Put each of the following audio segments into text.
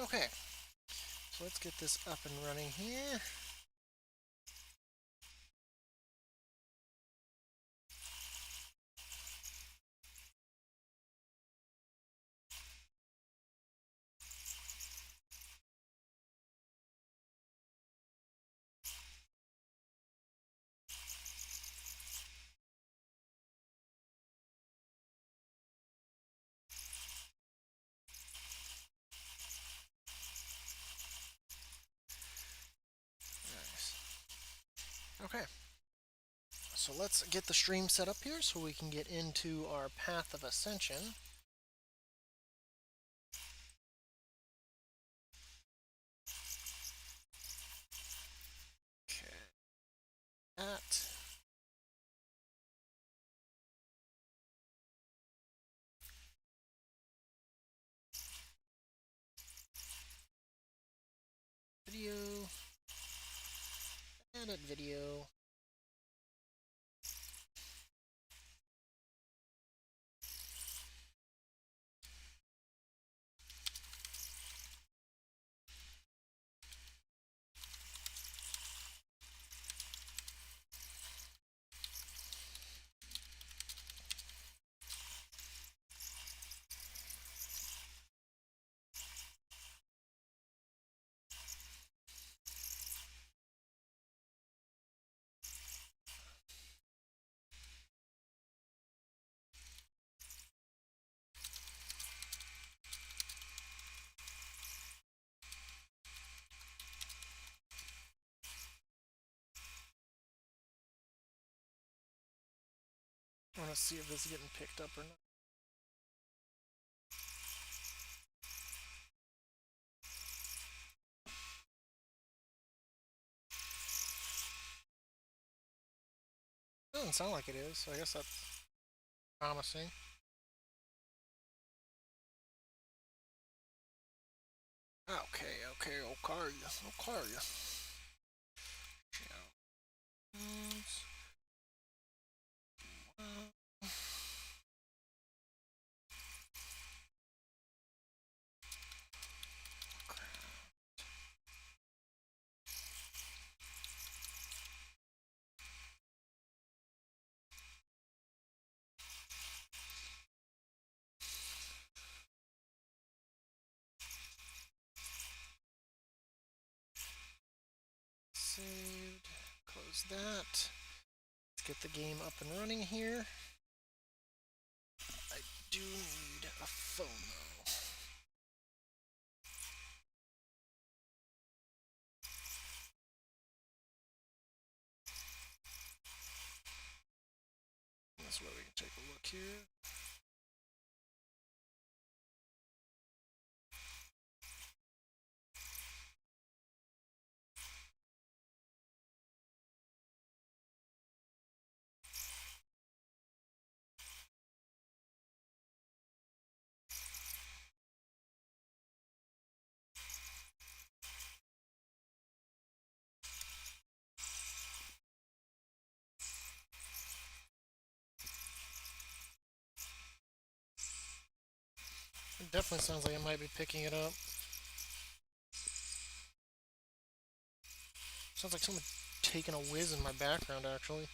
Okay, so let's get this up and running here. Nice. Okay, so let's get the stream set up here so we can get into our path of ascension. Okay, that. Video. Edit video. I want to see if this is getting picked up or not. Doesn't sound like it is, so I guess that's promising. Okay, okay, okay. Saved. Close that. Let's get the game up and running here. I do need a phone though. This way we can take a look here. It definitely sounds like it might be picking it up. Sounds like someone taking a whiz in my background, actually.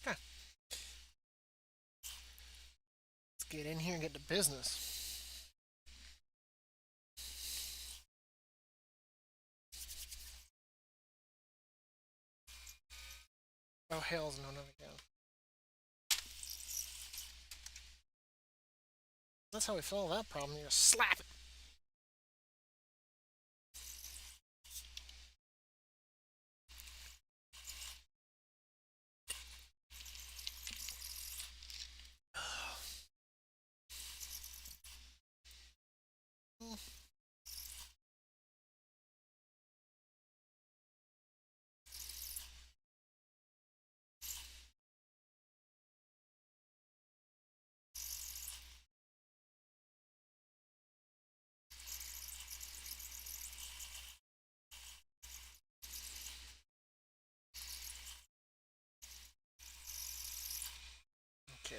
Okay. Let's get in here and get to business. Oh, hell's no, not again. That's how we solve that problem. You just slap it.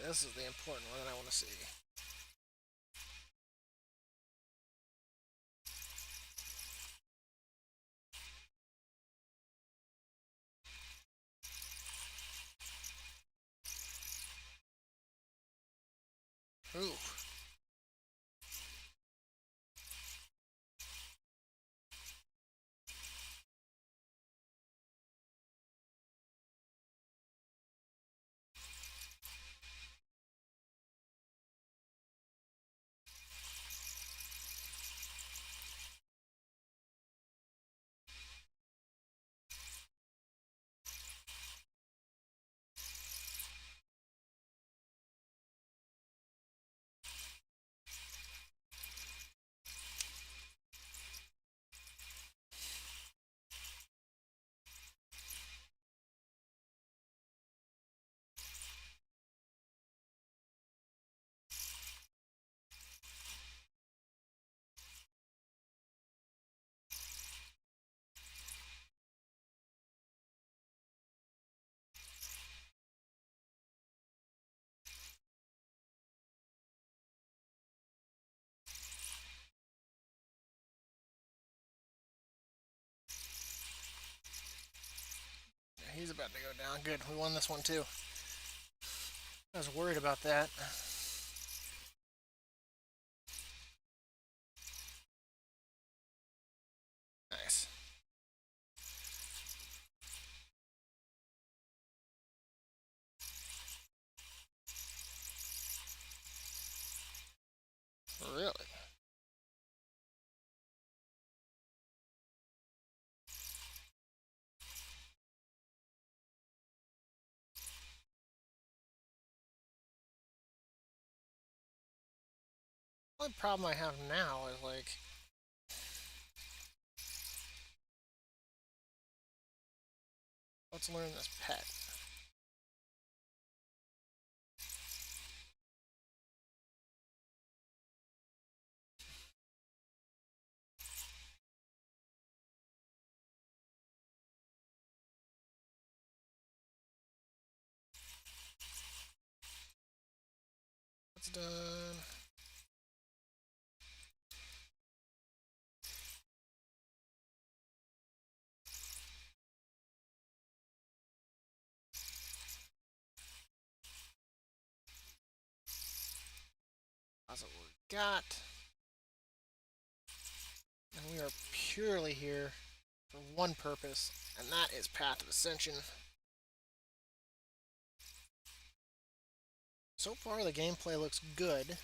this is the important one that I want to see. Ooh. He's about to go down. Good, we won this one too. I was worried about that. Nice. Really? The only problem I have now is like, let's learn this pet. That's done. That's what we got. And we are purely here for one purpose, and that is Path of Ascension. So far, the gameplay looks good. I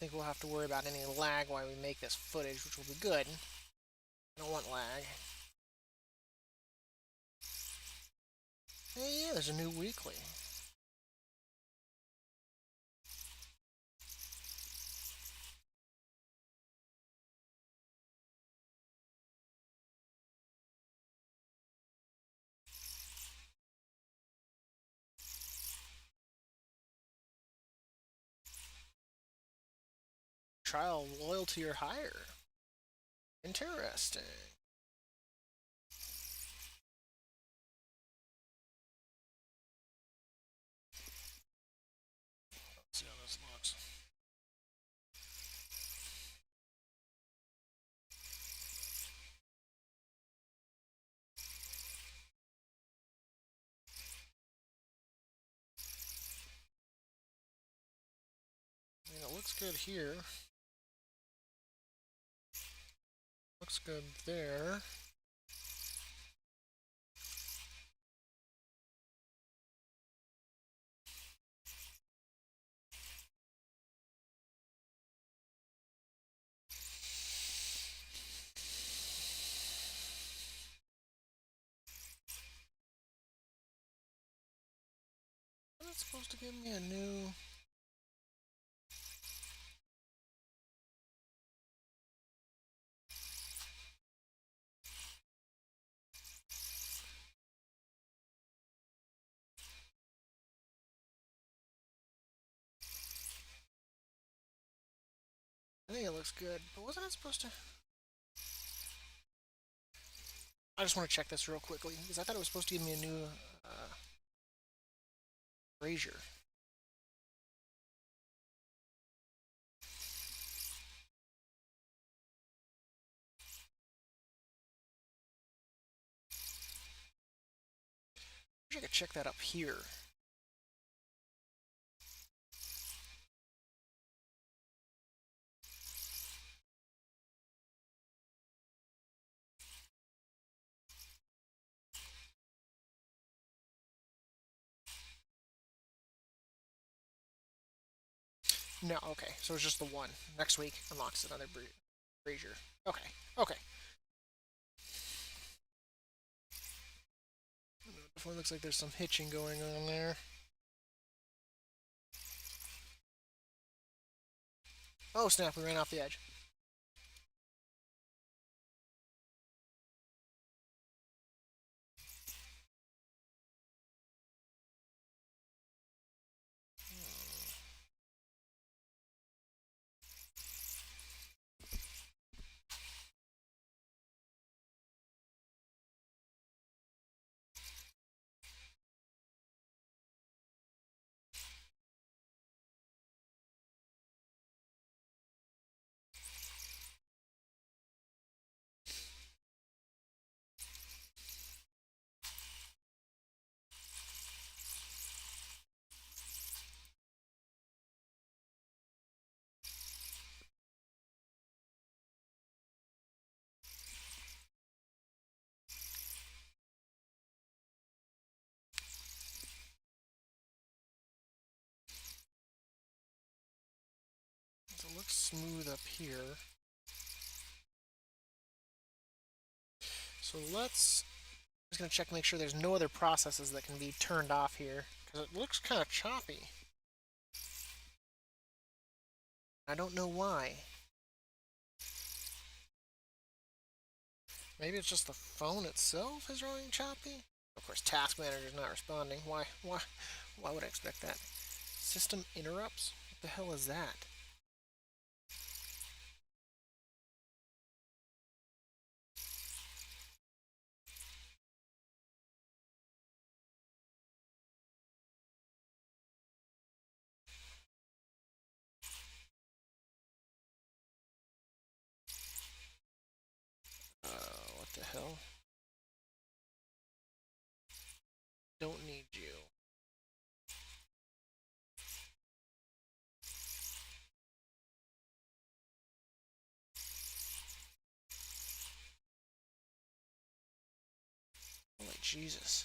think we'll have to worry about any lag while we make this footage, which will be good. I don't want lag. Hey, yeah, there's a new weekly. Trial loyalty or higher. Interesting. Let's see how this looks. I mean, it looks good here. Looks good there. That's supposed to give me a new... I think it looks good, but wasn't it supposed to... I just want to check this real quickly, because I thought it was supposed to give me a new... Brazier. I wish I could check that up here. No, okay. So it's just the one. Next week unlocks another Brazier. Okay. Okay. Definitely looks like there's some hitching going on there. Oh snap! We ran off the edge. So it looks smooth up here. So let's. I'm just gonna check, make sure there's no other processes that can be turned off here, because it looks kind of choppy. I don't know why. Maybe it's just the phone itself is running choppy. Of course, Task Manager is not responding. Why would I expect that? System interrupts? What the hell is that? What the hell? Don't need you. Holy Jesus.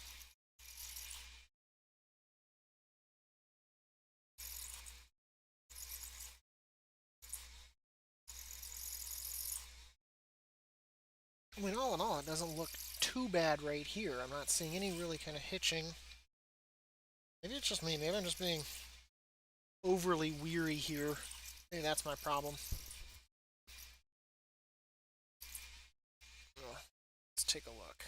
I mean, all in all, it doesn't look too bad right here. I'm not seeing any really kind of hitching. Maybe it's just me. Maybe I'm just being overly weary here. Maybe that's my problem. Let's take a look.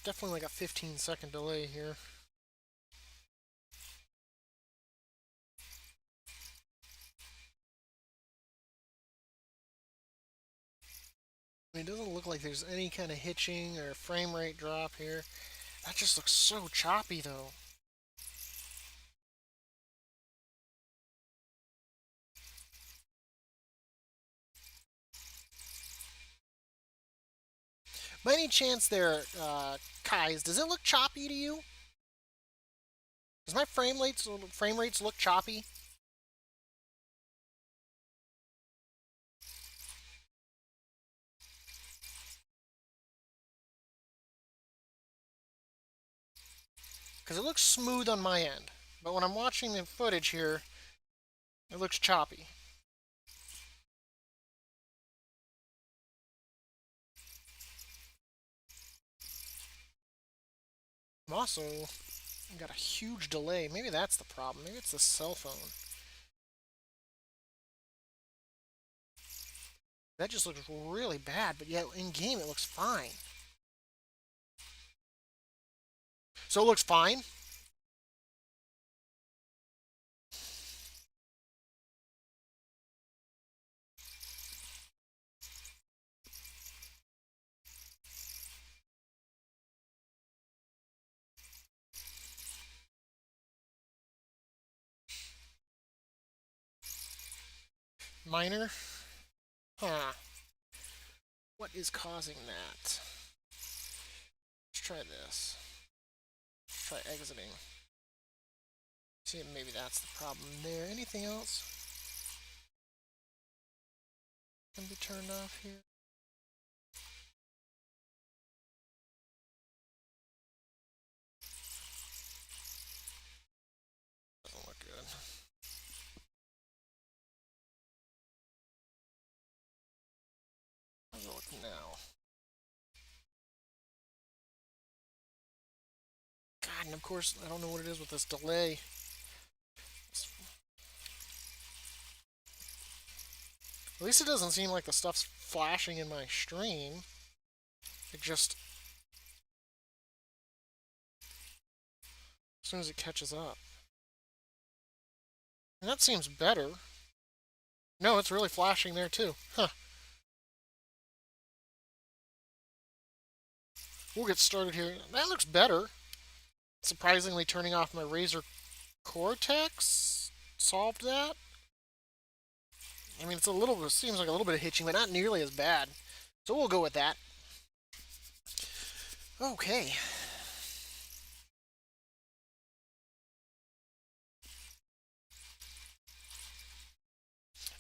Definitely like a 15-second delay here. I mean, it doesn't look like there's any kind of hitching or frame rate drop here. That just looks so choppy, though. By any chance there, Kais, does it look choppy to you? Does my frame rates look choppy? Because it looks smooth on my end. But when I'm watching the footage here, it looks choppy. I'm also got a huge delay. Maybe that's the problem. Maybe it's the cell phone. That just looks really bad, but yet in game it looks fine. So it looks fine. Minor? Huh. What is causing that? Let's try this. Let's try exiting. See if maybe that's the problem there. Anything else can be turned off here? Doesn't look good. How's it look now? God, and of course, I don't know what it is with this delay. At least it doesn't seem like the stuff's flashing in my stream. It just... as soon as it catches up. And that seems better. No, it's really flashing there too. Huh. We'll get started here. That looks better. Surprisingly, turning off my Razer Cortex solved that. I mean, it seems like a little bit of hitching, but not nearly as bad. So we'll go with that. Okay.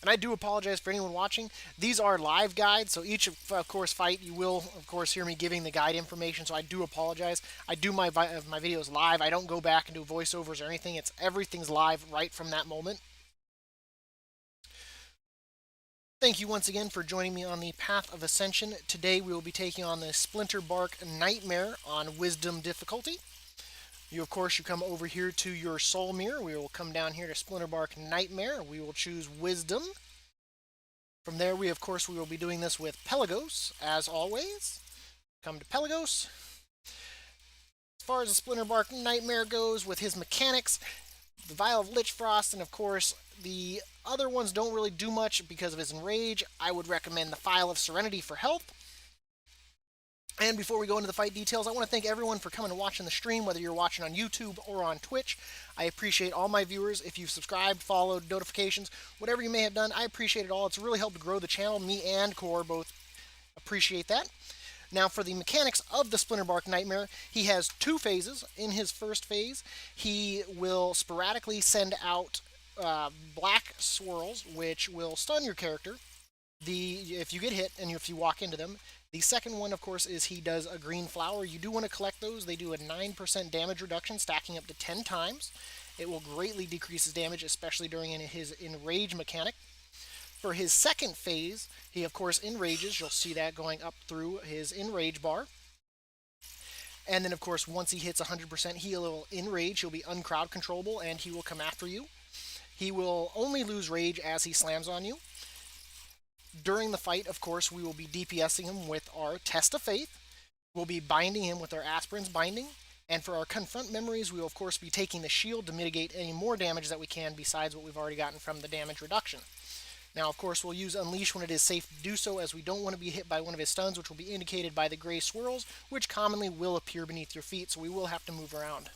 And I do apologize for anyone watching. These are live guides, so each, of course, fight you will, of course, hear me giving the guide information. So I do apologize. I do my videos live. I don't go back and do voiceovers or anything. Everything's live right from that moment. Thank you once again for joining me on the Path of Ascension. Today we will be taking on the Splinter Bark Nightmare on Wisdom difficulty. You, of course, you come over here to your soul mirror. We will come down here to Splinter Bark Nightmare. We will choose Wisdom. From there, we will be doing this with Pelagos, as always. Come to Pelagos. As far as the Splinter Bark Nightmare goes, with his mechanics, the Vial of Lich Frost, and of course, the other ones don't really do much because of his Enrage. I would recommend the Vial of Serenity for health. And before we go into the fight details, I want to thank everyone for coming and watching the stream, whether you're watching on YouTube or on Twitch. I appreciate all my viewers. If you've subscribed, followed, notifications, whatever you may have done, I appreciate it all. It's really helped grow the channel. Me and Kor both appreciate that. Now, for the mechanics of the Splinter Bark Nightmare, he has two phases. In his first phase, he will sporadically send out black swirls, which will stun your character if you get hit and if you walk into them. The second one, of course, is he does a green flower. You do want to collect those. They do a 9% damage reduction, stacking up to 10 times. It will greatly decrease his damage, especially during his Enrage mechanic. For his second phase, he, of course, enrages. You'll see that going up through his Enrage bar. And then, of course, once he hits 100%, he will enrage. He'll be uncrowd controllable, and he will come after you. He will only lose rage as he slams on you. During the fight, of course, we will be DPSing him with our Test of Faith. We'll be binding him with our Aspirin's Binding. And for our Confront Memories, we will, of course, be taking the shield to mitigate any more damage that we can besides what we've already gotten from the damage reduction. Now, of course, we'll use Unleash when it is safe to do so, as we don't want to be hit by one of his stuns, which will be indicated by the gray swirls, which commonly will appear beneath your feet, so we will have to move around.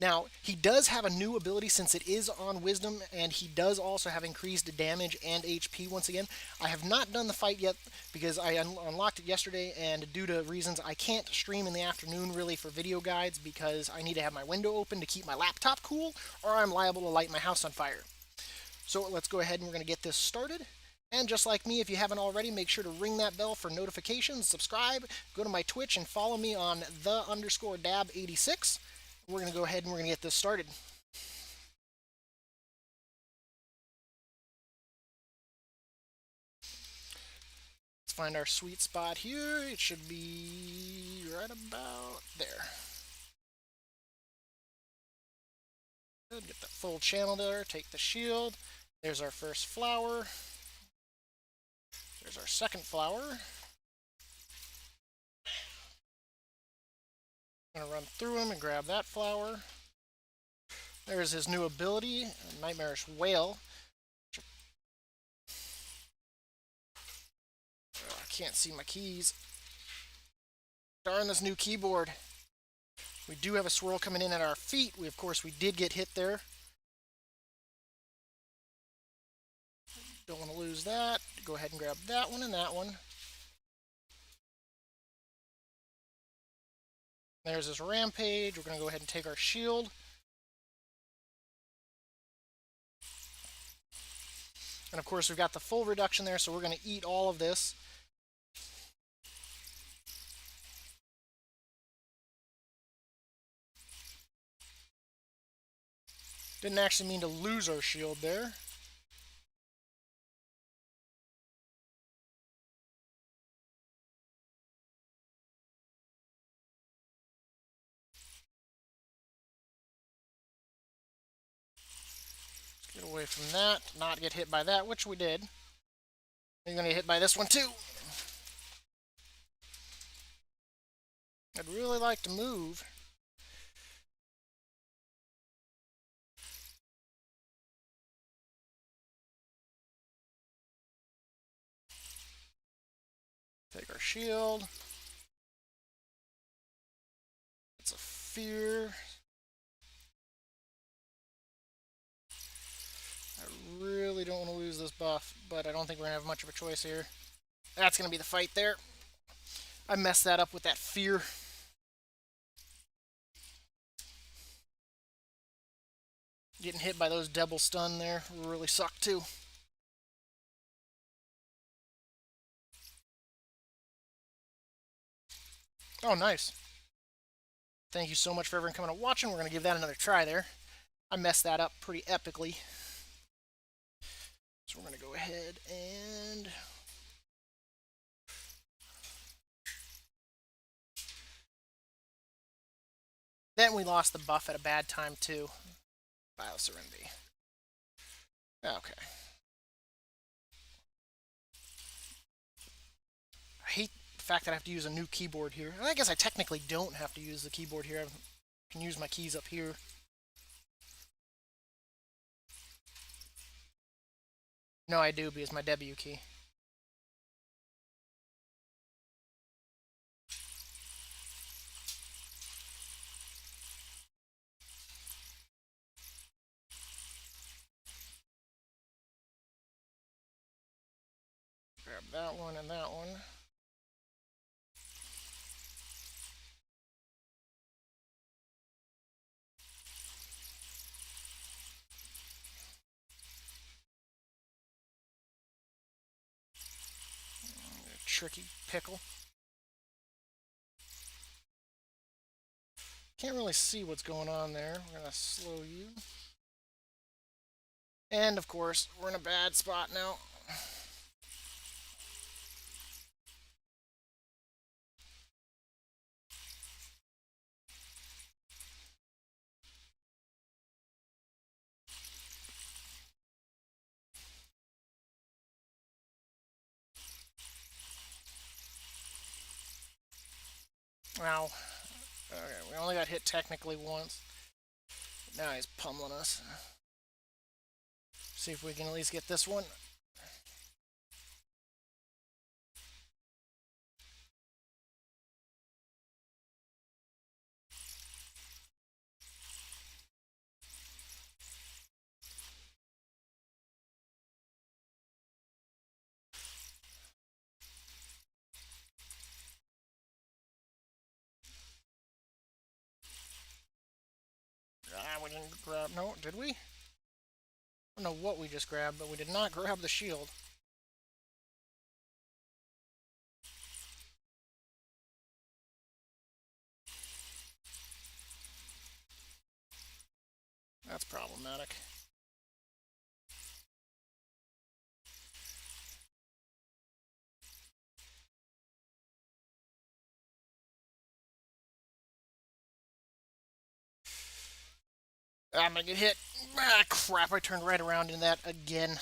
Now, he does have a new ability since it is on Wisdom, and he does also have increased damage and HP once again. I have not done the fight yet because I unlocked it yesterday, and due to reasons I can't stream in the afternoon really for video guides because I need to have my window open to keep my laptop cool, or I'm liable to light my house on fire. So let's go ahead and we're going to get this started. And just like me, if you haven't already, make sure to ring that bell for notifications, subscribe, go to my Twitch, and follow me on the_Dab86. We're going to go ahead and we're going to get this started. Let's find our sweet spot here. It should be right about there. Good. Get that full channel there. Take the shield. There's our first flower. There's our second flower. Gonna run through him and grab that flower. There's his new ability, Nightmarish Whale. Oh, I can't see my keys. Darn this new keyboard. We do have a swirl coming in at our feet. Of course, we did get hit there. Don't want to lose that. Go ahead and grab that one and that one. There's this rampage. We're going to go ahead and take our shield. And of course, we've got the full reduction there, so we're going to eat all of this. Didn't actually mean to lose our shield there. Let's get away from that, not get hit by that, which we did. You're going to get hit by this one too. I'd really like to move. Take our shield. It's a fear. I really don't want to lose this buff, but I don't think we're going to have much of a choice here. That's going to be the fight there. I messed that up with that fear. Getting hit by those double stun there really sucked too. Oh, nice. Thank you so much for everyone coming and watching. We're going to give that another try there. I messed that up pretty epically. So we're going to go ahead and... Then we lost the buff at a bad time too. Bioserenity. Okay. I hate the fact that I have to use a new keyboard here. I guess I technically don't have to use the keyboard here. I can use my keys up here. No, I do, because my W key. Grab that one and that one. Tricky pickle. Can't really see what's going on there. We're going to slow you. And, of course, we're in a bad spot now. Wow. Okay, we only got hit technically once. Now he's pummeling us. See if we can at least get this one. Ah, we didn't grab... No, did we? I don't know what we just grabbed, but we did not grab the shield. That's problematic. I'm gonna get hit. Ah, crap, I turned right around in that again.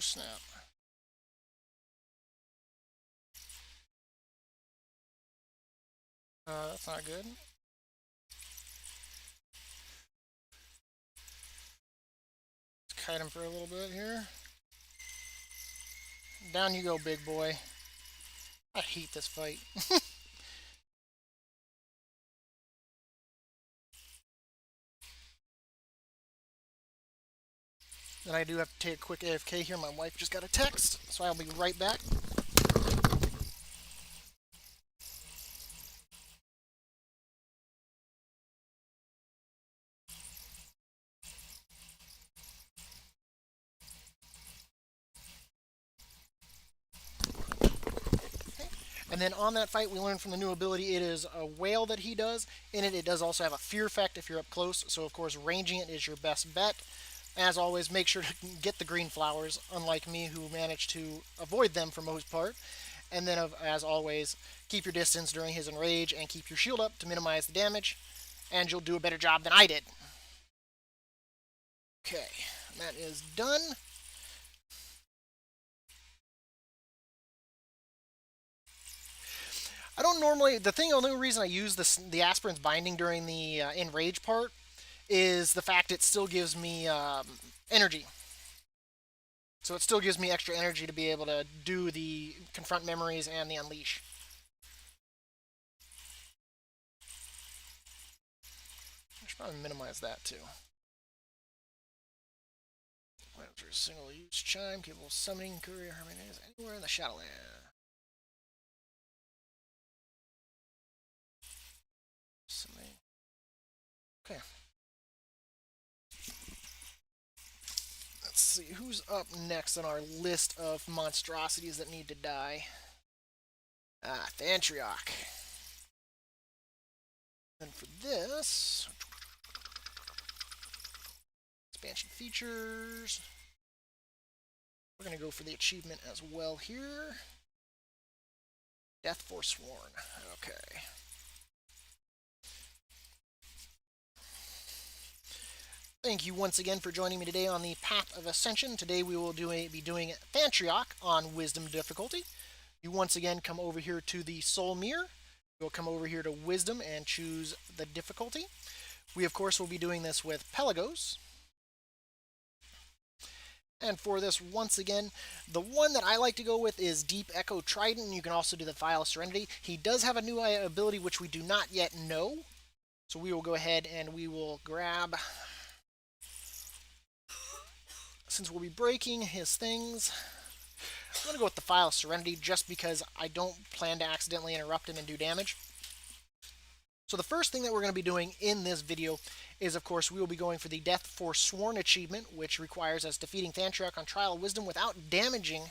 snap. That's not good. Let's kite him for a little bit here. Down you go, big boy. I hate this fight. Then I do have to take a quick AFK here. My wife just got a text, so I'll be right back. And then on that fight, we learned from the new ability, it is a whale that he does. In it, it does also have a fear effect if you're up close. So, of course, ranging it is your best bet. As always, make sure to get the green flowers, unlike me, who managed to avoid them for most part. And then, as always, keep your distance during his enrage and keep your shield up to minimize the damage. And you'll do a better job than I did. Okay, that is done. I don't normally. The only reason I use the aspirin's binding during the enrage part is the fact it still gives me energy. So it still gives me extra energy to be able to do the confront memories and the unleash. I should probably minimize that too. After a single use chime, capable of summoning courier harmonies anywhere in the Shadowland. Okay. Let's see who's up next on our list of monstrosities that need to die. Thantriok. And for this, expansion features. We're going to go for the achievement as well here. Death Forsworn. Okay. Thank you once again for joining me today on the Path of Ascension. Today we will be doing Thantriok on Wisdom difficulty. You once again come over here to the Soul Mirror. You'll come over here to Wisdom and choose the difficulty. We, of course, will be doing this with Pelagos. And for this, once again, the one that I like to go with is Deep Echo Trident. You can also do the Vial of Serenity. He does have a new ability which we do not yet know. So we will go ahead and we will grab... Since we'll be breaking his things, I'm going to go with the Vial of Serenity just because I don't plan to accidentally interrupt him and do damage. So the first thing that we're going to be doing in this video is, of course, we will be going for the Death Forsworn achievement, which requires us defeating Thantriok on Trial of Wisdom without damaging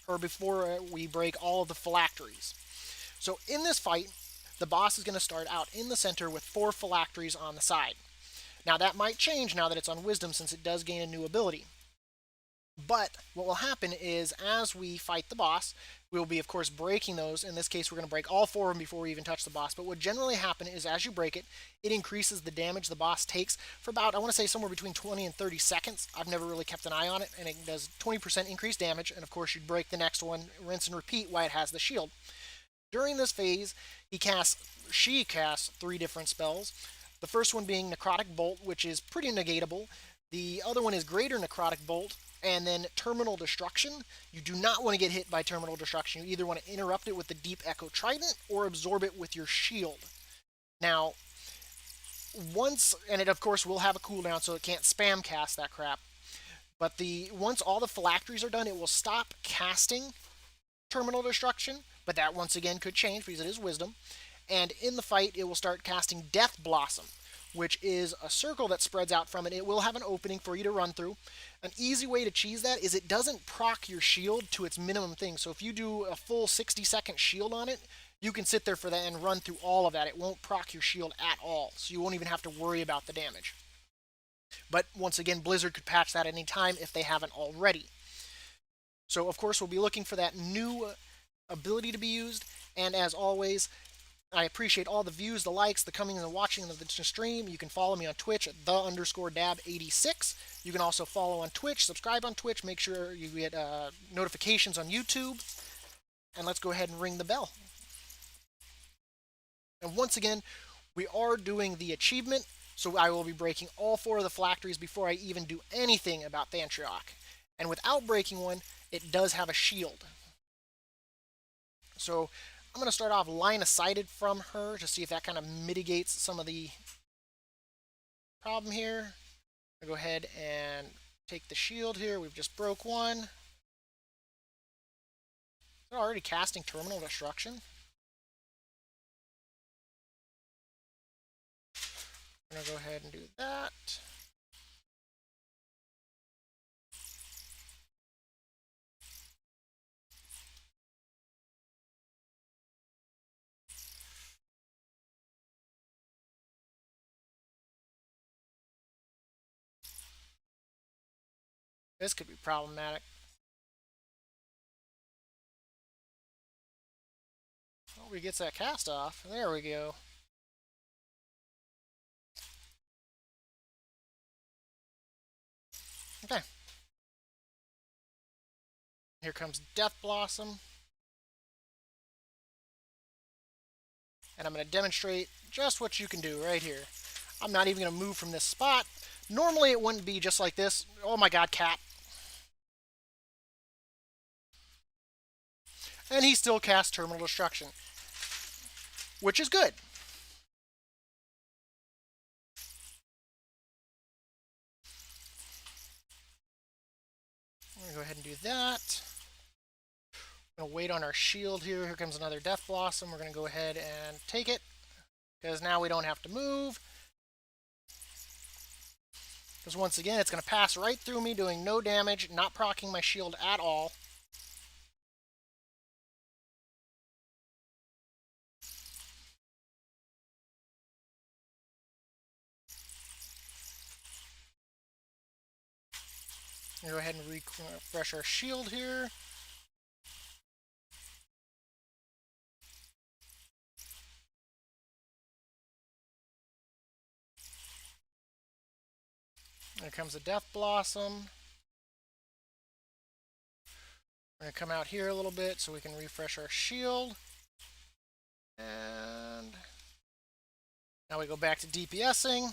her before we break all of the phylacteries. So in this fight, the boss is going to start out in the center with 4 phylacteries on the side. Now that might change now that it's on Wisdom since it does gain a new ability. But what will happen is, as we fight the boss, we will be, of course, breaking those. In this case, we're going to break all 4 of them before we even touch the boss. But what generally happens is, as you break it, it increases the damage the boss takes for about, I want to say, somewhere between 20 and 30 seconds. I've never really kept an eye on it, and it does 20% increased damage. And, of course, you'd break the next one, rinse and repeat while it has the shield. During this phase, she casts 3 different spells. The first one being Necrotic Bolt, which is pretty negatable. The other one is Greater Necrotic Bolt, and then Terminal Destruction. You do not want to get hit by Terminal Destruction. You either want to interrupt it with the Deep Echo Trident or absorb it with your shield. Now, and it of course will have a cooldown, so it can't spam cast that crap. But once all the phylacteries are done, it will stop casting Terminal Destruction, but that once again could change because it is Wisdom. And in the fight, it will start casting Death Blossom, which is a circle that spreads out from it. It will have an opening for you to run through. An easy way to cheese that is it doesn't proc your shield to its minimum thing. So if you do a full 60-second shield on it, you can sit there for that and run through all of that. It won't proc your shield at all, so you won't even have to worry about the damage. But once again, Blizzard could patch that at any time if they haven't already. So of course we'll be looking for that new ability to be used, and as always, I appreciate all the views, the likes, the coming and the watching of the stream. You can follow me on Twitch at _Dab86. You can also follow on Twitch, subscribe on Twitch, make sure you get notifications on YouTube. And let's go ahead and ring the bell. And once again, we are doing the achievement, so I will be breaking all 4 of the phylacteries before I even do anything about Thantriok. And without breaking one, it does have a shield. So I'm going to start off line-of-sighted from her to see if that kind of mitigates some of the problem here. I'm going to go ahead and take the shield here. We've just broke one. Is it already casting Terminal Destruction? I'm going to go ahead and do that. This could be problematic. Oh, he gets that cast off. There we go. Okay. Here comes Death Blossom. And I'm going to demonstrate just what you can do right here. I'm not even going to move from this spot. Normally it wouldn't be just like this. Oh my god, cat. And he still casts Terminal Destruction, which is good. I'm going to go ahead and do that. I'm going to wait on our shield here. Here comes another Death Blossom. We're going to go ahead and take it, because now we don't have to move. Because once again, it's going to pass right through me, doing no damage, not proccing my shield at all. Go ahead and refresh our shield here. There comes a Death Blossom. We're going to come out here a little bit so we can refresh our shield. And now we go back to DPSing.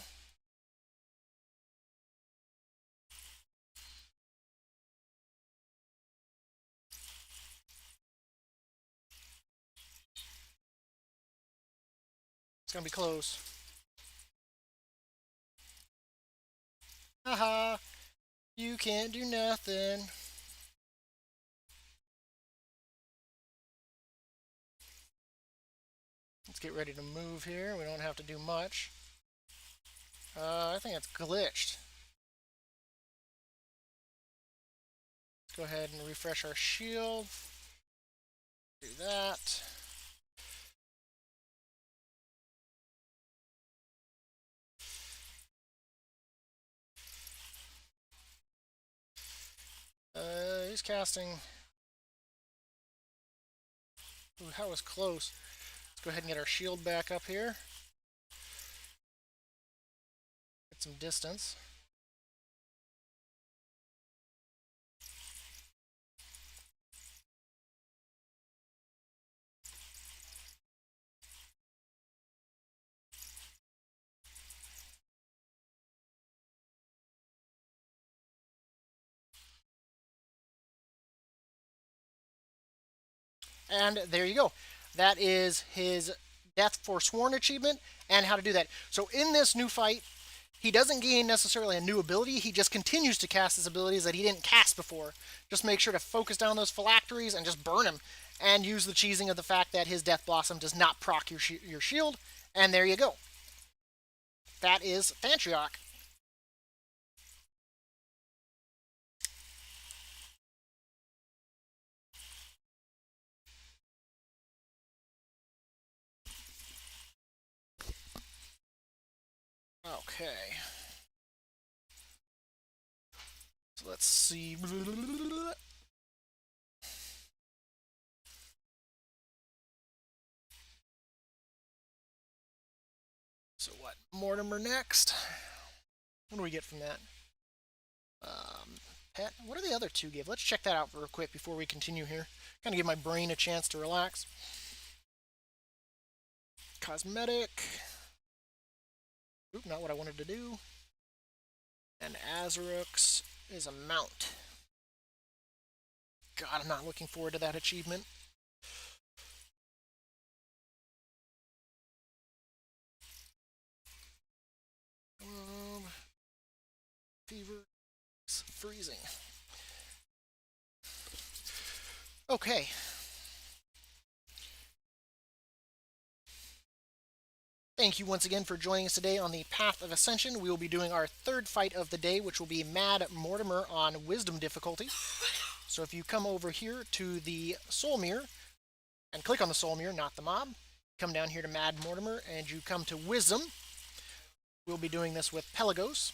It's going to be close. Haha, you can't do nothing. Let's get ready to move here. We don't have to do much. I think it's glitched. Let's go ahead and refresh our shield. Do that. He's casting. Ooh, that was close. Let's go ahead and get our shield back up here. Get some distance. And there you go. That is his Death Forsworn achievement and how to do that. So in this new fight, he doesn't gain necessarily a new ability. He just continues to cast his abilities that he didn't cast before. Just make sure to focus down those phylacteries and just burn him. And use the cheesing of the fact that his Death Blossom does not proc your shield. And there you go. That is Thantriok. Okay. So let's see. So what? Mortimer next. What do we get from that? Pet. What do the other two give? Let's check that out real quick before we continue here. Kind of give my brain a chance to relax. Cosmetic. Oop, not what I wanted to do. And Azurux is a mount. God, I'm not looking forward to that achievement. Fever. Freezing. Okay. Thank you once again for joining us today on the Path of Ascension. We will be doing our third fight of the day, which will be Mad Mortimer on Wisdom difficulty. So if you come over here to the Soul Mirror, and click on the Soul Mirror, not the mob, come down here to Mad Mortimer, and you come to Wisdom. We'll be doing this with Pelagos.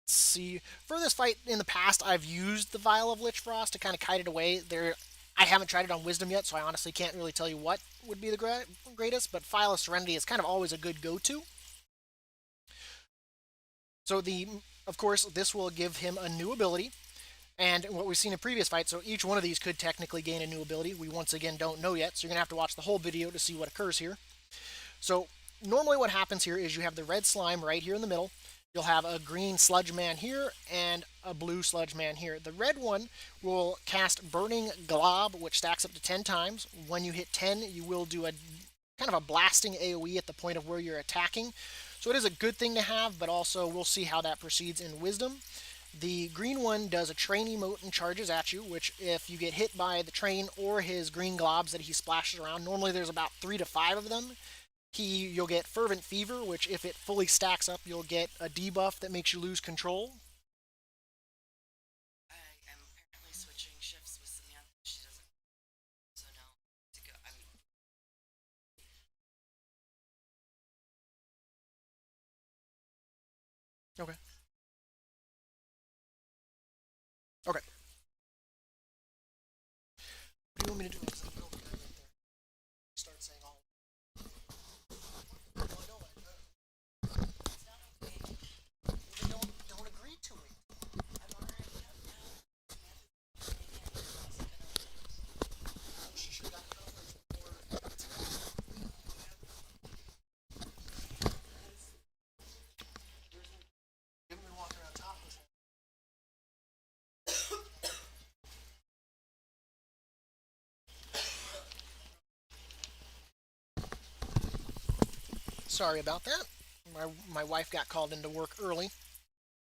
Let's see. For this fight in the past, I've used the Vial of Lich Frost to kind of kite it away. I haven't tried it on Wisdom yet, so I honestly can't really tell you what would be the greatest, but Vial of Serenity is kind of always a good go-to. So of course, this will give him a new ability, and what we've seen in previous fights, so each one of these could technically gain a new ability. We once again don't know yet, so you're going to have to watch the whole video to see what occurs here. So normally what happens here is you have the red slime right here in the middle. You'll have a green sludge man here and a blue sludge man here. The red one will cast Burning Glob, which stacks up to 10 times. When you hit 10, you will do a kind of a blasting AoE at the point of where you're attacking. So it is a good thing to have, but also we'll see how that proceeds in Wisdom. The green one does a train emote and charges at you, which if you get hit by the train or his green globs that he splashes around, normally there's about 3 to 5 of them, you'll get Fervent Fever, which if it fully stacks up, you'll get a debuff that makes you lose control. I am apparently switching shifts with Samantha. She doesn't. So now to go. Okay. Okay. What do you want me to do? Start saying all. Don't agree to it. I've already done that. She should have gotten confidence before. You haven't been walking around topless. Sorry about that. My wife got called into work early,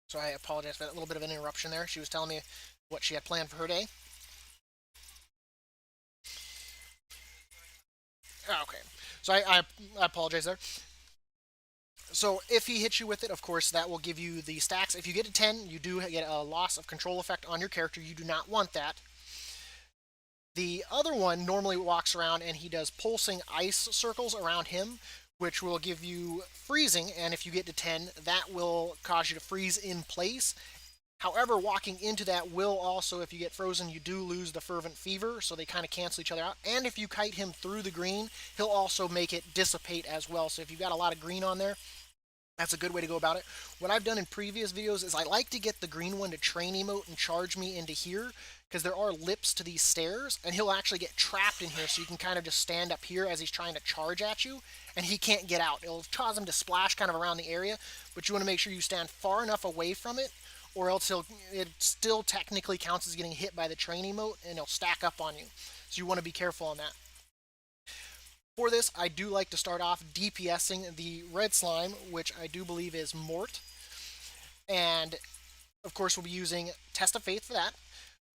so I apologize for that little bit of an interruption there. She was telling me what she had planned for her day. Okay, so I apologize there. So if he hits you with it, of course, that will give you the stacks. If you get to 10, you do get a loss of control effect on your character. You do not want that. The other one normally walks around and he does pulsing ice circles around him, which will give you freezing, and if you get to 10, that will cause you to freeze in place. However, walking into that will also, if you get frozen, you do lose the Fervent Fever, so they kind of cancel each other out. And if you kite him through the green, he'll also make it dissipate as well. So if you've got a lot of green on there, that's a good way to go about it. What I've done in previous videos is I like to get the green one to train emote and charge me into here, because there are lips to these stairs, and he'll actually get trapped in here, so you can kind of just stand up here as he's trying to charge at you, and he can't get out. It'll cause him to splash kind of around the area, but you want to make sure you stand far enough away from it, or else it still technically counts as getting hit by the train emote, and he'll stack up on you. So you want to be careful on that. For this, I do like to start off DPSing the red slime, which I do believe is Mort. And, of course, we'll be using Test of Faith for that.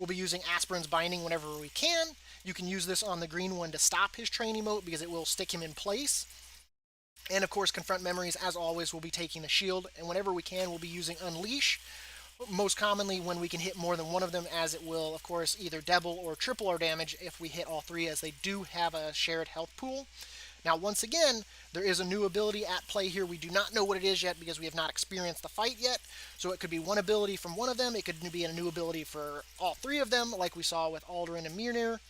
We'll be using Aspirin's Binding whenever we can. You can use this on the green one to stop his train emote because it will stick him in place. And, of course, Confront Memories, as always, we'll be taking the shield. And whenever we can, we'll be using Unleash. Most commonly when we can hit more than one of them, as it will, of course, either double or triple our damage if we hit all three, as they do have a shared health pool. Now, once again, there is a new ability at play here. We do not know what it is yet because we have not experienced the fight yet. So it could be one ability from one of them. It could be a new ability for all three of them, like we saw with Alduin and Mjolnir.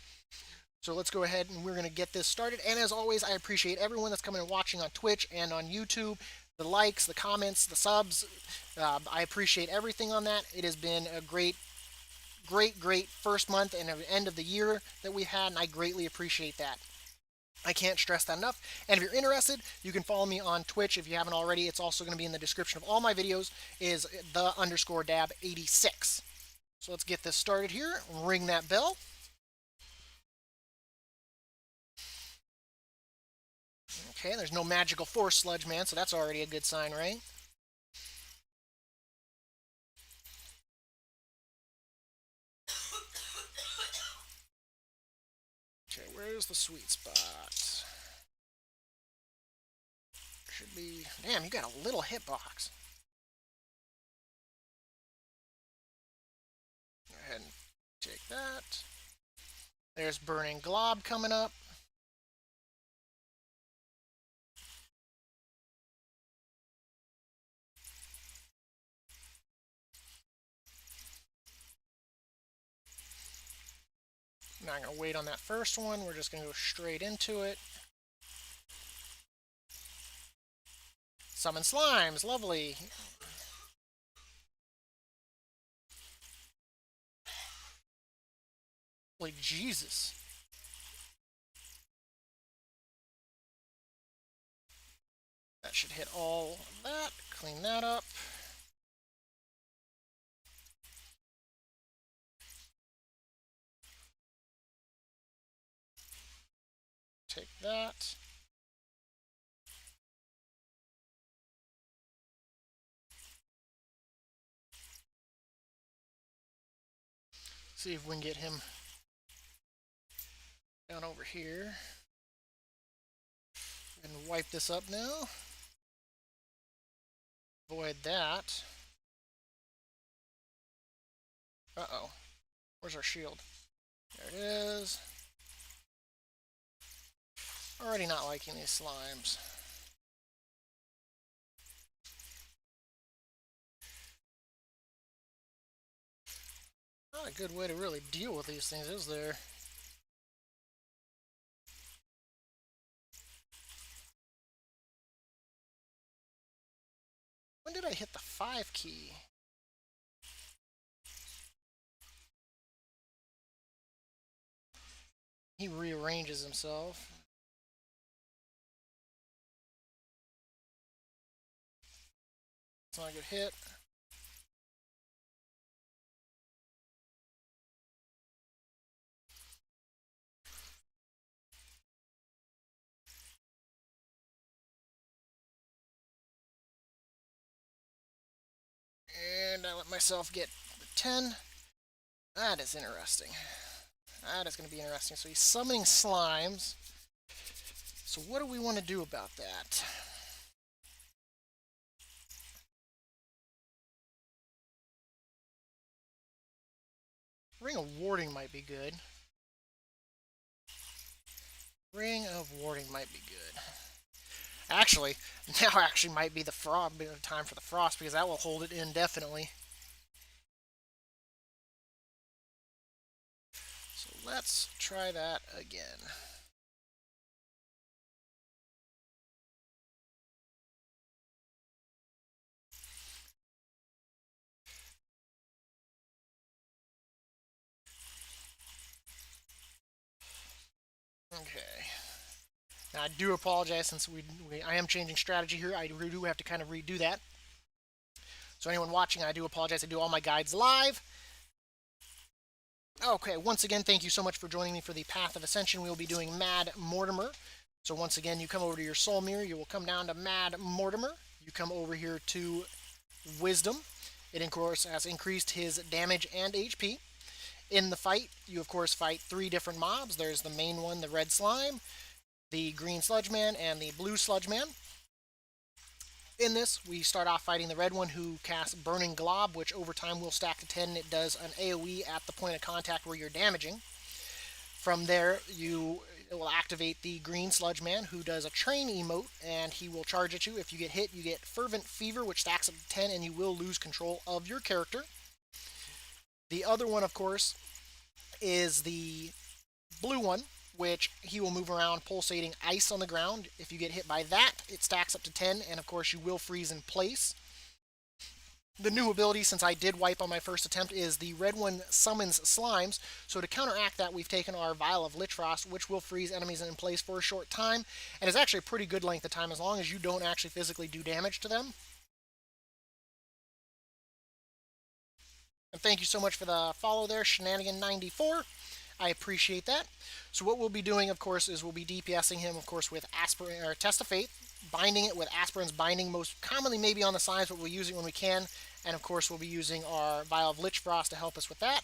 So let's go ahead and we're going to get this started. And as always, I appreciate everyone that's coming and watching on Twitch and on YouTube. The likes, the comments, the subs. I appreciate everything on that. It has been a great first month and end of the year that we had, and I greatly appreciate that. I can't stress that enough. And if you're interested, you can follow me on Twitch if you haven't already. It's also going to be in the description of all my videos. Is the_dab 86. So let's get this started here. Ring that bell. Okay, there's no magical force sludge man, so that's already a good sign, right? Okay, where's the sweet spot? Should be... Damn, you got a little hitbox. Go ahead and take that. There's Burning Glob coming up. Not going to wait on that first one. We're just going to go straight into it. Summon slimes. Lovely. Holy Jesus. That should hit all of that. Clean that up. Take that. See if we can get him down over here. And wipe this up now. Avoid that. Uh-oh. Where's our shield? There it is. Already not liking these slimes. Not a good way to really deal with these things, is there? When did I hit the 5 key? He rearranges himself. It's not a good hit. And I let myself get the 10. That is interesting. That is going to be interesting. So he's summoning slimes. So what do we want to do about that? Ring of Warding might be good. Ring of Warding might be good. Actually, now actually might be the time for the frost because that will hold it indefinitely. So let's try that again. Okay. Now I do apologize since I am changing strategy here. I do have to kind of redo that. So anyone watching, I do apologize. I do all my guides live. Okay, once again, thank you so much for joining me for the Path of Ascension. We will be doing Mad Mortimer. So once again, you come over to your Soul Mirror. You will come down to Mad Mortimer. You come over here to Wisdom. It, of course, has increased his damage and HP. In the fight, you, of course, fight 3 different mobs. There's the main one, the Red Slime, the Green Sludge Man, and the Blue Sludge Man. In this, we start off fighting the red one who casts Burning Glob, which over time will stack to 10. It does an AoE at the point of contact where you're damaging. From there, it will activate the Green Sludge Man, who does a Train emote, and he will charge at you. If you get hit, you get Fervent Fever, which stacks up to 10, and you will lose control of your character. The other one, of course, is the blue one, which he will move around pulsating ice on the ground. If you get hit by that, it stacks up to 10, and of course you will freeze in place. The new ability, since I did wipe on my first attempt, is the red one summons slimes. So to counteract that, we've taken our Vial of Lich Frost, which will freeze enemies in place for a short time, and is actually a pretty good length of time as long as you don't actually physically do damage to them. And thank you so much for the follow there, Shenanigan94. I appreciate that. So what we'll be doing, of course, is we'll be DPSing him, of course, with Aspirin or Test of Fate, binding it with Aspirin's binding, most commonly maybe on the sides, but we'll use it when we can. And of course, we'll be using our Vial of Lich Frost to help us with that.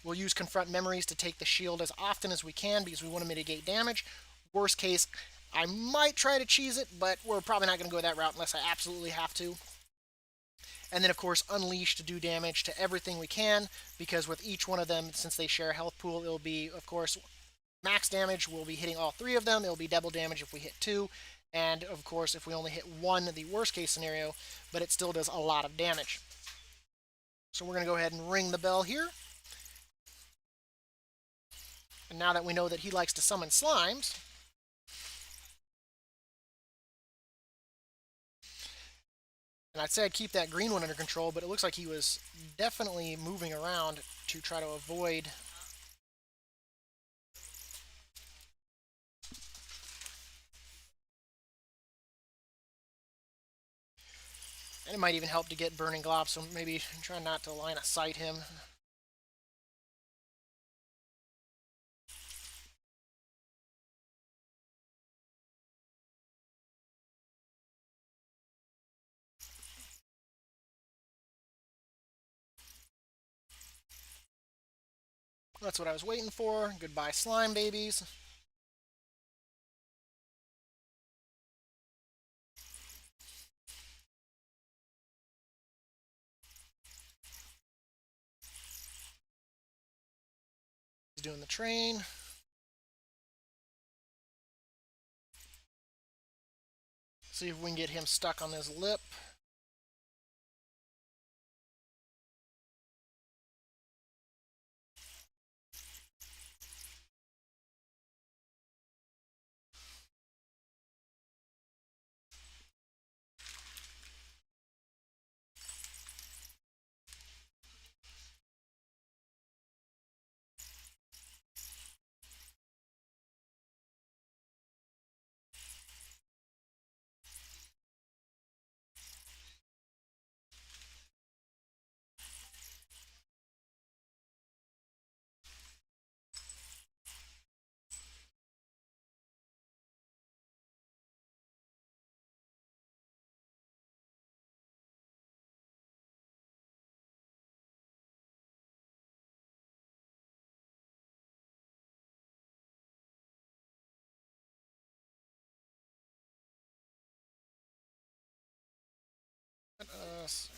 We'll use Confront Memories to take the shield as often as we can because we want to mitigate damage. Worst case, I might try to cheese it, but we're probably not going to go that route unless I absolutely have to. And then, of course, Unleash to do damage to everything we can, because with each one of them, since they share a health pool, it'll be, of course, max damage. We'll be hitting all three of them. It'll be double damage if we hit two. And, of course, if we only hit one, the worst case scenario, but it still does a lot of damage. So we're going to go ahead and ring the bell here. And now that we know that he likes to summon slimes, and I'd say I'd keep that green one under control, but it looks like he was definitely moving around to try to avoid. And it might even help to get Burning Glob, so maybe try not to line of sight him. That's what I was waiting for. Goodbye, slime babies. He's doing the train. See if we can get him stuck on this lip.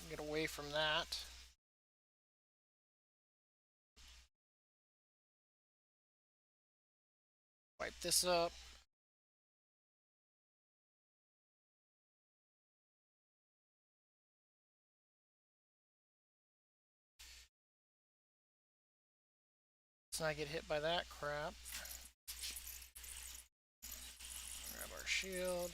Get away from that. Wipe this up. Let's not get hit by that crap. Grab our shield.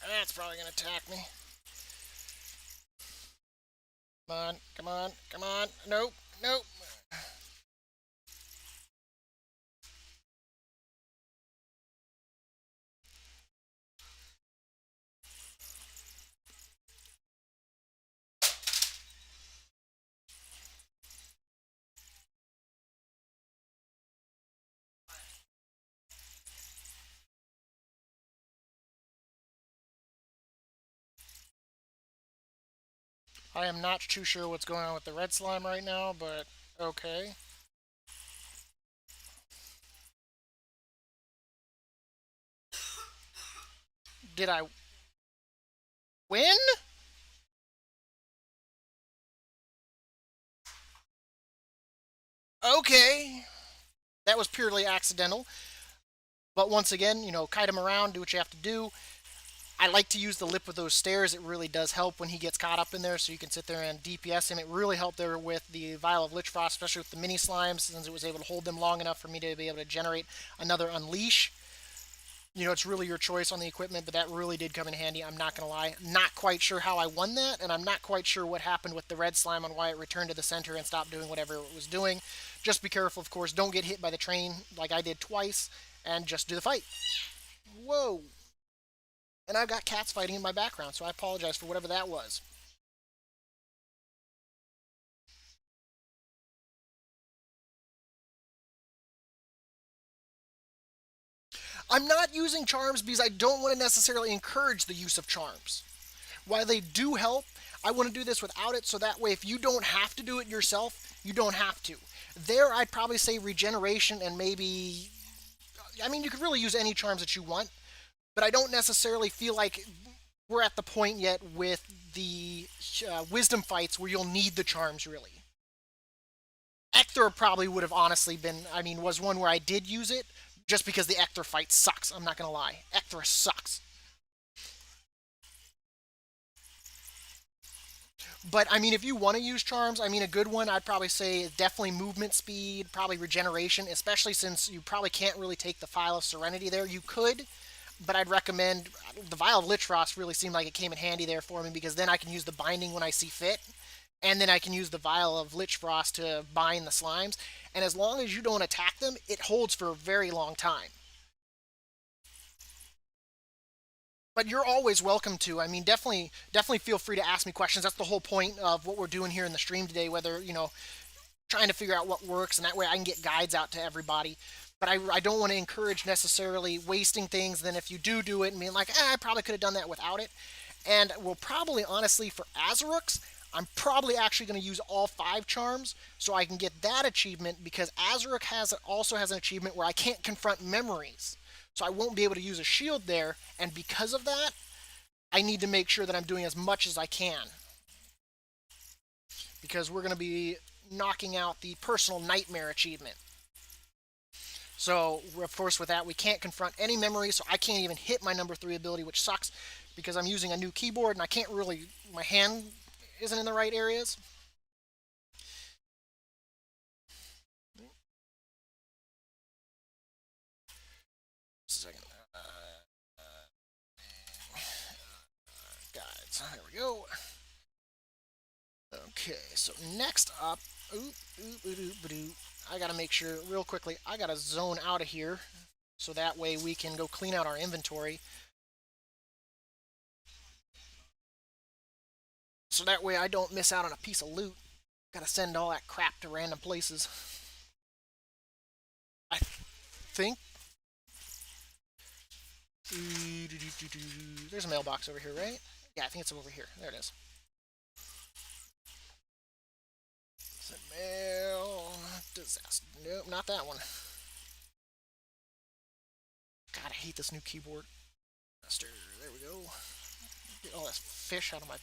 That's probably going to attack me. Come on, come on, come on. Nope, nope. I am not too sure what's going on with the red slime right now, but okay. Did I win? Okay. That was purely accidental. But once again, kite him around, do what you have to do. I like to use the lip of those stairs. It really does help when he gets caught up in there, so you can sit there and DPS him. It really helped there with the Vial of Lich Frost, especially with the mini slimes, since it was able to hold them long enough for me to be able to generate another Unleash. It's really your choice on the equipment, but that really did come in handy. I'm not going to lie. Not quite sure how I won that, and I'm not quite sure what happened with the red slime and why it returned to the center and stopped doing whatever it was doing. Just be careful, of course. Don't get hit by the train like I did twice, and just do the fight. Whoa. And I've got cats fighting in my background, so I apologize for whatever that was. I'm not using charms because I don't want to necessarily encourage the use of charms. While they do help, I want to do this without it so that way if you don't have to do it yourself, you don't have to. There, I'd probably say regeneration and maybe. I mean, you could really use any charms that you want, but I don't necessarily feel like we're at the point yet with the wisdom fights where you'll need the charms really. Ector probably would have honestly been, was one where I did use it just because the Ector fight sucks. I'm not going to lie. Ector sucks. But if you want to use charms, a good one I'd probably say is definitely movement speed, probably regeneration, especially since you probably can't really take the Phial of Serenity there. You could, but I'd recommend the Vial of Lich Frost really seemed like it came in handy there for me because then I can use the binding when I see fit, and then I can use the Vial of Lich Frost to bind the slimes. And as long as you don't attack them, it holds for a very long time. But you're always welcome to. Definitely feel free to ask me questions. That's the whole point of what we're doing here in the stream today. Whether trying to figure out what works, and that way I can get guides out to everybody. But I don't want to encourage necessarily wasting things. Then if you do it and being like, I probably could have done that without it. And we'll probably, honestly, for Azaruks, I'm probably actually going to use all 5 charms so I can get that achievement because Azaruk also has an achievement where I can't confront memories. So I won't be able to use a shield there, and because of that, I need to make sure that I'm doing as much as I can. Because we're going to be knocking out the personal nightmare achievement. So, of course, with that, we can't confront any memories, so I can't even hit my number 3 ability, which sucks because I'm using a new keyboard and I can't really. My hand isn't in the right areas. Second. Guides. There we go. Okay, so next up. I gotta make sure, real quickly, I gotta zone out of here so that way we can go clean out our inventory. So that way I don't miss out on a piece of loot. Gotta send all that crap to random places. I think. There's a mailbox over here, right? Yeah, I think it's over here. There it is. Send mail. Disaster. Nope, not that one. God, I hate this new keyboard. There we go. Get all this fish out of my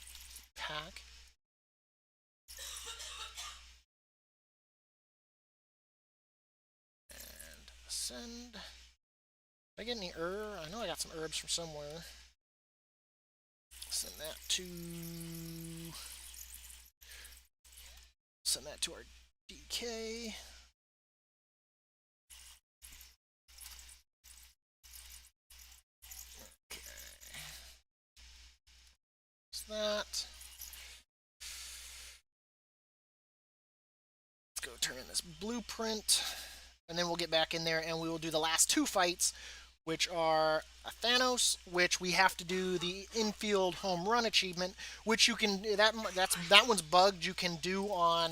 pack. And send. Did I get any herb? I know I got some herbs from somewhere. Send that to. Send that to our DK. Okay. That. Let's go turn in this blueprint, and then we'll get back in there and we will do the last 2 fights, which are a Thanos, which we have to do the infield home run achievement, which you can that one's bugged. You can do on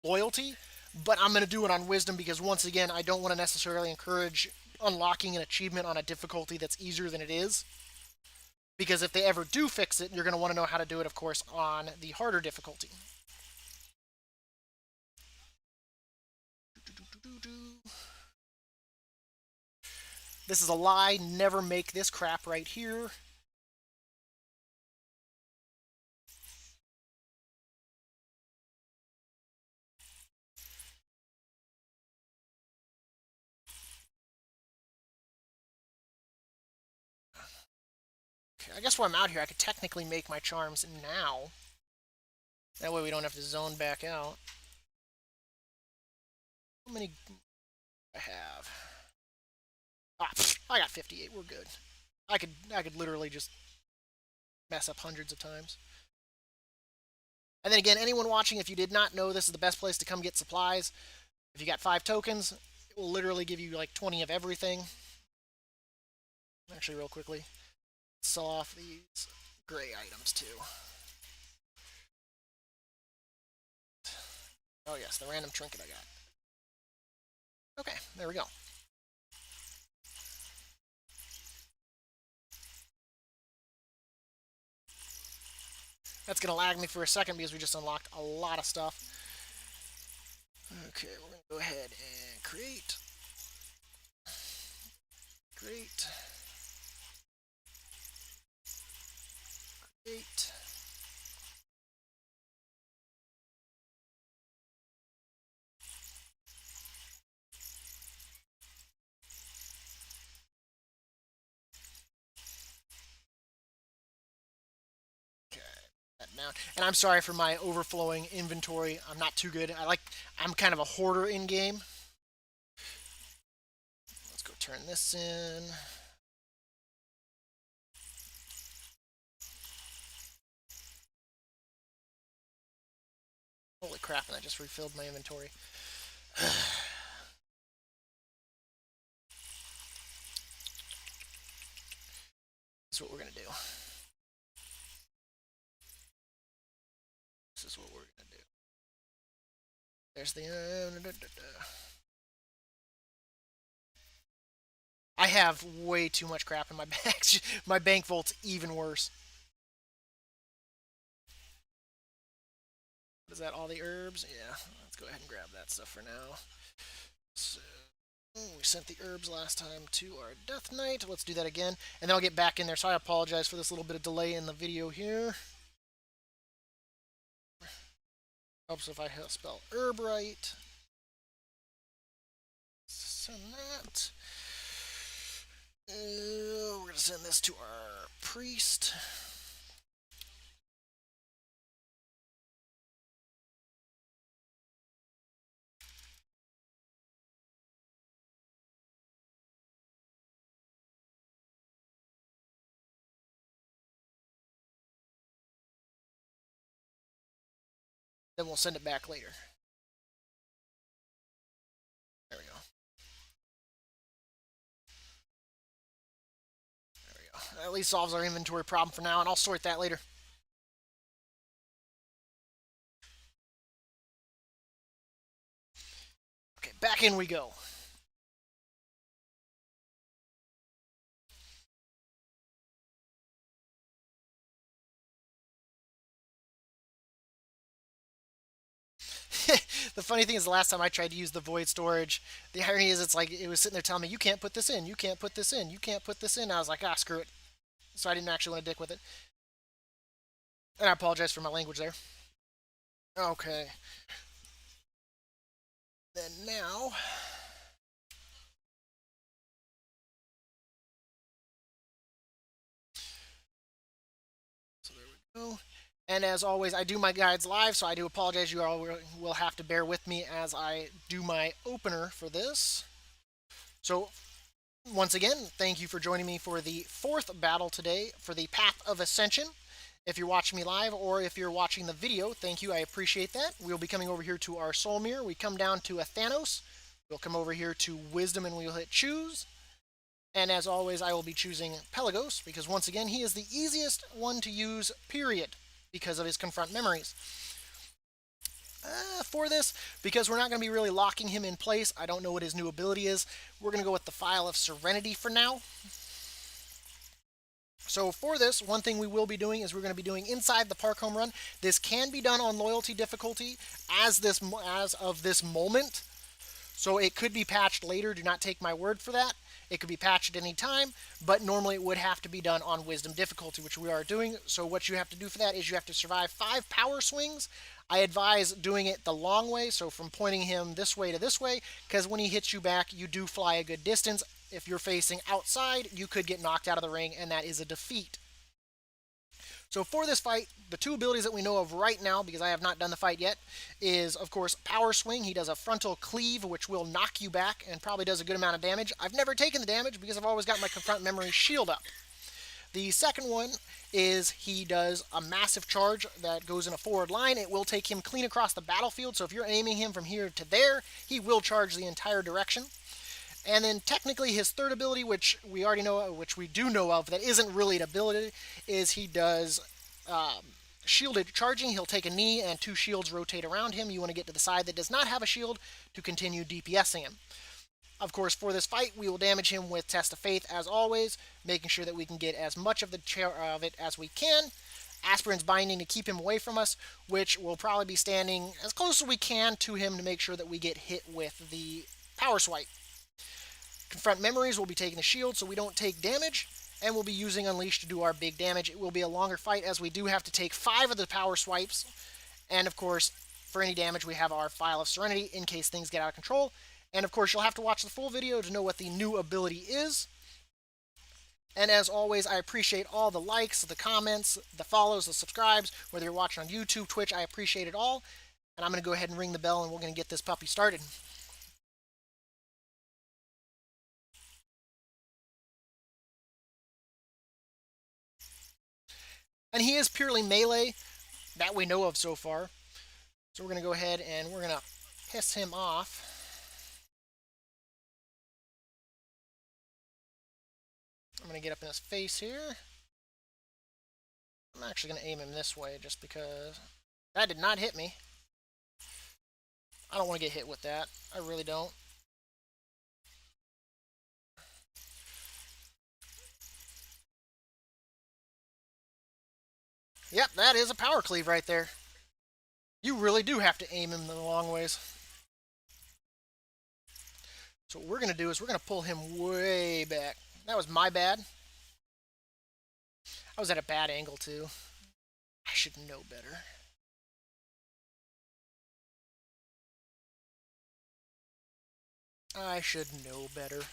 loyalty, but I'm gonna do it on wisdom because once again, I don't want to necessarily encourage unlocking an achievement on a difficulty that's easier than it is. Because if they ever do fix it, you're going to want to know how to do it, of course, on the harder difficulty. This is a lie. Never make this crap right here. I guess while I'm out here, I could technically make my charms now. That way we don't have to zone back out. How many I have? Ah, I got 58. We're good. I could literally just mess up hundreds of times. And then again, anyone watching, if you did not know, this is the best place to come get supplies. If you got 5 tokens, it will literally give you like 20 of everything. Actually, real quickly, sell off these gray items too. Oh yes, the random trinket I got. Okay, there we go. That's going to lag me for a second because we just unlocked a lot of stuff. Okay, we're going to go ahead and create. Create. Create. Down. And I'm sorry for my overflowing inventory. I'm not too good. I'm kind of a hoarder in game. Let's go turn this in. Holy crap, and I just refilled my inventory. This is what we're going to do. This is what we're going to do. There's the... I have way too much crap in my bags. My bank vault's even worse. Is that all the herbs? Yeah, let's go ahead and grab that stuff for now. So, we sent the herbs last time to our Death Knight. Let's do that again, and then I'll get back in there. So I apologize for this little bit of delay in the video here. Helps if I spell herb right. Send that. We're going to send this to our priest. Then we'll send it back later. There we go. There we go. That at least solves our inventory problem for now, and I'll sort that later. Okay, back in we go. The funny thing is, the last time I tried to use the void storage, the irony is it's like it was sitting there telling me, you can't put this in, you can't put this in, you can't put this in. I was like, ah, screw it. So I didn't actually want to dick with it. And I apologize for my language there. Okay. Then now... So there we go. And as always, I do my guides live, so I do apologize. You all will have to bear with me as I do my opener for this. So, once again, thank you for joining me for the 4th battle today for the Path of Ascension. If you're watching me live or if you're watching the video, thank you. I appreciate that. We'll be coming over here to our Soul Mirror. We come down to a Thanos. We'll come over here to Wisdom and we'll hit Choose. And as always, I will be choosing Pelagos because, once again, he is the easiest one to use, period, because of his Confront Memories. For this, because we're not going to be really locking him in place, I don't know what his new ability is, we're going to go with the File of Serenity for now. So for this, one thing we will be doing is we're going to be doing inside the Park Home Run. This can be done on loyalty difficulty as of this moment. So it could be patched later. Do not take my word for that. It could be patched at any time, but normally it would have to be done on Wisdom difficulty, which we are doing. So what you have to do for that is you have to survive 5 power swings. I advise doing it the long way, so from pointing him this way to this way, because when he hits you back, you do fly a good distance. If you're facing outside, you could get knocked out of the ring, and that is a defeat. So for this fight, the two abilities that we know of right now, because I have not done the fight yet, is of course Power Swing. He does a frontal cleave, which will knock you back and probably does a good amount of damage. I've never taken the damage because I've always got my Confront Memory shield up. The second one is he does a massive charge that goes in a forward line. It will take him clean across the battlefield, so if you're aiming him from here to there, he will charge the entire direction. And then technically his third ability, which we already know, which we do know of, that isn't really an ability, is he does shielded charging. He'll take a knee and two shields rotate around him. You want to get to the side that does not have a shield to continue DPSing him. Of course, for this fight, we will damage him with Test of Faith as always, making sure that we can get as much of it as we can. Aspirin's Binding to keep him away from us, which will probably be standing as close as we can to him to make sure that we get hit with the Power Swipe. Confront Memories will be taking the shield so we don't take damage, and we'll be using Unleash to do our big damage. It will be a longer fight as we do have to take 5 of the Power Swipes, and of course, for any damage we have our File of Serenity in case things get out of control. And of course, you'll have to watch the full video to know what the new ability is. And as always, I appreciate all the likes, the comments, the follows, the subscribes, whether you're watching on YouTube, Twitch, I appreciate it all. And I'm going to go ahead and ring the bell and we're going to get this puppy started. And he is purely melee, that we know of so far. So we're going to go ahead and we're going to piss him off. I'm going to get up in his face here. I'm actually going to aim him this way just because that did not hit me. I don't want to get hit with that. I really don't. Yep, that is a power cleave right there. You really do have to aim him the long ways. So what we're going to do is we're going to pull him way back. That was my bad. I was at a bad angle too. I should know better. I should know better.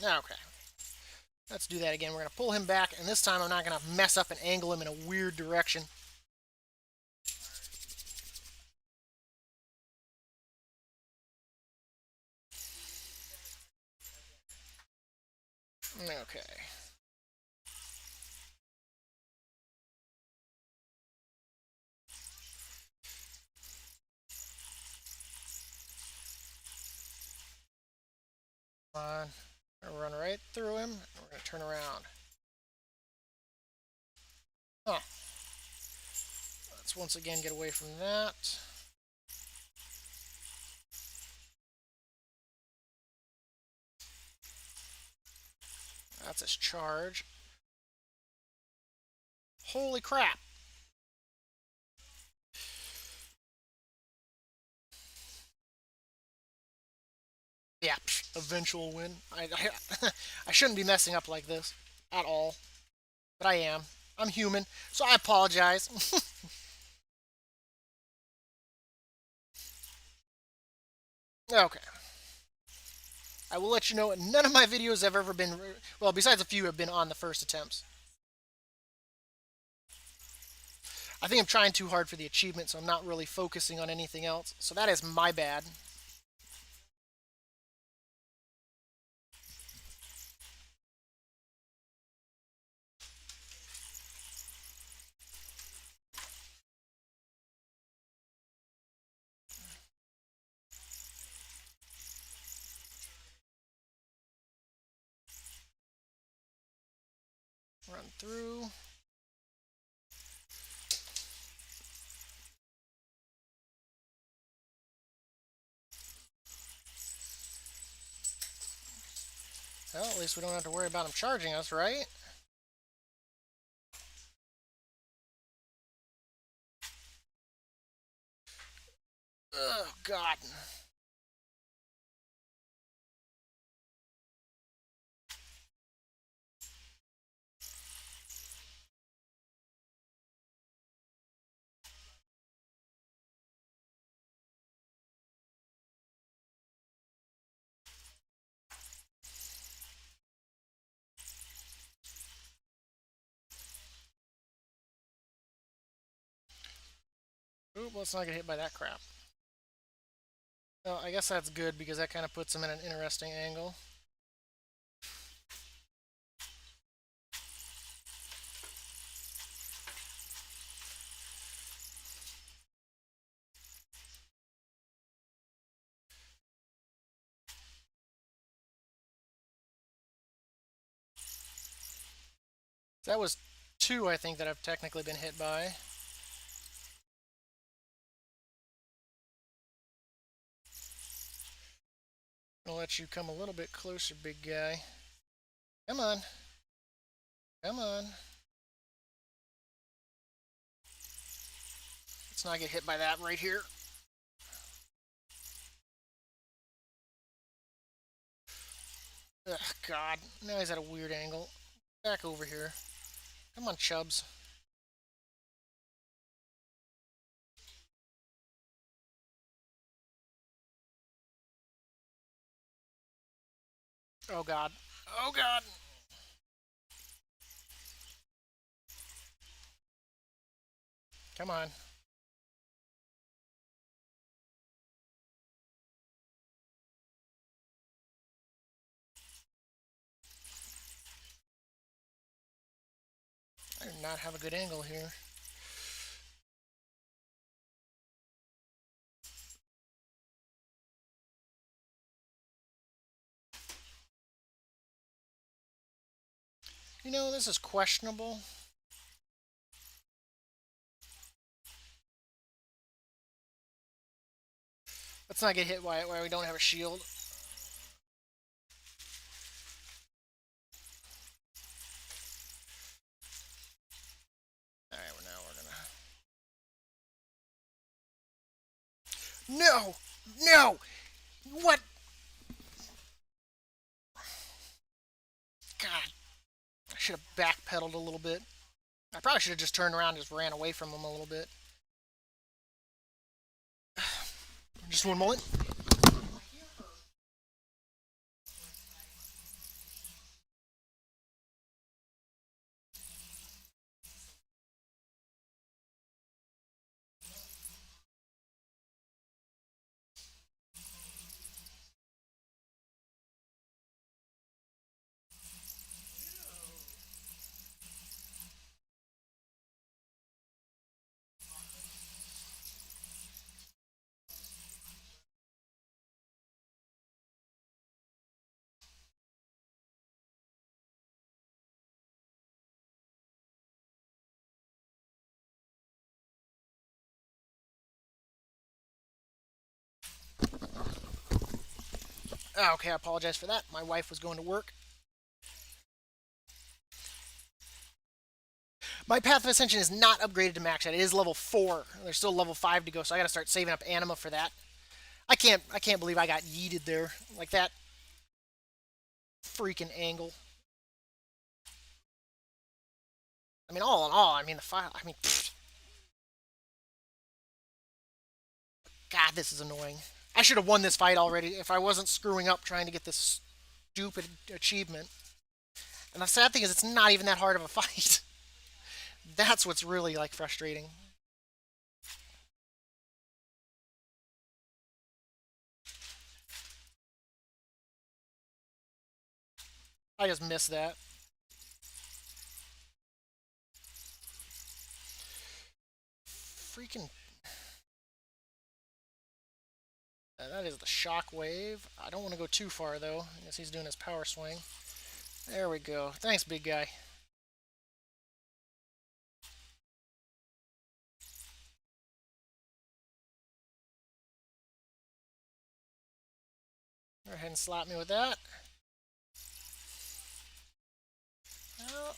Okay. Let's do that again. We're going to pull him back, and this time I'm not going to mess up and angle him in a weird direction. Okay. Come on. We're going to run right through him, and we're going to turn around. Huh. Let's once again get away from that. That's his charge. Holy crap. Yeah, eventual win. I shouldn't be messing up like this at all, but I am. I'm human, so I apologize. Okay. I will let you know none of my videos have ever been, well, besides a few have been on the first attempts. I think I'm trying too hard for the achievement, so I'm not really focusing on anything else. So that is my bad. Run through. Well, at least we don't have to worry about him charging us, right? Oh, God. Oop, let's not get hit by that crap. Well, I guess that's good because that kind of puts him in an interesting angle. That was two, I think, that I've technically been hit by. I'll let you come a little bit closer, big guy. Come on. Come on. Let's not get hit by that right here. Ugh, God. Now he's at a weird angle. Back over here. Come on, Chubs. Oh, God. Oh, God. Come on. I do not have a good angle here. You know, this is questionable. Let's not get hit by it while we don't have a shield. Alright, well, now we're gonna... No! No! What? God. I should have backpedaled a little bit. I probably should have just turned around and just ran away from him a little bit. Just one moment. Oh, okay, I apologize for that. My wife was going to work. My Path of Ascension is not upgraded to max yet. It is level 4. There's still level 5 to go, so I gotta start saving up anima for that. I can't believe I got yeeted there. Like that freaking angle. I mean, all in all, I mean, the file, I mean, pfft. God, this is annoying. I should have won this fight already if I wasn't screwing up trying to get this stupid achievement. And the sad thing is, it's not even that hard of a fight. That's what's really, like, frustrating. I just missed that. Freaking... that is the shockwave. I don't want to go too far, though. I guess he's doing his power swing. There we go. Thanks, big guy. Go ahead and slap me with that. Oh.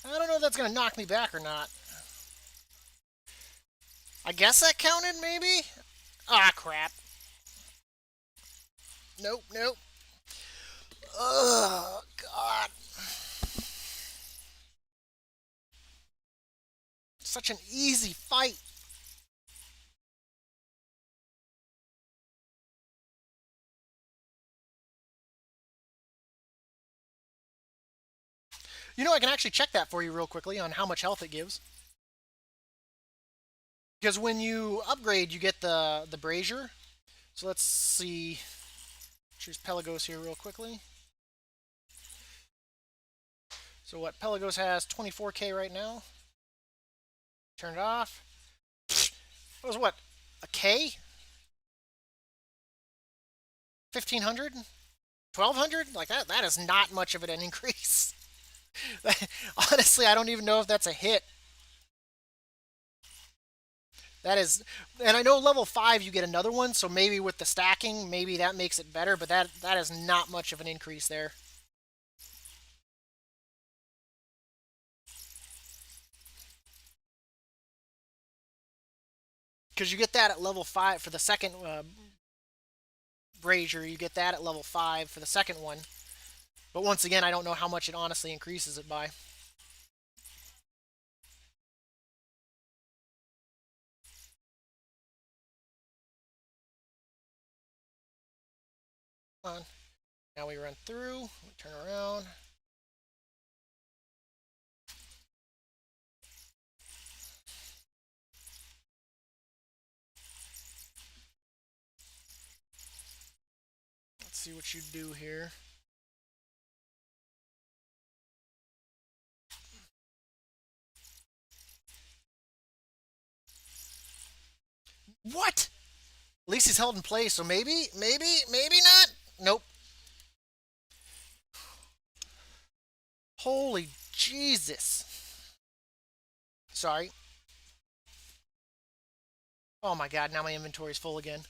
I don't know if that's going to knock me back or not. I guess that counted, maybe? Ah, crap. Nope, nope. Ugh, God. Such an easy fight. You know, I can actually check that for you real quickly on how much health it gives. Because when you upgrade, you get the brazier. So let's see. Choose Pelagos here real quickly. So what Pelagos has 24k right now. Turn it off. It was what, a K? 1500? 1200? Like that is not much of an increase. Honestly, I don't even know if that's a hit. That is, and I know level 5 you get another one, so maybe with the stacking, maybe that makes it better, but that is not much of an increase there. Because you get that at level 5 for the second brazier, you get that at level 5 for the second one. But once again, I don't know how much it honestly increases it by. Come on. Now we run through, we turn around. Let's see what you do here. What? At least he's held in place, so maybe not. Nope. Holy Jesus. Sorry. Oh my god, now my inventory's full again.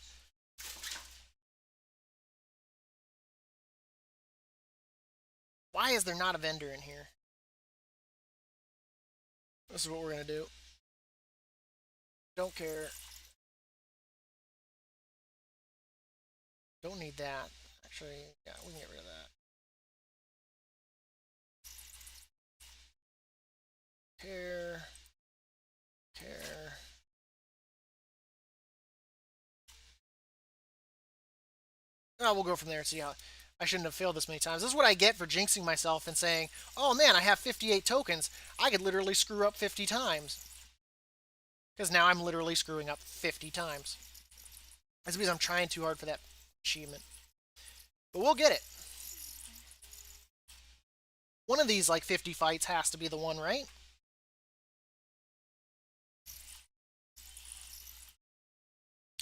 Why is there not a vendor in here? This is what we're gonna do. Don't care. Don't need that. Actually, yeah, we can get rid of that. Care. Care. Oh, we'll go from there and see how. I shouldn't have failed this many times. This is what I get for jinxing myself and saying, oh man, I have 58 tokens. I could literally screw up 50 times. Because now I'm literally screwing up 50 times. That's because I'm trying too hard for that achievement. But we'll get it. One of these, like, 50 fights has to be the one, right?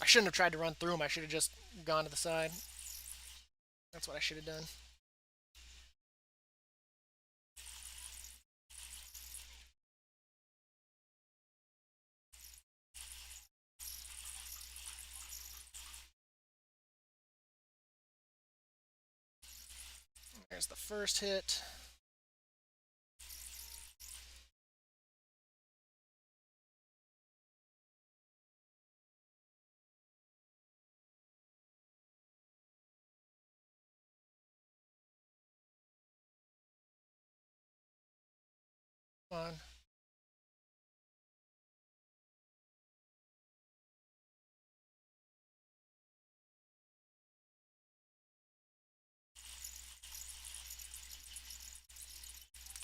I shouldn't have tried to run through them. I should have just gone to the side. That's what I should have done. There's the first hit. Come on.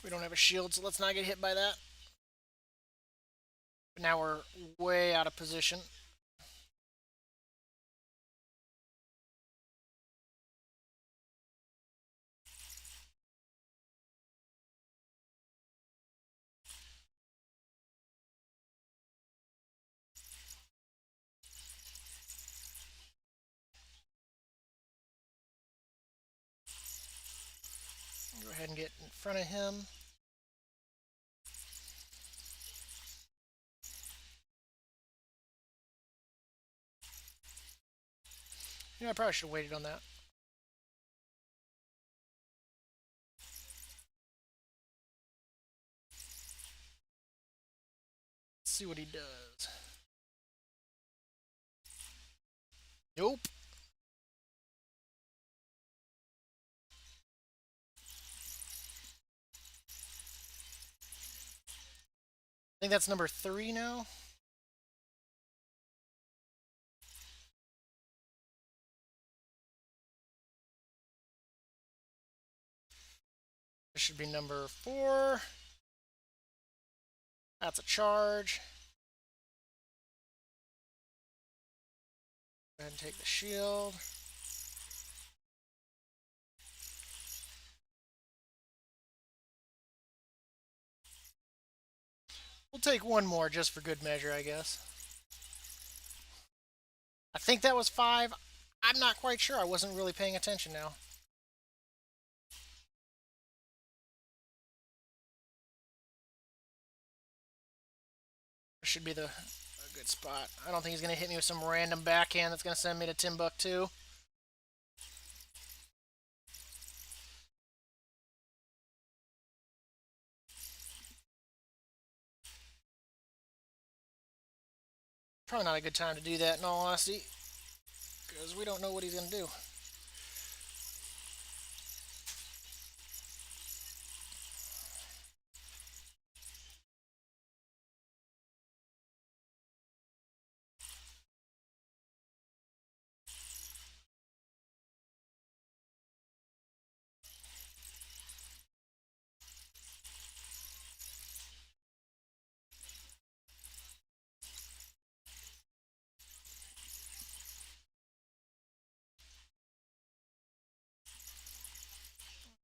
We don't have a shield, so let's not get hit by that. But now we're way out of position. Go ahead and get in front of him. You know, I probably should have waited on that. Let's see what he does. Nope. I think that's number 3 now. This should be number 4. That's a charge. Go ahead and take the shield. We'll take one more just for good measure, I guess. I think that was 5. I'm not quite sure. I wasn't really paying attention now. This should be a good spot. I don't think he's going to hit me with some random backhand that's going to send me to Timbuktu. Probably not a good time to do that, in all honesty, because we don't know what he's going to do.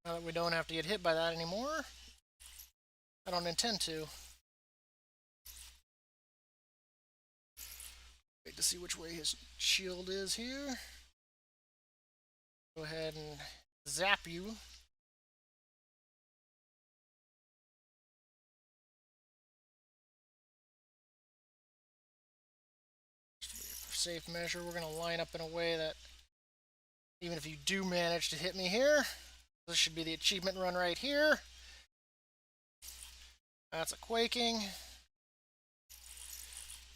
Now that we don't have to get hit by that anymore, I don't intend to. Wait to see which way his shield is here. Go ahead and zap you. For safe measure, we're going to line up in a way that even if you do manage to hit me here, this should be the achievement run right here. That's a quaking.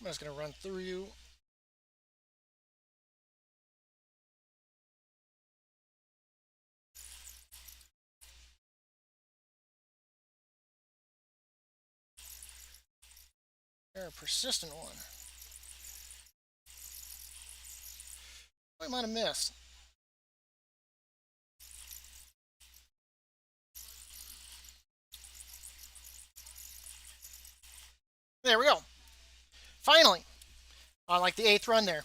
I'm just going to run through you. They're a persistent one. I might have missed. There we go. Finally, on like the 8th run there.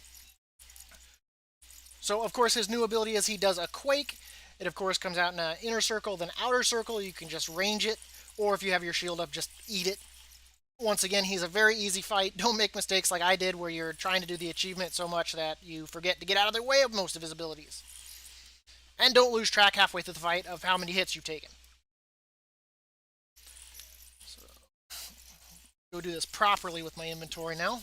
So, of course, his new ability is he does a quake. It, of course, comes out in an inner circle, then outer circle. You can just range it, or if you have your shield up, just eat it. Once again, he's a very easy fight. Don't make mistakes like I did where you're trying to do the achievement so much that you forget to get out of the way of most of his abilities. And don't lose track halfway through the fight of how many hits you've taken. So, go do this properly with my inventory now.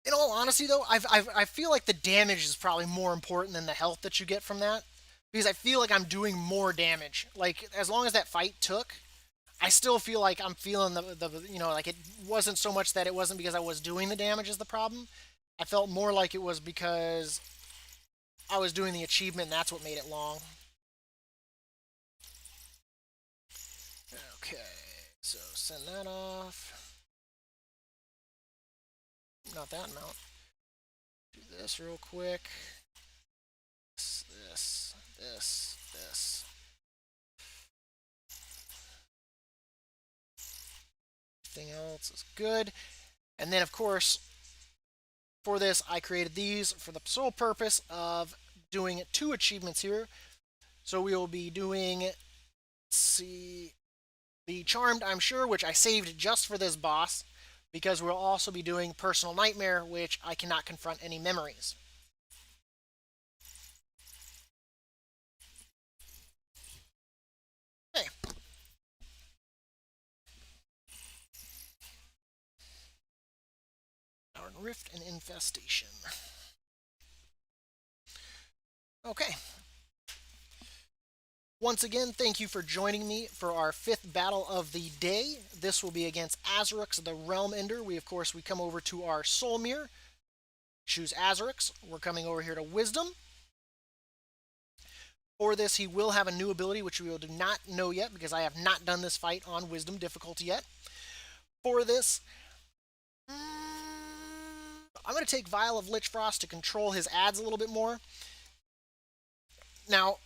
In all honesty, though, I feel like the damage is probably more important than the health that you get from that. Because I feel like I'm doing more damage. Like, as long as that fight took, I still feel like I'm feeling like it wasn't so much that it wasn't because I was doing the damage is the problem. I felt more like it was because I was doing the achievement and that's what made it long. Okay, so send that off. Not that amount. Do this real quick. This. Everything else is good. And then, of course, for this, I created these for the sole purpose of doing 2 achievements here. So we will be doing, let's see, the Charmed, I'm sure, which I saved just for this boss, because we'll also be doing Personal Nightmare, which I cannot confront any memories. Okay. Rift and Infestation. Okay. Once again, thank you for joining me for our 5th battle of the day. This will be against Azurix, the Realm Ender. We come over to our Soul Mirror. Choose Azurix. We're coming over here to Wisdom. For this, he will have a new ability, which we do not know yet, because I have not done this fight on Wisdom difficulty yet. For this, I'm going to take Vial of Lich Frost to control his ads a little bit more. Now,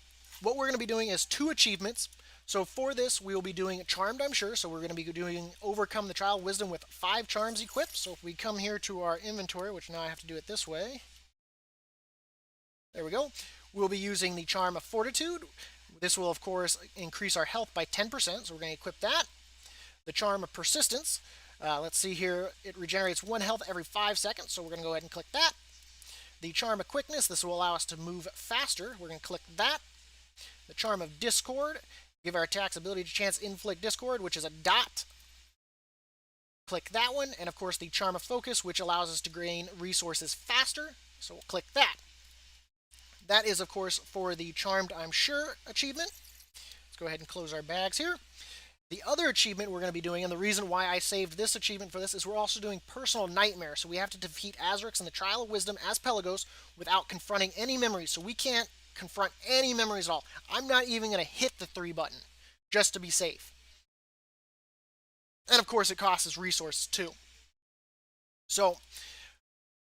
what we're going to be doing is 2 achievements. So for this, we will be doing Charmed, I'm sure. So we're going to be doing Overcome the Trial of Wisdom with 5 charms equipped. So if we come here to our inventory, which now I have to do it this way. There we go. We'll be using the Charm of Fortitude. This will, of course, increase our health by 10%. So we're going to equip that. The Charm of Persistence. Let's see here. It regenerates 1 health every 5 seconds. So we're going to go ahead and click that. The Charm of Quickness. This will allow us to move faster. We're going to click that. The Charm of Discord. Give our attacks ability to chance inflict discord, which is a dot. Click that one. And of course the Charm of Focus, which allows us to gain resources faster. So we'll click that. That is, of course, for the Charmed, I'm sure, achievement. Let's go ahead and close our bags here. The other achievement we're going to be doing, and the reason why I saved this achievement for this, is we're also doing Personal Nightmare. So we have to defeat Azrix in the Trial of Wisdom as Pelagos without confronting any memories. So we can't confront any memories at all. I'm not even going to hit the 3 button, just to be safe. And of course it costs us resources too. So,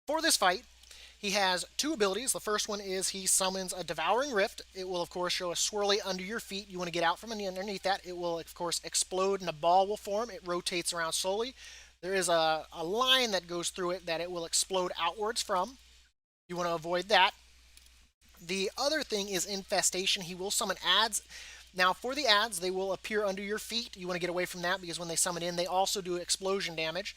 for this fight, he has 2 abilities. The first one is he summons a Devouring Rift. It will, of course, show a swirly under your feet. You want to get out from underneath that. It will, of course, explode and a ball will form. It rotates around slowly. There is a line that goes through it that it will explode outwards from. You want to avoid that. The other thing is Infestation. He will summon ads. Now, for the ads, they will appear under your feet. You want to get away from that because when they summon in, they also do explosion damage.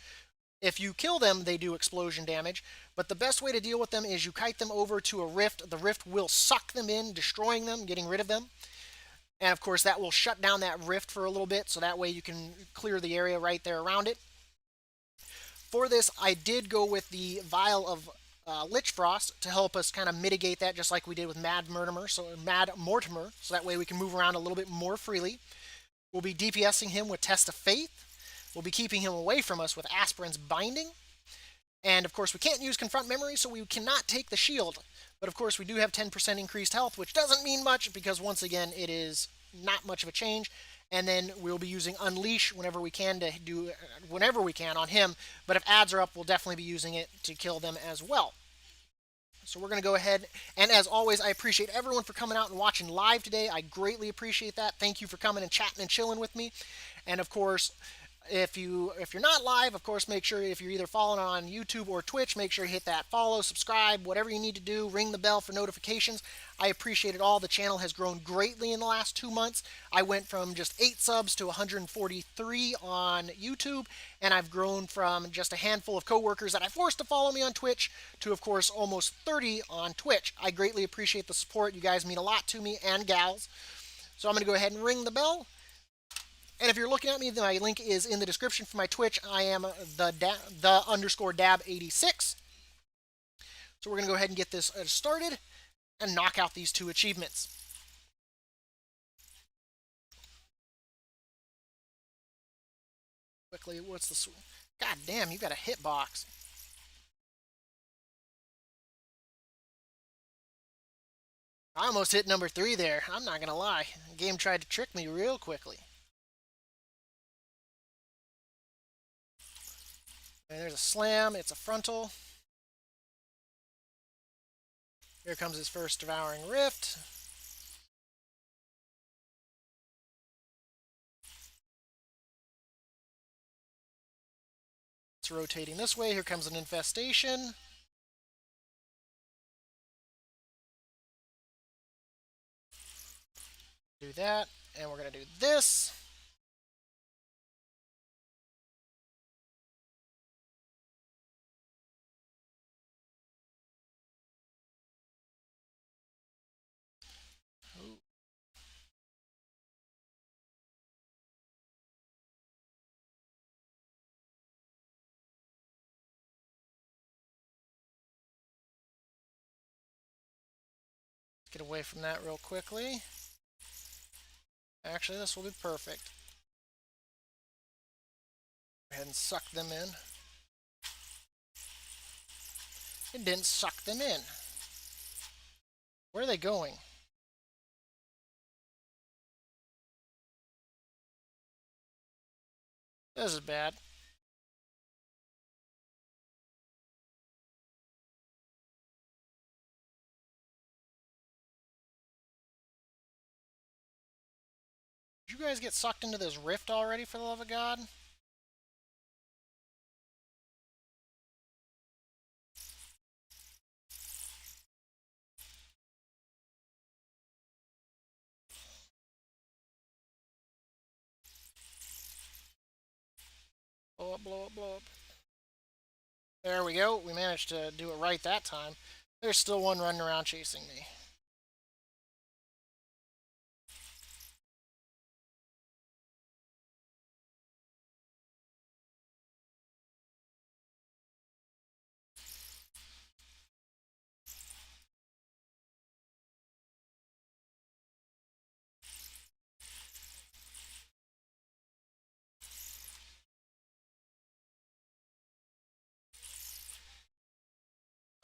If you kill them, they do explosion damage. But the best way to deal with them is you kite them over to a rift. The rift will suck them in, destroying them, getting rid of them. And of course, that will shut down that rift for a little bit, so that way you can clear the area right there around it. For this, I did go with the Vial of Lich Frost to help us kind of mitigate that, just like we did with Mad Mortimer. So that way we can move around a little bit more freely. We'll be DPSing him with Test of Faith. We'll be keeping him away from us with Aspirin's Binding. And of course, we can't use Confront Memory, so we cannot take the shield. But of course, we do have 10% increased health, which doesn't mean much because once again, it is not much of a change. And then we'll be using Unleash whenever we can on him. But if ads are up, we'll definitely be using it to kill them as well. So we're going to go ahead, and as always, I appreciate everyone for coming out and watching live today. I greatly appreciate that. Thank you for coming and chatting and chilling with me. And of course, if you're not live, of course, make sure if you're either following on YouTube or Twitch, make sure you hit that follow, subscribe, whatever you need to do, ring the bell for notifications. I appreciate it all. The channel has grown greatly in the last 2 months. I went from just 8 subs to 143 on YouTube, and I've grown from just a handful of coworkers that I forced to follow me on Twitch to, of course, almost 30 on Twitch. I greatly appreciate the support. You guys mean a lot to me, and gals. So I'm going to go ahead and ring the bell. And if you're looking at me, my link is in the description for my Twitch. I am the_Dab86. So we're going to go ahead and get this started and knock out these 2 achievements. Quickly, what's the... God damn, you got a hitbox. I almost hit number 3 there. I'm not going to lie. The game tried to trick me real quickly. And there's a slam. It's a frontal. Here comes his first Devouring Rift. It's rotating this way. Here comes an Infestation. Do that. And we're going to do this. Get away from that real quickly. Actually, this will be perfect. Go ahead and suck them in. It didn't suck them in. Where are they going? This is bad. Did you guys get sucked into this rift already, for the love of God? Blow up, blow up, blow up. There we go. We managed to do it right that time. There's still one running around chasing me.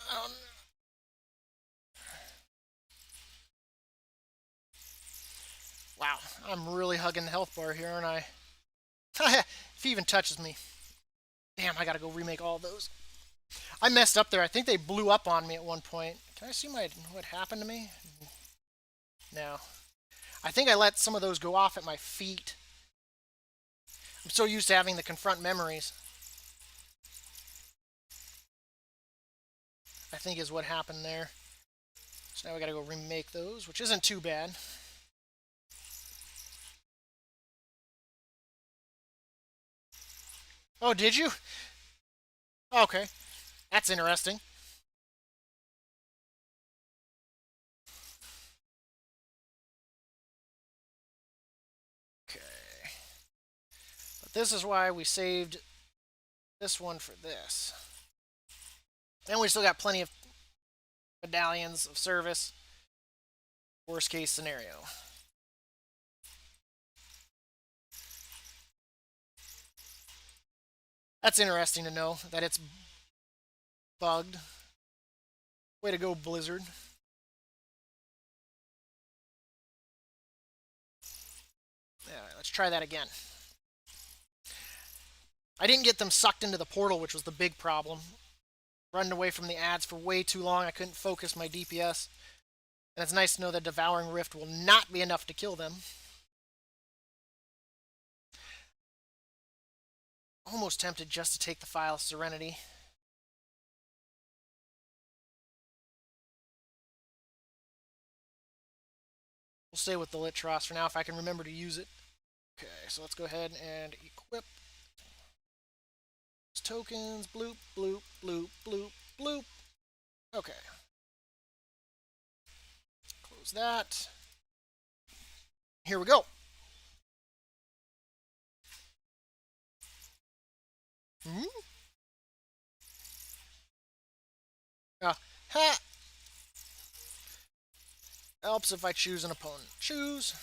Um, wow, I'm really hugging the health bar here, aren't I? If he even touches me. Damn, I gotta go remake all of those. I messed up there. I think they blew up on me at one point. Can I see what happened to me? No. I think I let some of those go off at my feet. I'm so used to having the confront memories. I think is what happened there. So now we gotta go remake those, which isn't too bad. Oh, did you? Okay. That's interesting. Okay. But this is why we saved this one for this. And we still got plenty of medallions of service. Worst case scenario. That's interesting to know that it's bugged. Way to go, Blizzard. Yeah, let's try that again. I didn't get them sucked into the portal, which was the big problem. Running away from the ads for way too long, I couldn't focus my DPS. And it's nice to know that Devouring Rift will not be enough to kill them. Almost tempted just to take the File of Serenity. We'll stay with the Litros for now if I can remember to use it. Okay, so let's go ahead and equip tokens. Bloop, bloop, bloop, bloop, bloop. Okay. Close that. Here we go. Hmm? Ha! Helps if I choose an opponent. Choose.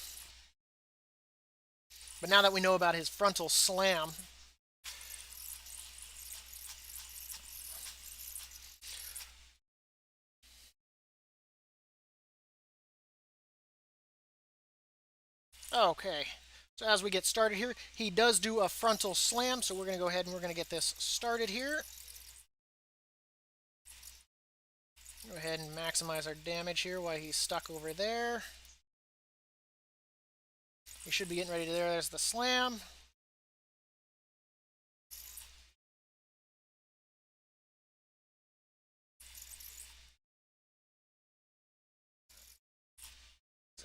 But now that we know about his frontal slam, okay. So as we get started here, he does do a frontal slam, so we're going to go ahead and we're going to get this started here. Go ahead and maximize our damage here while he's stuck over there. We should be getting ready to there. There's the slam.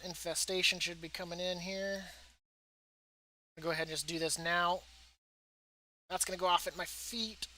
Infestation should be coming in here. I'm going to go ahead and just do this now. That's going to go off at my feet.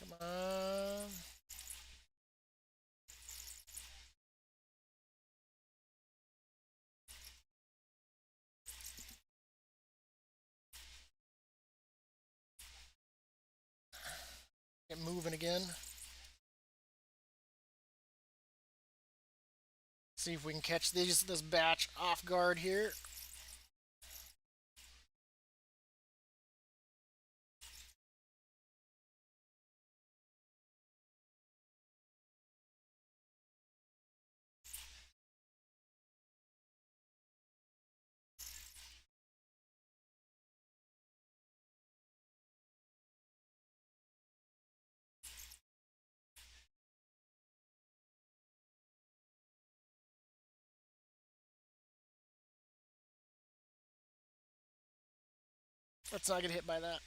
Come on. Get moving again. See if we can catch this batch off guard here. Let's not get hit by that.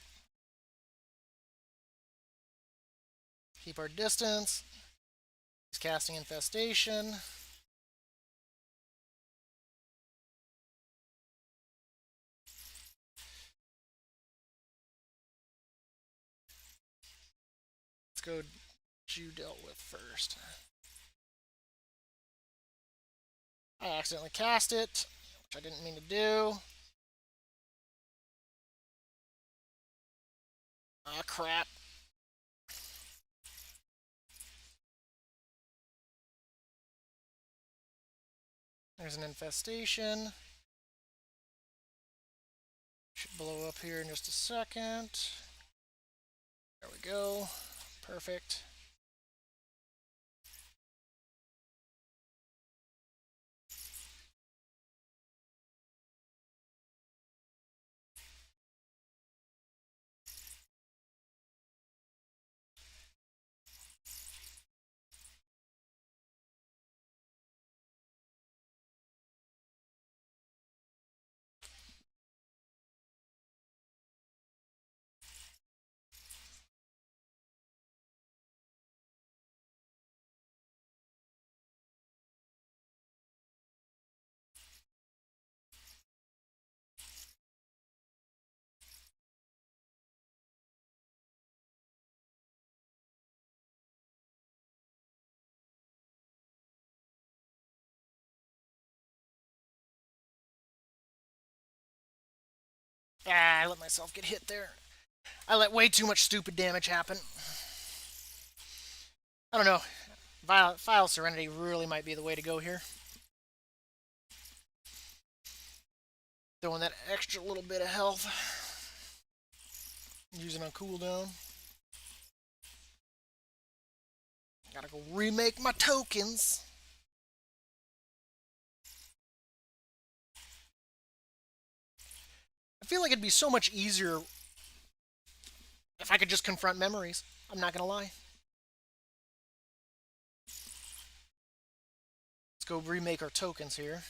Keep our distance. He's casting infestation. Let's go Jew dealt with first. I accidentally cast it, which I didn't mean to do. Ah, crap. There's an infestation. Should blow up here in just a second. There we go. Perfect. Ah, I let myself get hit there. I let way too much stupid damage happen. I don't know. File Serenity really might be the way to go here. Throwing that extra little bit of health. Using on cooldown. Gotta go remake my tokens. I feel like it'd be so much easier if I could just confront memories. I'm not gonna lie. Let's go remake our tokens here.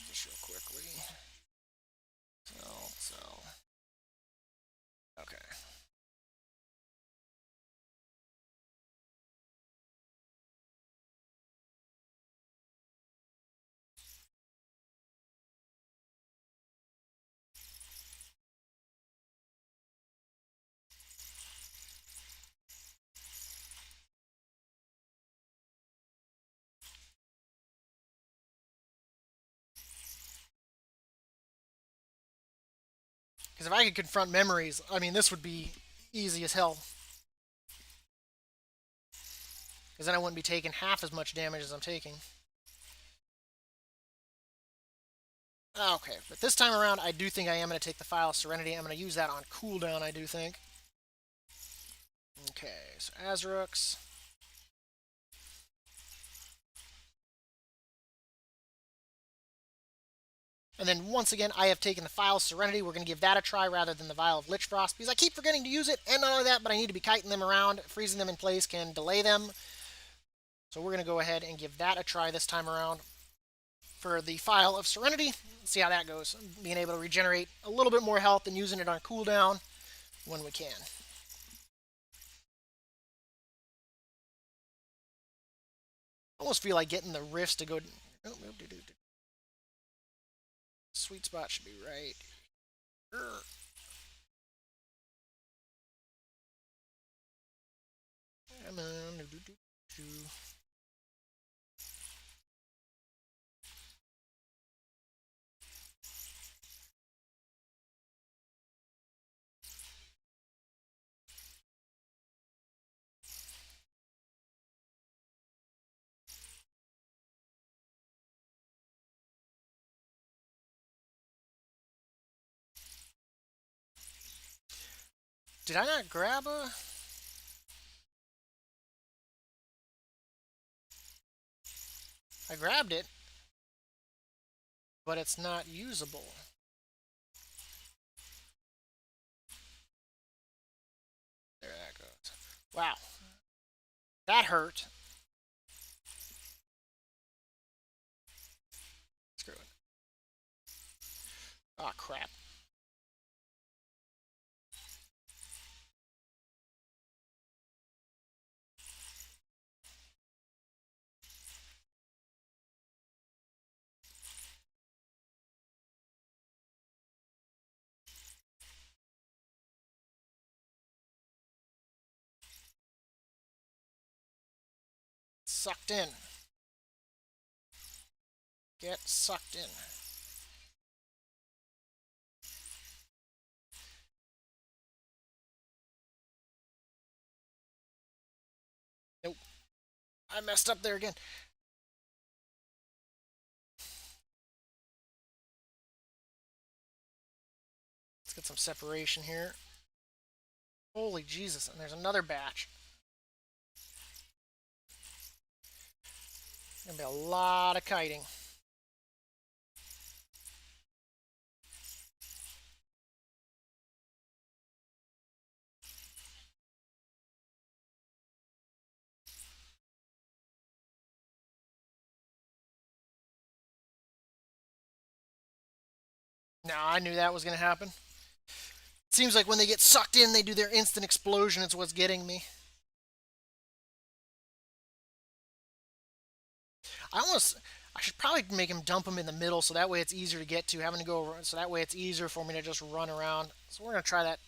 Just real quickly. Sell. Okay. Because if I could confront memories, I mean, this would be easy as hell. Because then I wouldn't be taking half as much damage as I'm taking. Okay, but this time around, I do think I am going to take the File of Serenity. I'm going to use that on cooldown, I do think. Okay, so Azrux. And then once again, I have taken the File of Serenity. We're going to give that a try rather than the Vial of Lich Frost, because I keep forgetting to use it, and not only that, but I need to be kiting them around. Freezing them in place can delay them. So we're going to go ahead and give that a try this time around for the File of Serenity. See how that goes. Being able to regenerate a little bit more health and using it on cooldown when we can. I almost feel like getting the rifts to go. Sweet spot should be right. Come on. Did I not grab a... I grabbed it, but it's not usable. There that goes. Wow. That hurt. Screw it. Oh, crap. Sucked in. Get sucked in. Nope. I messed up there again. Let's get some separation here. Holy Jesus, and there's another batch. Gonna be a lot of kiting. Now I knew that was gonna happen. It seems like when they get sucked in, they do their instant explosion. It's what's getting me. I should probably make him dump them in the middle so that way it's easier to get to. Having to go over, so that way it's easier for me to just run around. So we're gonna try that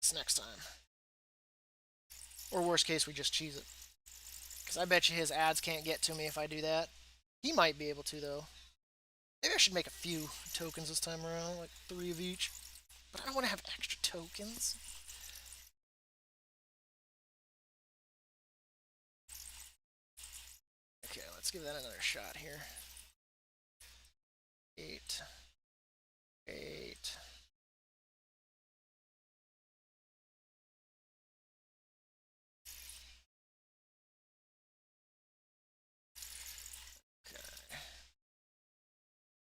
this next time. Or worst case, we just cheese it. Because I bet you his ads can't get to me if I do that. He might be able to though. Maybe I should make a few tokens this time around, like 3 of each. But I don't want to have extra tokens. Okay, let's give that another shot here. 8. 8. Okay.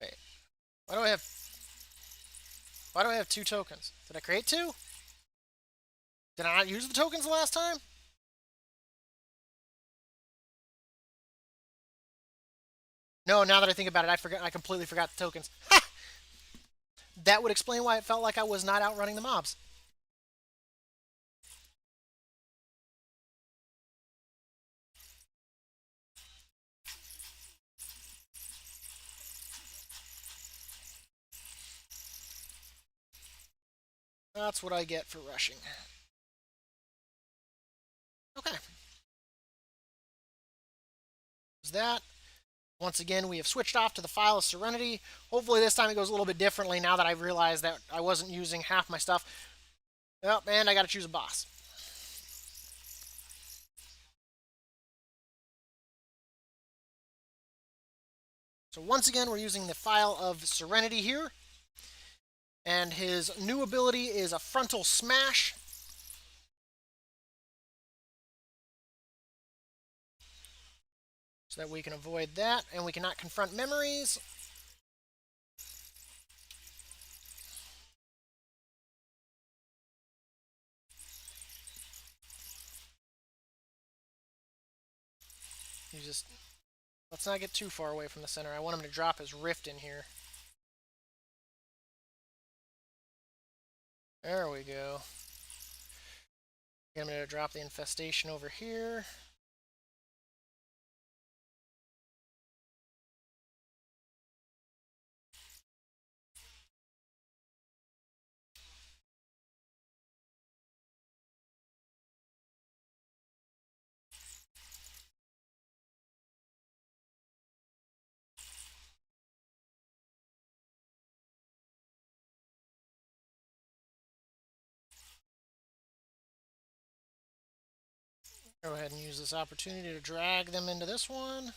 Wait. Why do I have... Why do I have 2 tokens? Did I create 2? Did I not use the tokens the last time? No, now that I think about it, I completely forgot the tokens. Ha! That would explain why it felt like I was not outrunning the mobs. That's what I get for rushing. Okay. Is that. Once again, we have switched off to the file of Serenity. Hopefully this time it goes a little bit differently now that I've realized that I wasn't using half my stuff. Oh, man, I gotta choose a boss. So once again, we're using the file of Serenity here. And his new ability is a frontal smash. So that we can avoid that, and we cannot confront memories. You just... Let's not get too far away from the center. I want him to drop his rift in here. There we go. Get him to drop the infestation over here. Go ahead and use this opportunity to drag them into this one.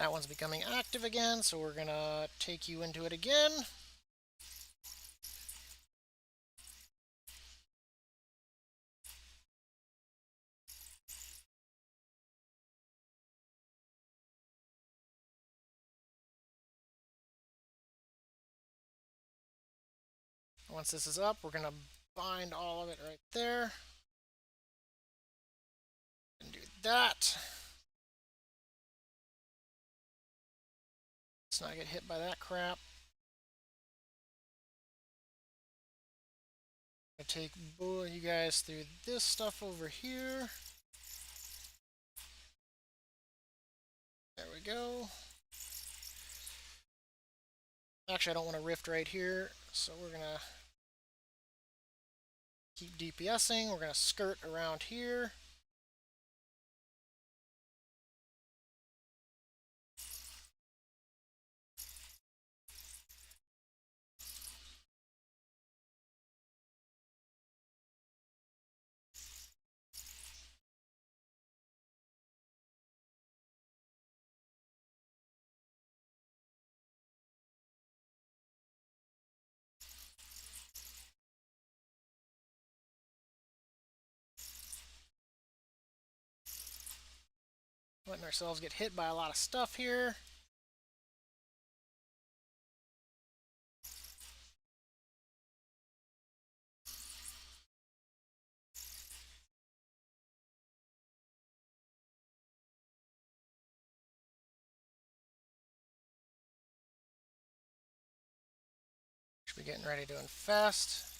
That one's becoming active again, so we're going to take you into it again. Once this is up, we're going to bind all of it right there. And do that. Let's not get hit by that crap. I'm going to take you guys through this stuff over here. There we go. Actually, I don't want to rift right here, so we're going to keep DPSing. We're going to skirt around here. Letting ourselves get hit by a lot of stuff here. Should be getting ready to infest.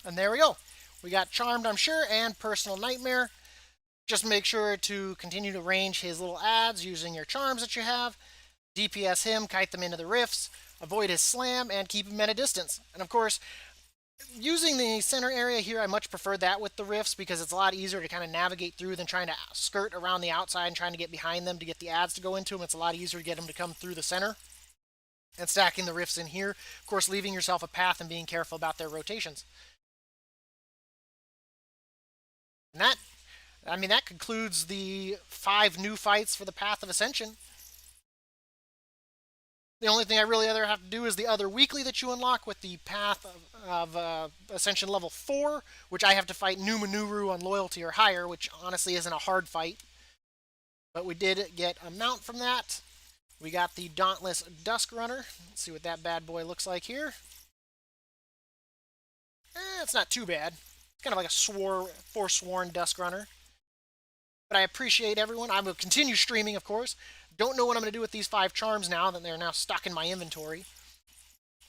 And there we go. We got Charmed, I'm sure, and Personal Nightmare. Just make sure to continue to range his little ads using your charms that you have. DPS him, kite them into the rifts, avoid his slam, and keep him at a distance. And of course, using the center area here, I much prefer that with the rifts because it's a lot easier to kind of navigate through than trying to skirt around the outside and trying to get behind them to get the ads to go into them. It's a lot easier to get them to come through the center. And stacking the rifts in here, of course, leaving yourself a path and being careful about their rotations. And that concludes the 5 new fights for the Path of Ascension. The only thing I really other have to do is the other weekly that you unlock with the Path of Ascension level 4, which I have to fight Numenuru on loyalty or higher, which honestly isn't a hard fight. But we did get a mount from that. We got the Dauntless Dusk Runner. Let's see what that bad boy looks like here. It's not too bad. It's kind of like a forsworn Dusk Runner. But I appreciate everyone. I will continue streaming, of course. Don't know what I'm going to do with these 5 charms now that they're now stuck in my inventory.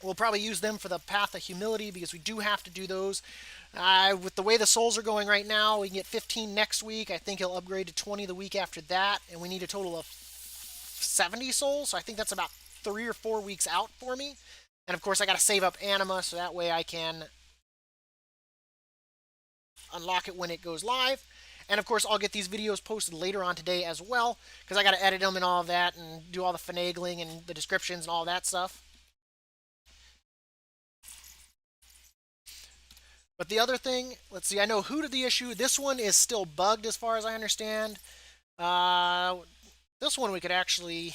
We'll probably use them for the Path of Humility because we do have to do those. With the way the souls are going right now, we can get 15 next week. I think he'll upgrade to 20 the week after that. And we need a total of 70 souls. So I think that's about 3 or 4 weeks out for me. And of course, I got to save up Anima so that way I can unlock it when it goes live. And of course, I'll get these videos posted later on today as well, because I got to edit them and all of that, and do all the finagling and the descriptions and all that stuff. But the other thing, let's see, I know who did the issue. This one is still bugged as far as I understand. This one we could actually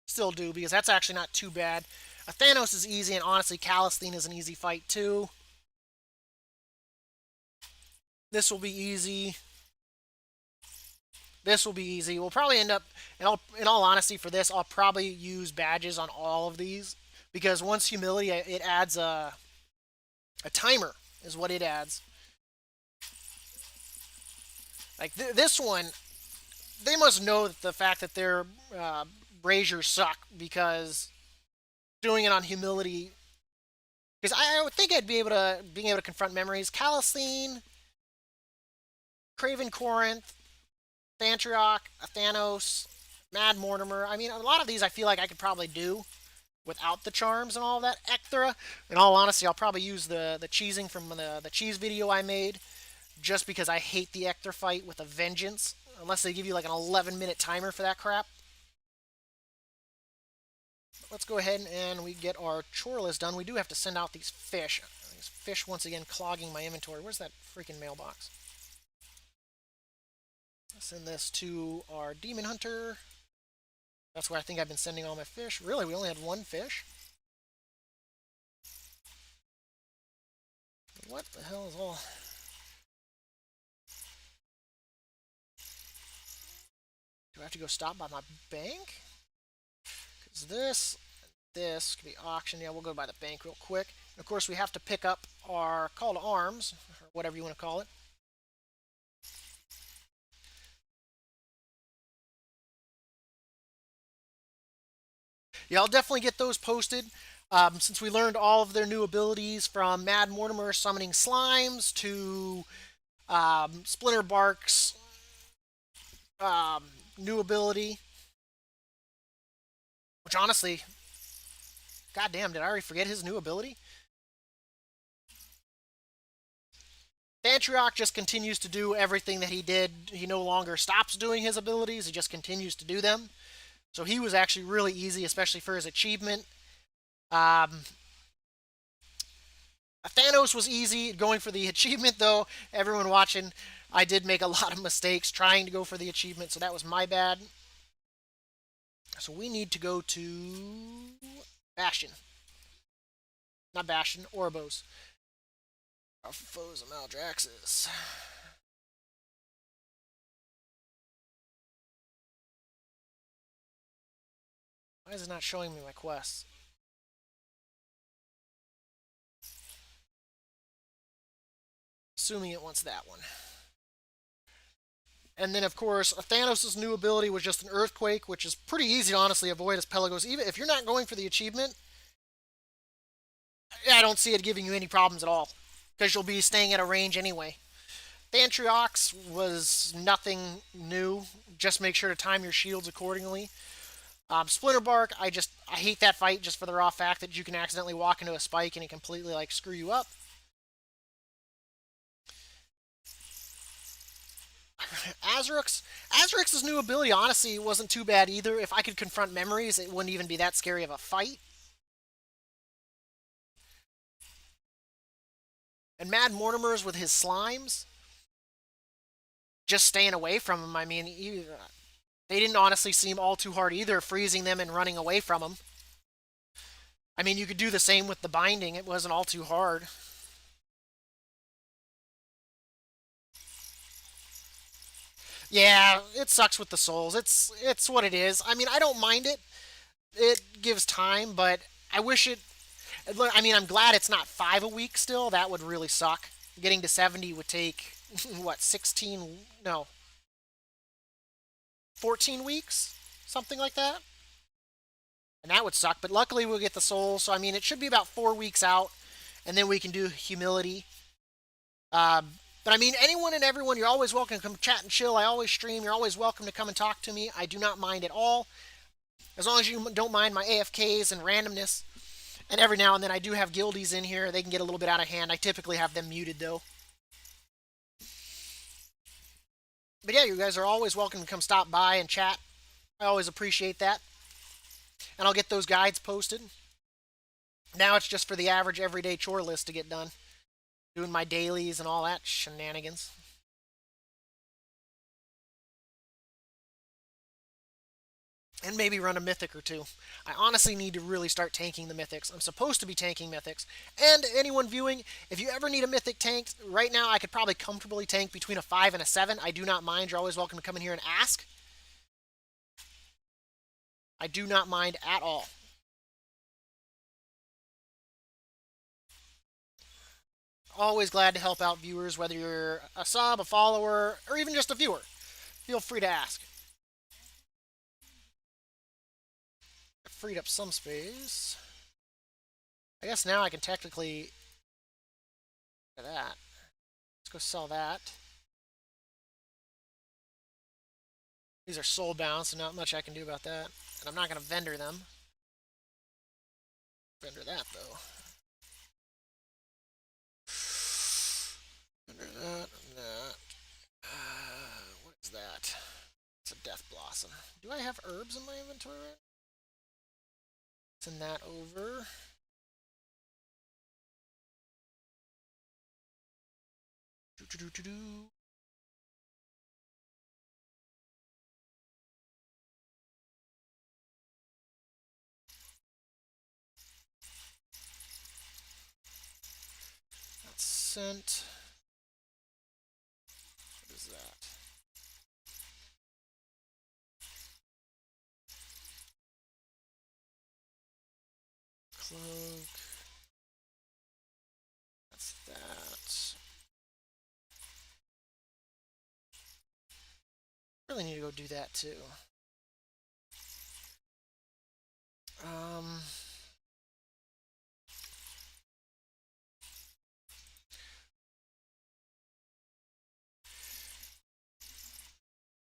still do, because that's actually not too bad. Thanos is easy, and honestly, Calistine is an easy fight too. This will be easy. This will be easy. We'll probably end up, in all honesty, for this, I'll probably use badges on all of these because once humility, it adds a timer, is what it adds. Like this one, they must know that the fact that their braziers suck because doing it on humility. Because I would think I'd be able to being able to confront memories. Calistine, Craven Corinth, Thantriok, Thanos, Mad Mortimer. I mean, a lot of these I feel like I could probably do without the charms and all of that. Ecthra, in all honesty, I'll probably use the cheesing from the cheese video I made just because I hate the Ecthra fight with a vengeance. Unless they give you like an 11-minute timer for that crap. Let's go ahead and we get our chore list done. We do have to send out these fish. These fish once again clogging my inventory. Where's that freaking mailbox? Send this to our demon hunter. That's where I think I've been sending all my fish. Really, we only had one fish? What the hell is all... Do I have to go stop by my bank? Because this could be auctioned. Yeah, we'll go by the bank real quick. And of course, we have to pick up our call to arms, or whatever you want to call it. Yeah, I'll definitely get those posted. Since we learned all of their new abilities from Mad Mortimer summoning slimes to Splinter Bark's new ability, which honestly, goddamn, did I already forget his new ability? Thantriok just continues to do everything that he did. He no longer stops doing his abilities, he just continues to do them. So he was actually really easy, especially for his achievement. Um, Thanos was easy going for the achievement, though. Everyone watching, I did make a lot of mistakes trying to go for the achievement, so that was my bad. So we need to go to Bastion. Not Bastion, Orbos. Our foes of Maldraxxus. Why is it not showing me my quests? Assuming it wants that one. And then, of course, Thanos' new ability was just an Earthquake, which is pretty easy to honestly avoid as Pelagos. Even if you're not going for the achievement, I don't see it giving you any problems at all. Because you'll be staying at a range anyway. Thantriox was nothing new. Just make sure to time your shields accordingly. Splinter Bark, I hate that fight just for the raw fact that you can accidentally walk into a spike and it completely like screw you up. Azrix's new ability honestly wasn't too bad either. If I could confront memories, it wouldn't even be that scary of a fight. And Mad Mortimer's with his slimes, just staying away from him. I mean, they didn't honestly seem all too hard either, freezing them and running away from him. I mean, you could do the same with the binding. It wasn't all too hard. Yeah, it sucks with the souls. It's what it is. I mean, I don't mind it. It gives time, but I wish it. I mean, I'm glad it's not 5 a week still. That would really suck. Getting to 70 would take what 16? No, 14 weeks, something like that. And that would suck. But luckily, we'll get the souls. So I mean, it should be about 4 weeks out, and then we can do humility. But I mean, anyone and everyone, you're always welcome to come chat and chill. I always stream. You're always welcome to come and talk to me. I do not mind at all. As long as you don't mind my AFKs and randomness. And every now and then I do have guildies in here. They can get a little bit out of hand. I typically have them muted, though. But yeah, you guys are always welcome to come stop by and chat. I always appreciate that. And I'll get those guides posted. Now it's just for the average everyday chore list to get done. Doing my dailies and all that shenanigans. and maybe run a mythic or two. I honestly need to really start tanking the mythics. I'm supposed to be tanking mythics. And anyone viewing, if you ever need a mythic tanked, right now I could probably comfortably tank between a 5 and a 7. I do not mind. You're always welcome to come in here and ask. I do not mind at all. Always glad to help out viewers, whether you're a sub, a follower, or even just a viewer. Feel free to ask. I freed up some space. I guess now I can technically... Look at that. Let's go sell that. These are soul bound, so not much I can do about that. And I'm not going to vendor them. Vendor that, though. Vendor that, and that. What is that? It's a death blossom. Do I have herbs in my inventory? Send that over. Do. That's sent. What is that? Cloak. That's that. Really need to go do that too. Um,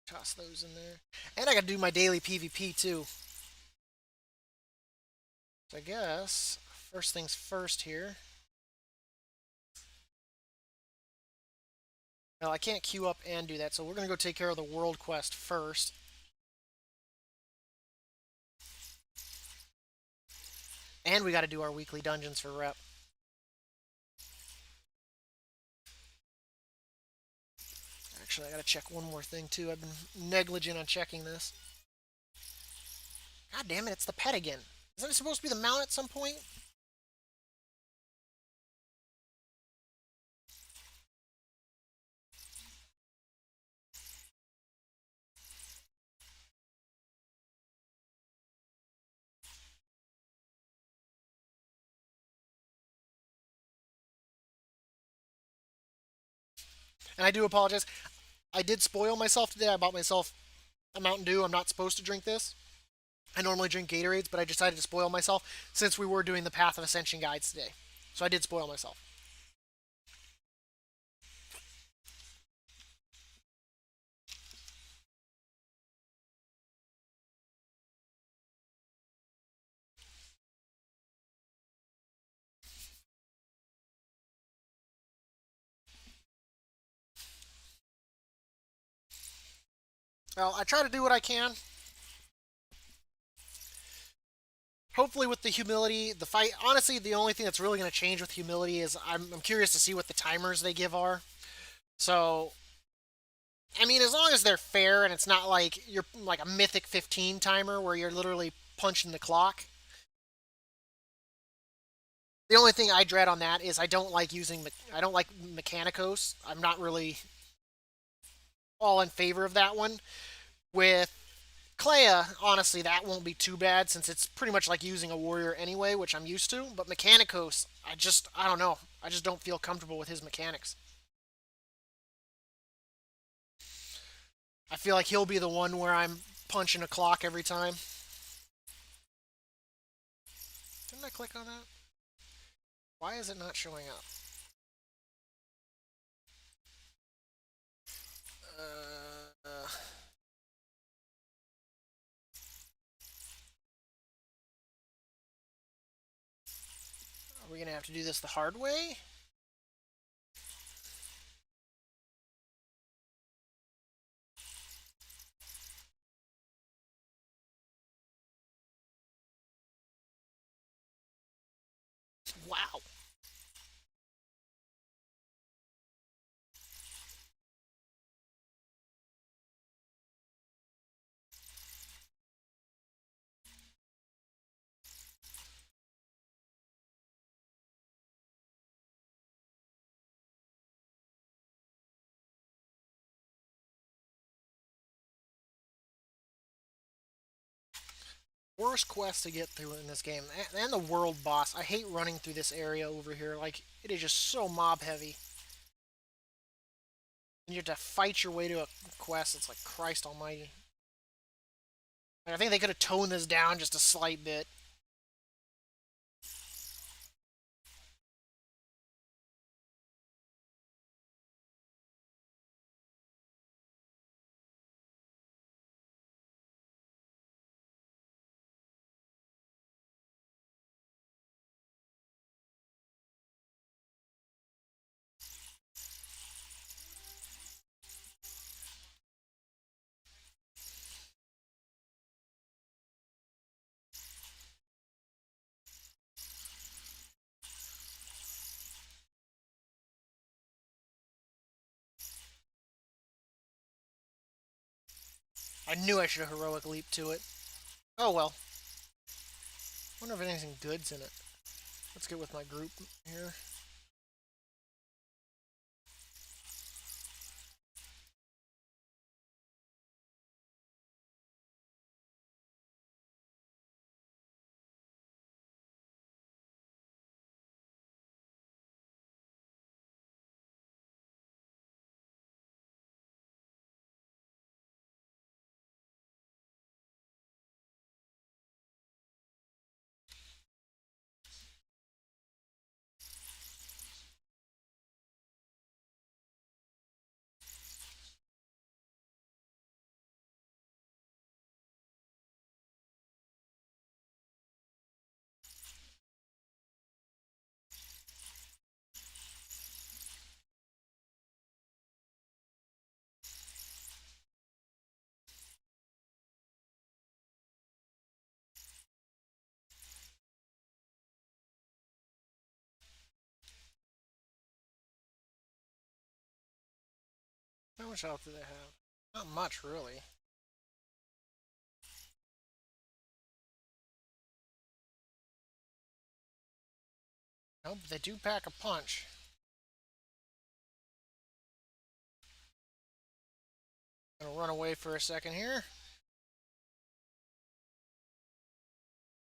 toss those in there. And I gotta do my daily PvP too. So I guess, first things first here. No, I can't queue up and do that, so we're gonna go take care of the world quest first. And we gotta do our weekly dungeons for rep. Actually, I gotta check one more thing too. I've been negligent on checking this. God damn it, it's the pet again. Isn't it supposed to be the mount at some point? And I do apologize. I did spoil myself today. I bought myself a Mountain Dew. I'm not supposed to drink this. I normally drink Gatorades, but I decided to spoil myself since we were doing the Path of Ascension guides today. So I did spoil myself. Well, I try to do what I can. Hopefully, with the humility, the fight. Honestly, the only thing that's really going to change with humility is I'm curious to see what the timers they give are. So, I mean, as long as they're fair and it's not like you're like a Mythic 15 timer where you're literally punching the clock. The only thing I dread on that is I don't like using I don't like Mechanicos. I'm not really all in favor of that one. With Clea, honestly, that won't be too bad since it's pretty much like using a warrior anyway, which I'm used to. But Mechanicos, I don't know. I just don't feel comfortable with his mechanics. I feel like he'll be the one where I'm punching a clock every time. Didn't I click on that? Why is it not showing up? Uh, are we gonna have to do this the hard way? Wow. Worst quest to get through in this game. And the world boss. I hate running through this area over here. Like, it is just so mob heavy. And you have to fight your way to a quest. It's like, Christ almighty. Like, I think they could have toned this down just a slight bit. I knew I should have heroic leap to it. Oh well. Wonder if anything good's in it. Let's get with my group here. How much health do they have? Not much, really. Nope, they do pack a punch. Gonna run away for a second here.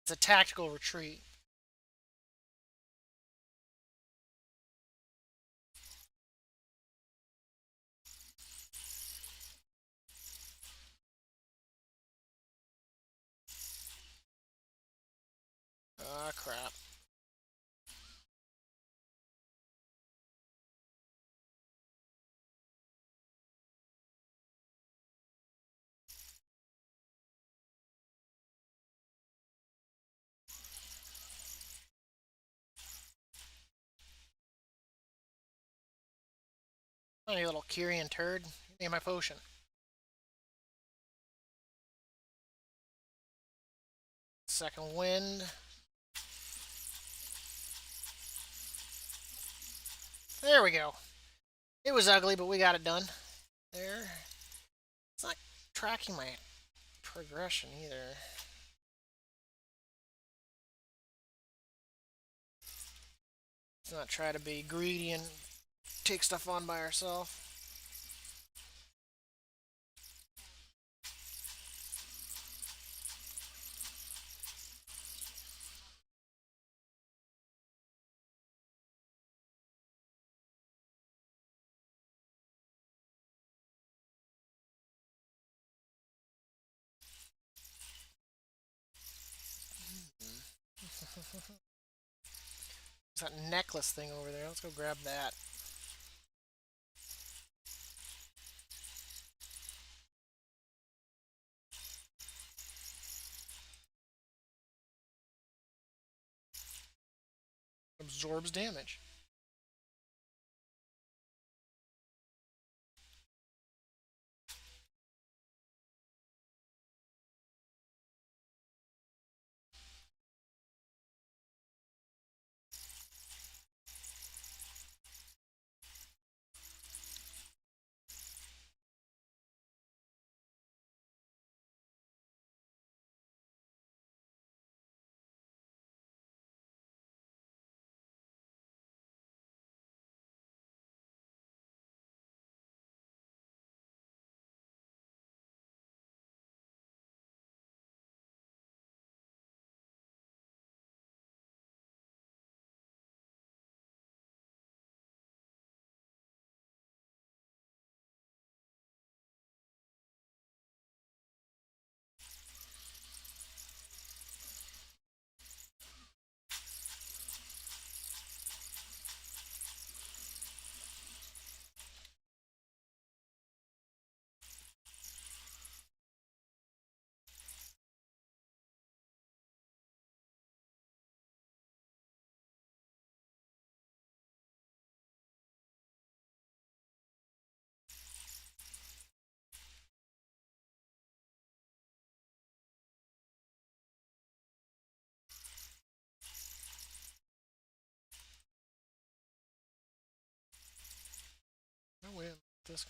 It's a tactical retreat. Ah, crap. Oh, you little Kyrian turd. Name my potion. Second wind. There we go. It was ugly, but we got it done. There. It's not tracking my progression either. Let's not try to be greedy and take stuff on by ourselves. There's that necklace thing over there. Let's go grab that. Absorbs damage. This.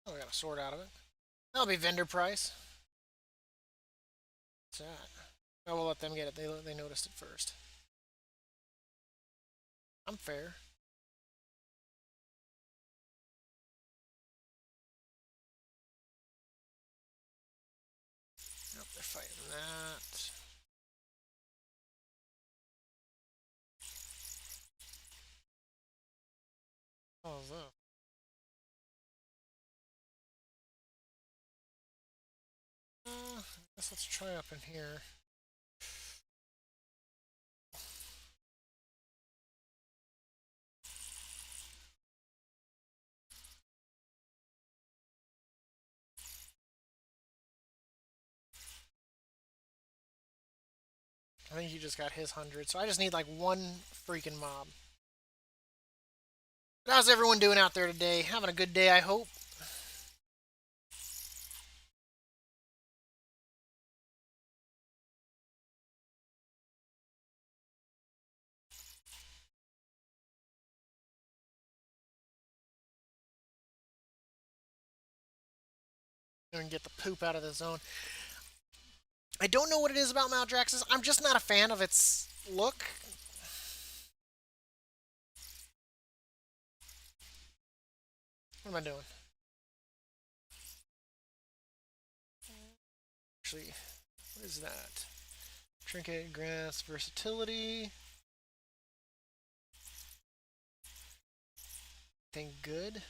Oh, we got a sword out of it. That'll be vendor price. What's that? Oh, we'll let them get it. They noticed it first. I'm fair. Nope, they're fighting that. Oh, that. I guess let's try up in here. I think he just got his 100, so I just need like one freaking mob. How's everyone doing out there today? Having a good day, I hope. And get the poop out of the zone. I don't know what it is about Maldraxxus. I'm just not a fan of its look. What am I doing? Actually, what is that? Trinket, grass, versatility. Think good.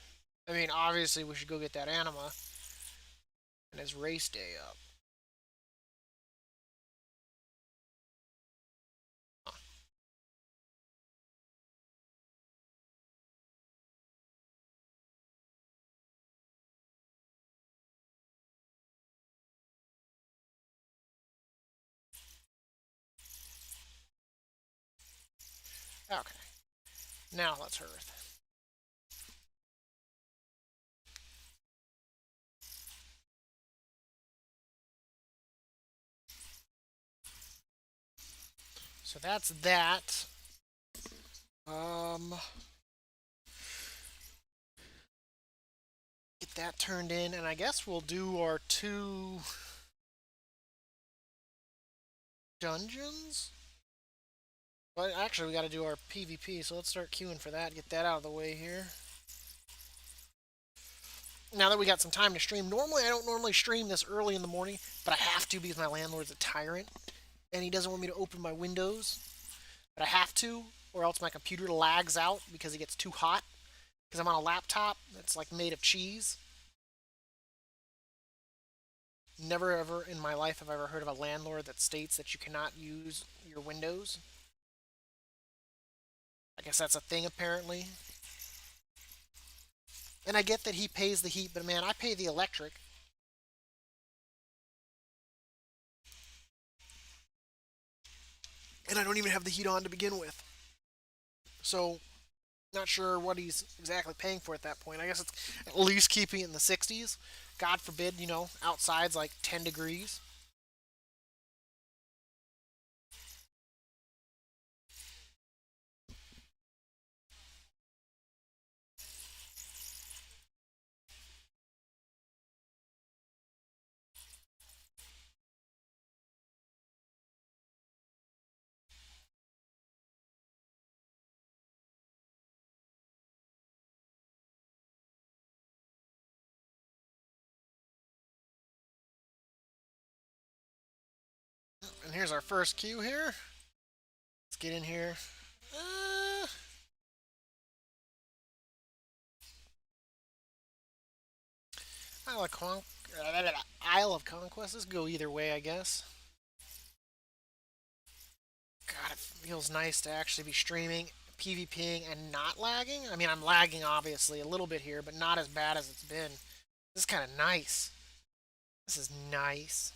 I mean, obviously we should go get that anima. And his race day up. Huh. Okay. Now let's Hearth. So that's that. Get that turned in, and I guess we'll do our 2 dungeons. But actually, we got to do our PvP, so let's start queuing for that. Get that out of the way here. Now that we got some time to stream, normally I don't normally stream this early in the morning, but I have to because my landlord's a tyrant, and he doesn't want me to open my windows. But I have to, or else my computer lags out because it gets too hot. Because I'm on a laptop that's like made of cheese. Never ever in my life have I ever heard of a landlord that states that you cannot use your windows. I guess that's a thing apparently. And I get that he pays the heat, but man, I pay the electric. And I don't even have the heat on to begin with. So, not sure what he's exactly paying for at that point. I guess it's at least keeping it in the 60s. God forbid, outside's like 10 degrees. And here's our first queue here. Let's get in here. Uh, Isle of, Isle of Conquest. This go either way, I guess. God, it feels nice to actually be streaming, PvPing, and not lagging. I mean, I'm lagging obviously a little bit here, but not as bad as it's been. This is kind of nice. This is nice.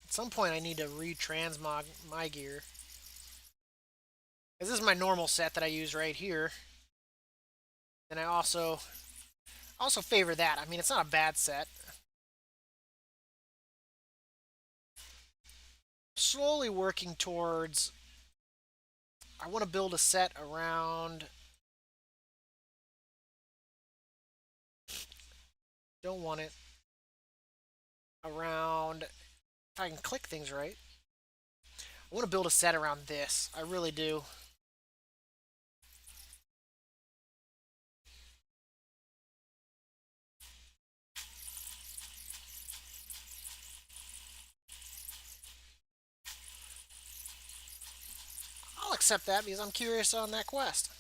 At some point, I need to retransmog my gear. This is my normal set that I use right here. And I also favor that. I mean, it's not a bad set. slowly working towards. I want to build a set around. Don't want it around. If I can click things right, I want to build a set around this. I really do. I'll accept that because I'm curious on that quest.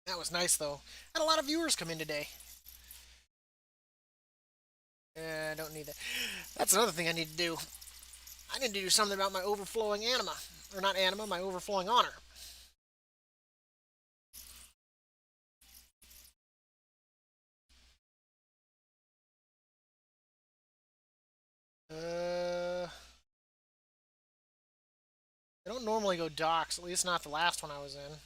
That was nice though. Had a lot of viewers come in today. I don't need that. That's another thing I need to do. I need to do something about my overflowing anima. Or not anima, my overflowing honor. I don't normally go docks, at least not the last one I was in.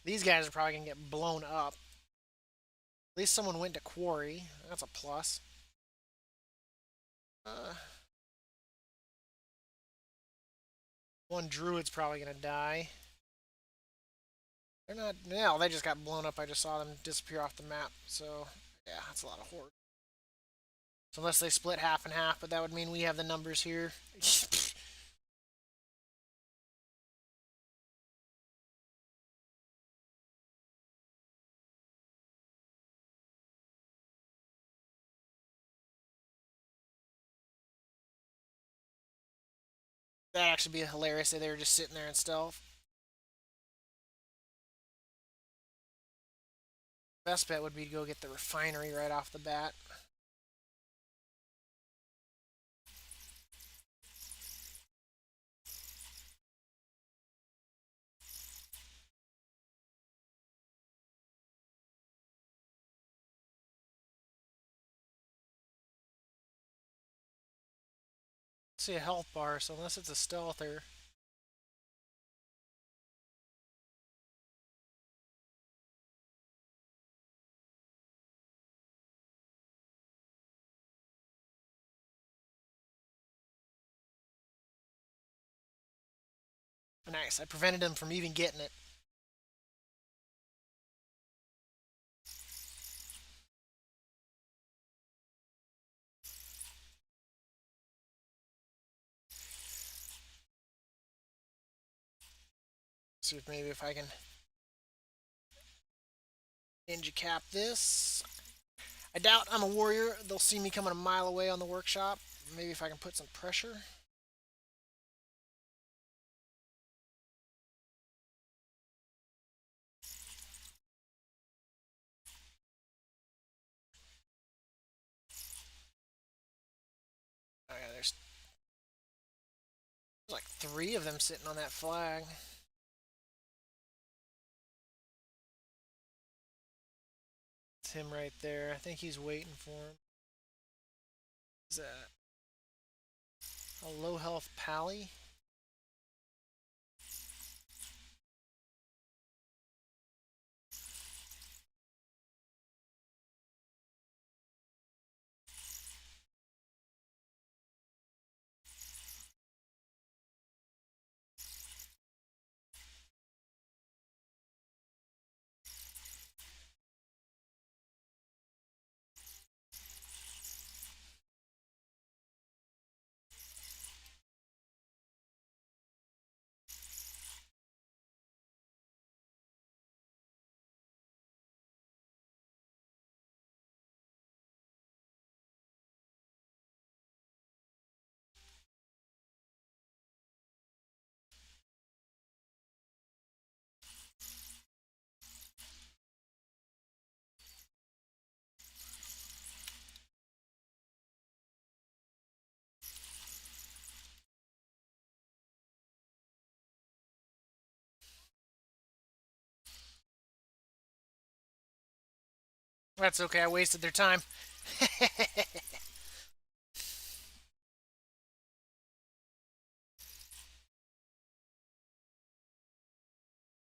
These guys are probably going to get blown up. At least someone went to quarry. That's a plus. Uh, one druid's probably going to die. They're not. No, they just got blown up. I just saw them disappear off the map. So, yeah, that's a lot of horde. So unless they split half and half, but that would mean we have the numbers here. That'd actually be hilarious if they were just sitting there in stealth. Best bet would be to go get the refinery right off the bat. See a health bar, so unless it's a stealther. Nice, I prevented him from even getting it. See if maybe if I can ninja cap this. I doubt I'm a warrior. They'll see me coming a mile away on the workshop. Maybe if I can put some pressure. Oh yeah, there's like three of them sitting on that flag. It's him right there. I think he's waiting for him. Is that a low health pally? That's okay, I wasted their time.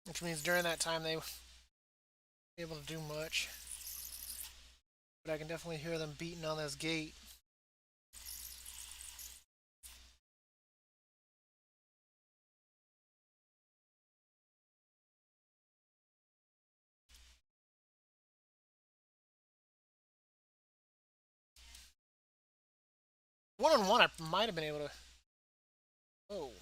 Which means during that time they were able to do much. But I can definitely hear them beating on this gate. One on one, I might have been able to. Oh.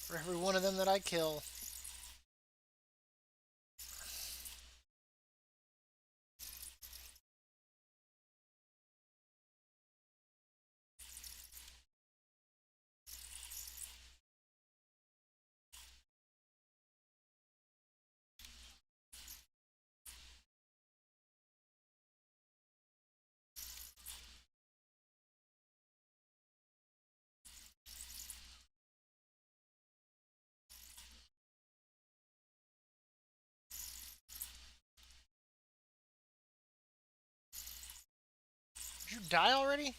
For every one of them that I kill. Did you die already?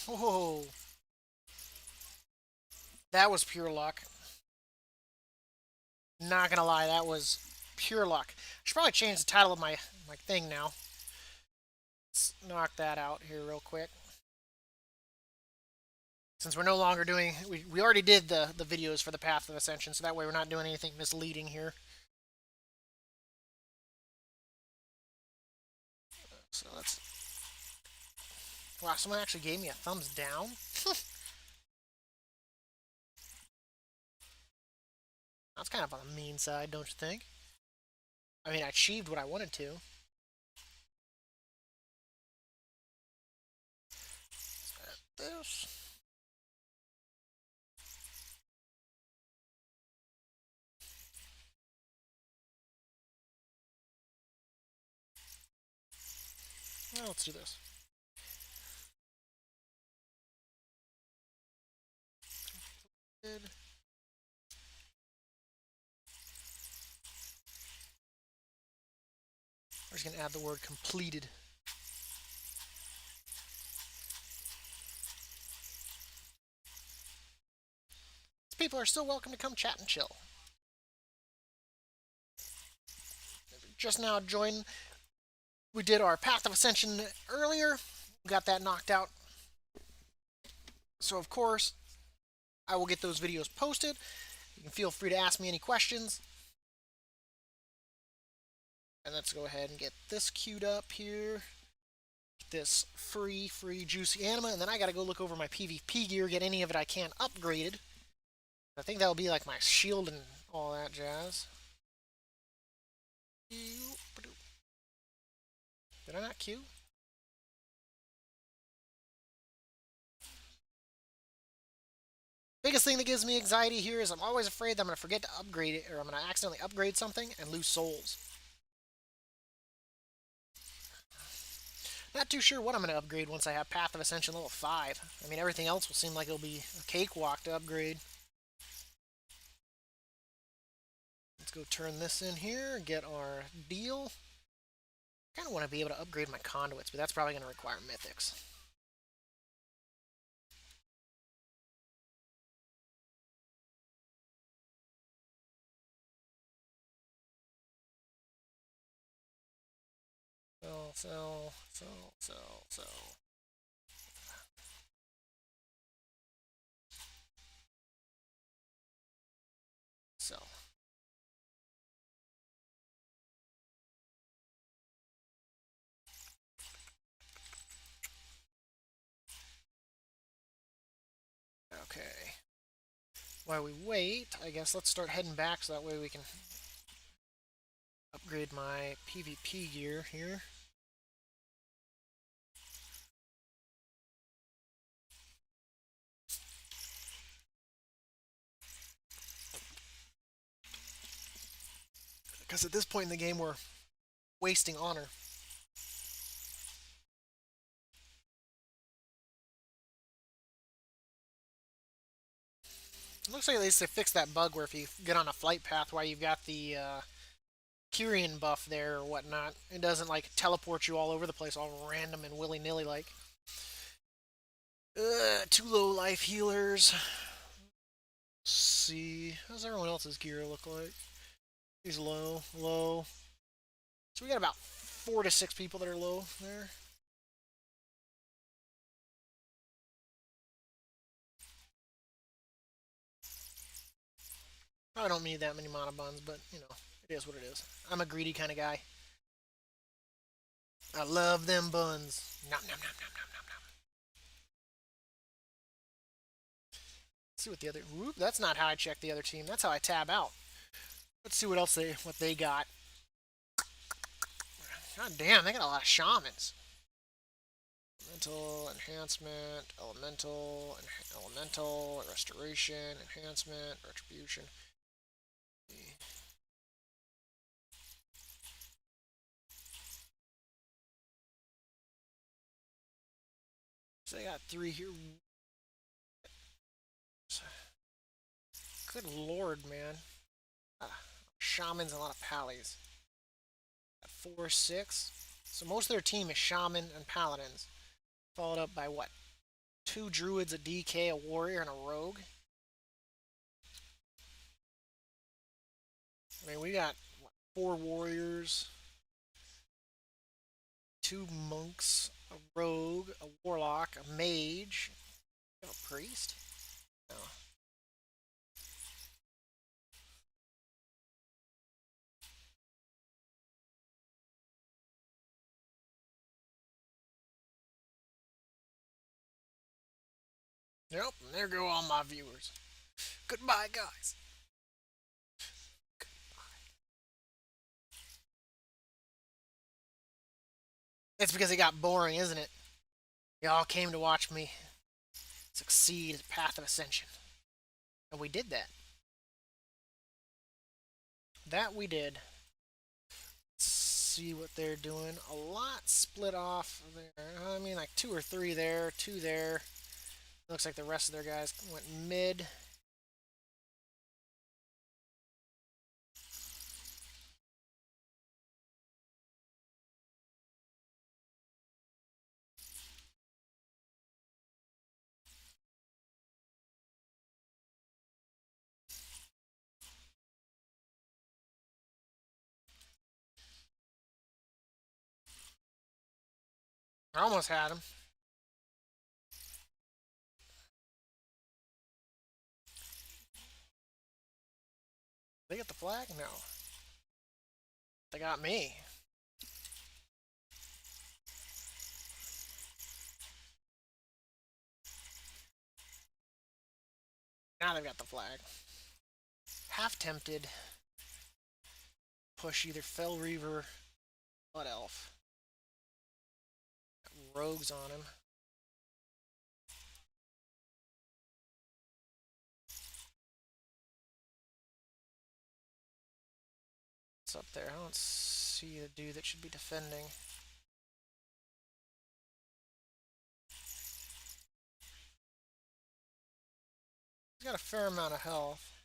Whoa. That was pure luck. Not gonna lie, that was pure luck. I should probably change the title of my thing now. Let's knock that out here real quick. Since we're no longer doing, we already did the videos for the Path of Ascension, so that way we're not doing anything misleading here. So let's Wow, someone actually gave me a thumbs down? That's kind of on the mean side, don't you think? I mean, I achieved what I wanted to. This. Well, let's do this. Good. We're just going to add the word completed. People are still welcome to come chat and chill. Just now join. We did our Path of Ascension earlier. We got that knocked out. So, of course, I will get those videos posted. You can feel free to ask me any questions. And let's go ahead and get this queued up here. This free juicy anima. And then I got to go look over my PvP gear, get any of it I can upgraded. I think that'll be like my shield and all that jazz. Did I not queue? Biggest thing that gives me anxiety here is I'm always afraid that I'm going to forget to upgrade it, or I'm going to accidentally upgrade something and lose souls. Not too sure what I'm going to upgrade once I have Path of Ascension level 5. I mean, everything else will seem like it'll be a cakewalk to upgrade. Let's go turn this in here and get our deal. I kind of want to be able to upgrade my conduits, but that's probably going to require mythics. Sell. Sell. Okay. While we wait, I guess let's start heading back so that way we can upgrade my PvP gear here. Because at this point in the game, we're wasting honor. It looks like at least they fixed that bug where if you get on a flight path while you've got the Kyrian buff there or whatnot, it doesn't like teleport you all over the place all random and willy-nilly like. Two low life healers. Let's see. How's everyone else's gear look like? He's low. So we got about 4 to 6 people that are low there. Probably don't need that many mana buns, but you know, it is what it is. I'm a greedy kind of guy. I love them buns. Nom nom nom nom nom nom nom. Let's see what the other. Whoop, that's not how I check the other team. That's how I tab out. Let's see what else they got. God damn, they got a lot of shamans. Elemental, enhancement, elemental, restoration, enhancement, retribution. So they got 3 here. Good lord, man. Shamans and a lot of pallies. Got 4, 6. So most of their team is shaman and paladins. Followed up by what? 2 druids, a DK, a warrior, and a rogue. I mean, we got what, 4 warriors, 2 monks, a rogue, a warlock, a mage. You have a priest? No. Yep, and there go all my viewers. Goodbye, guys. It's because it got boring, isn't it? Y'all came to watch me succeed at the path of ascension. And we did that. That we did. Let's see what they're doing. A lot split off there. I mean, like 2 or 3 there, 2 there. Looks like the rest of their guys went mid. I almost had him. They got the flag? No. They got me. Now they've got the flag. Half tempted. Push either Fell Reaver, Blood Elf. Got rogues on him. What's up there? I don't see the dude that should be defending. He's got a fair amount of health.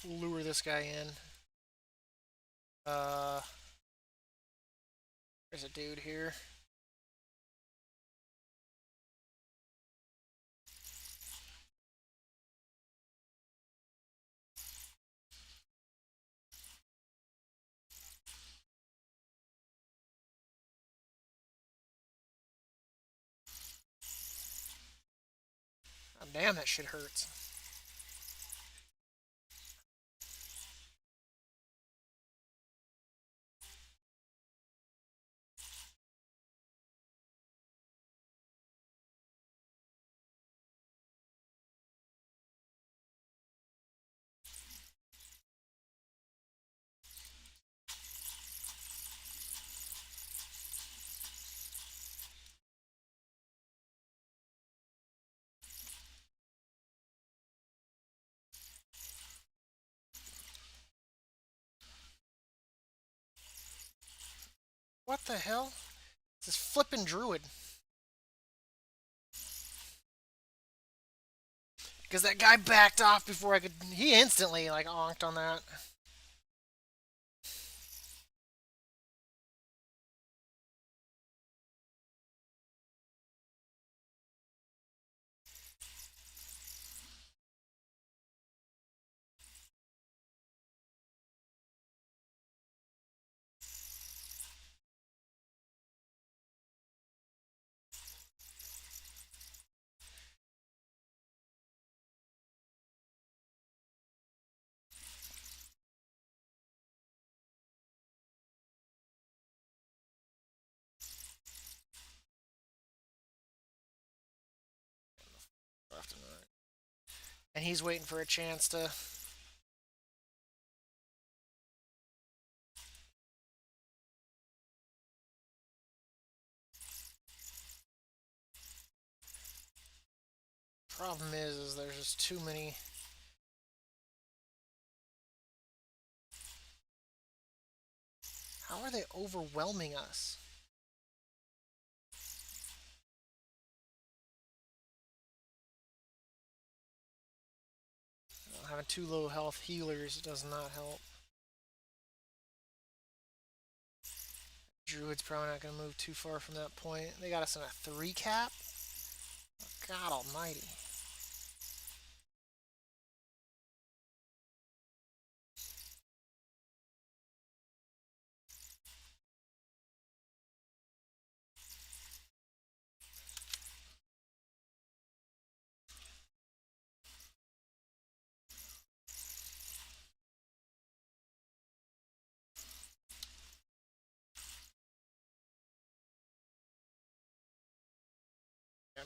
Lure this guy in. There's a dude here. Oh, damn, that shit hurts. What the hell? It's this flippin' druid. Because that guy backed off before I could. He instantly, like, onked on that. Left and right. And he's waiting for a chance to. Problem is there's just too many. How are they overwhelming us? Having 2 low health healers does not help. Druid's probably not going to move too far from that point. They got us in a 3 cap? Oh, God almighty.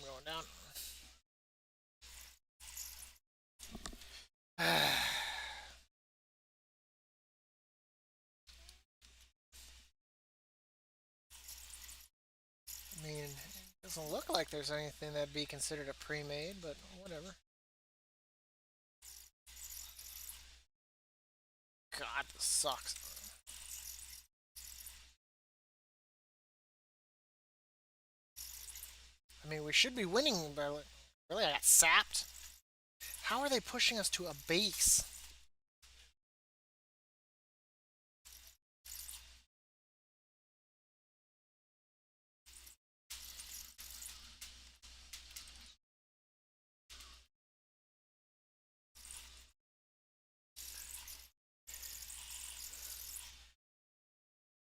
going down. I mean, it doesn't look like there's anything that'd be considered a pre-made, but whatever. God, this sucks. I mean, we should be winning, but really, I got sapped. How are they pushing us to a base?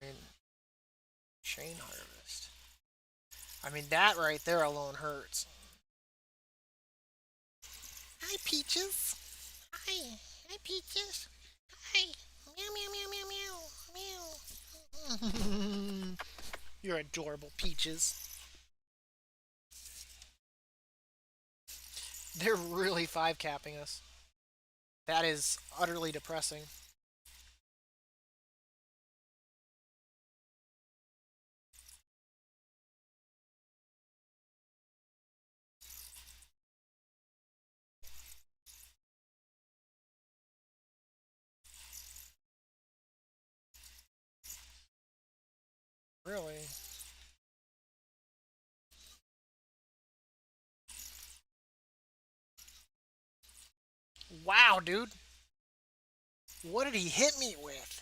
I mean, chain harvest. I mean, that right there alone hurts. Hi, Peaches. Hi. Hi, Peaches. Hi. Meow, meow, meow, meow, meow, meow. You're adorable, Peaches. They're really five-capping us. That is utterly depressing. Really. Wow, dude. What did he hit me with?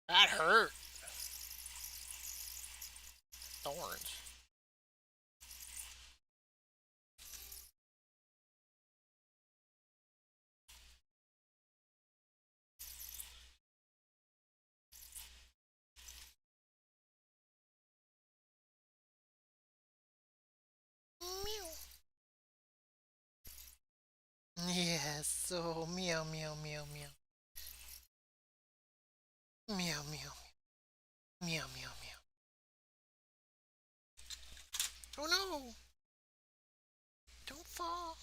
That hurt. Thorns. Meow. Yes, so meow, meow, meow, meow. Meow, meow, meow, meow, meow. Oh no! Don't fall.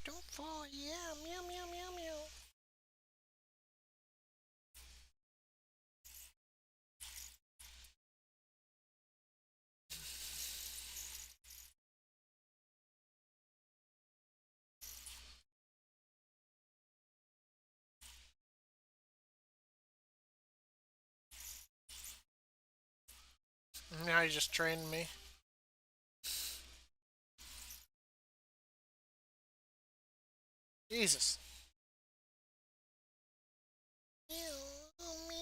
Don't fall. Yeah, meow, meow, meow, meow. Now he just trained me. Jesus. Meow, oh, meow.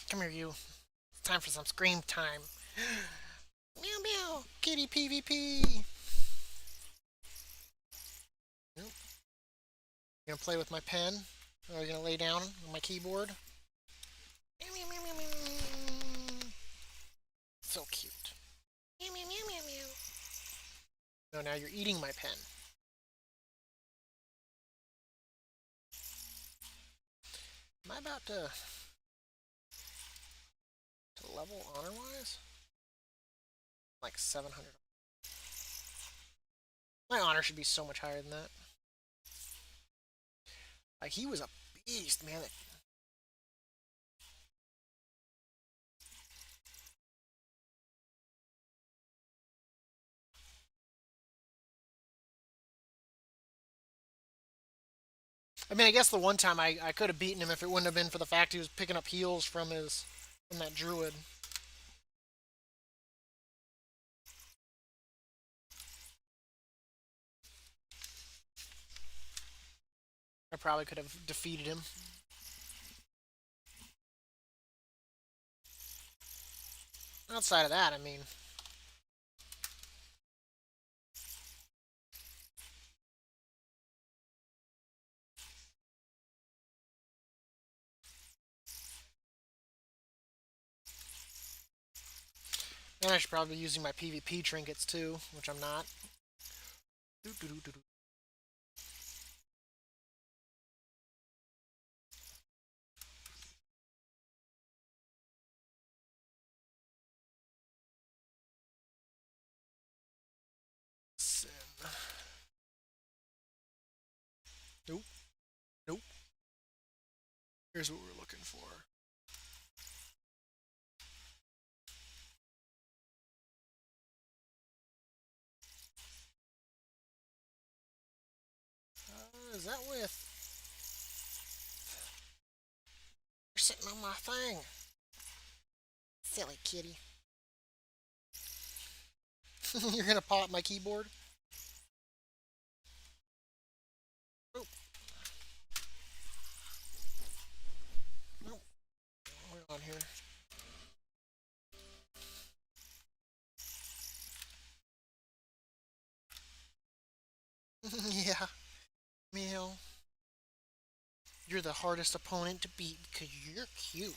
Come here, you. It's time for some scream time. Meow, meow. Kitty PvP. Nope. Gonna play with my pen. Or gonna lay down on my keyboard. Meow, meow, meow, meow, meow. So cute. Meow, meow, meow, meow, meow. No, now you're eating my pen. Am I about to level honor-wise? Like 700. My honor should be so much higher than that. Like, he was a beast, man. I mean, I guess the one time I could have beaten him if it wouldn't have been for the fact he was picking up heals from that druid. I probably could have defeated him. Outside of that, I mean, And I should probably be using my PvP trinkets too, which I'm not. Doo -doo -doo -doo -doo. Sin. Nope. Nope. Here's what we're looking for. Is that with? You're sitting on my thing. Silly kitty. You're gonna pop my keyboard? Nope. Nope. Hold on here. Yeah. Meow. You're the hardest opponent to beat because you're cute.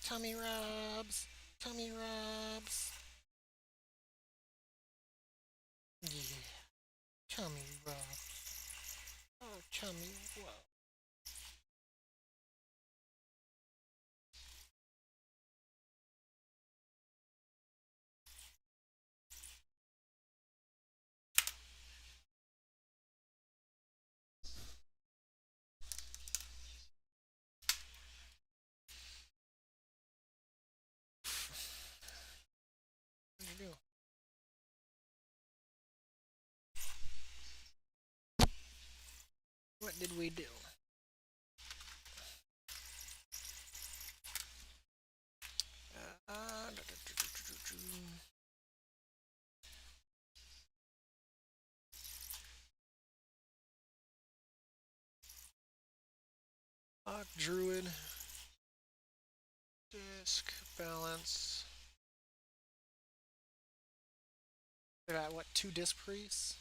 Tummy rubs. Tummy rubs. Yeah. Tummy rubs. Oh, tummy rubs. What did you do? What did we do? Uh, Druid. Disc. Balance. I got what? 2 disc priests?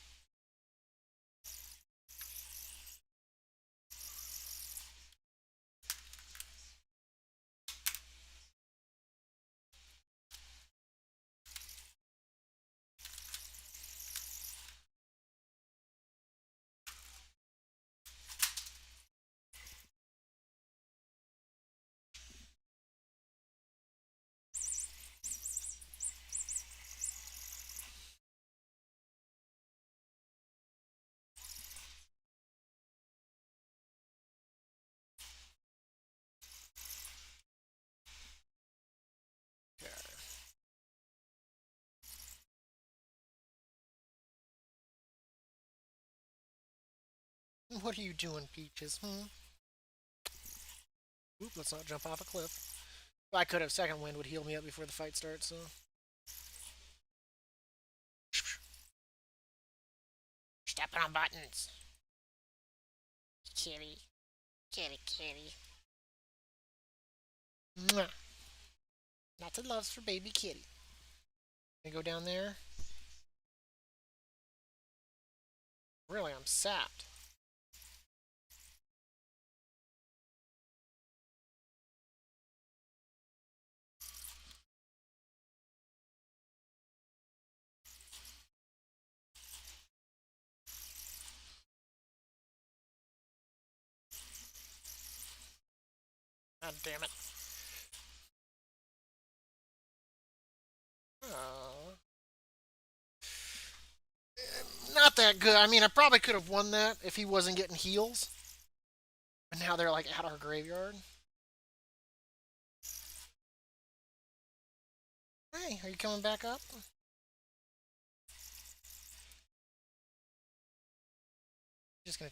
What are you doing, Peaches? Oop, let's not jump off a cliff. Well, I could have. Second wind would heal me up before the fight starts, so. Stepping on buttons. Kitty. Kitty, kitty. Mwah. Lots of loves for baby kitty. Can I go down there? Really, I'm sapped. God damn it. Oh. Not that good. I mean, I probably could have won that if he wasn't getting heals. But now they're like at our graveyard. Hey, are you coming back up? Just gonna.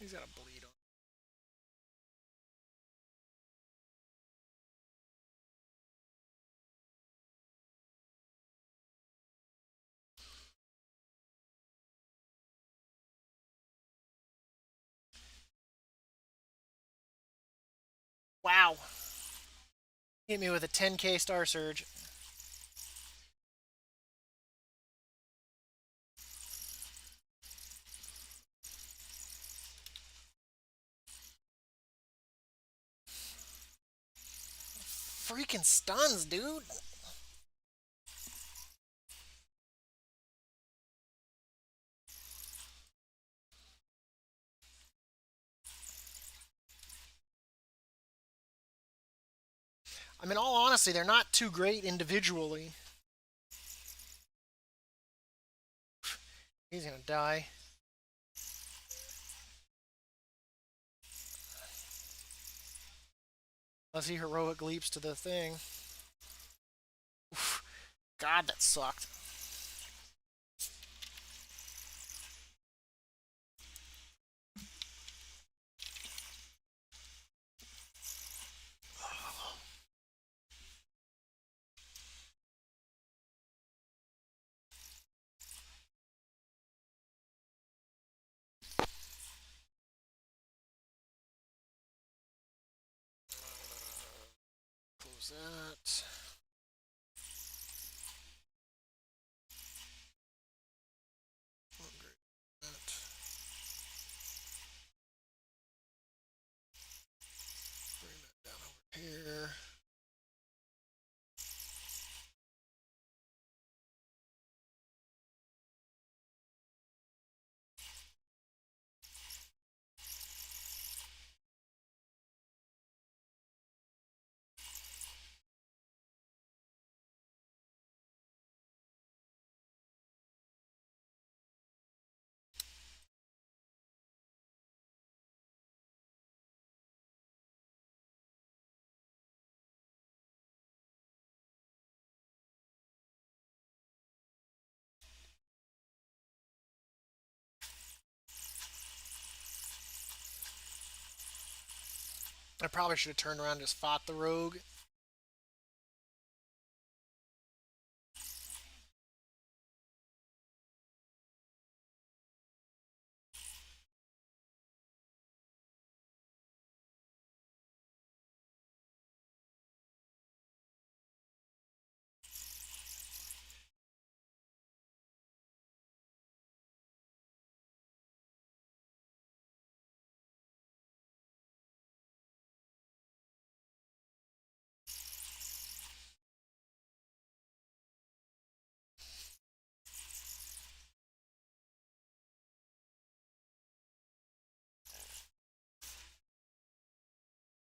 He's got a bleed on. Wow. Hit me with a 10k Star Surge. Freaking stuns, dude. I mean, all honesty, they're not too great individually. He's gonna die. Unless he heroic leaps to the thing. Oof. God, that sucked. Close that. Upgrade that. Bring that down over here. I probably should have turned around and just fought the rogue.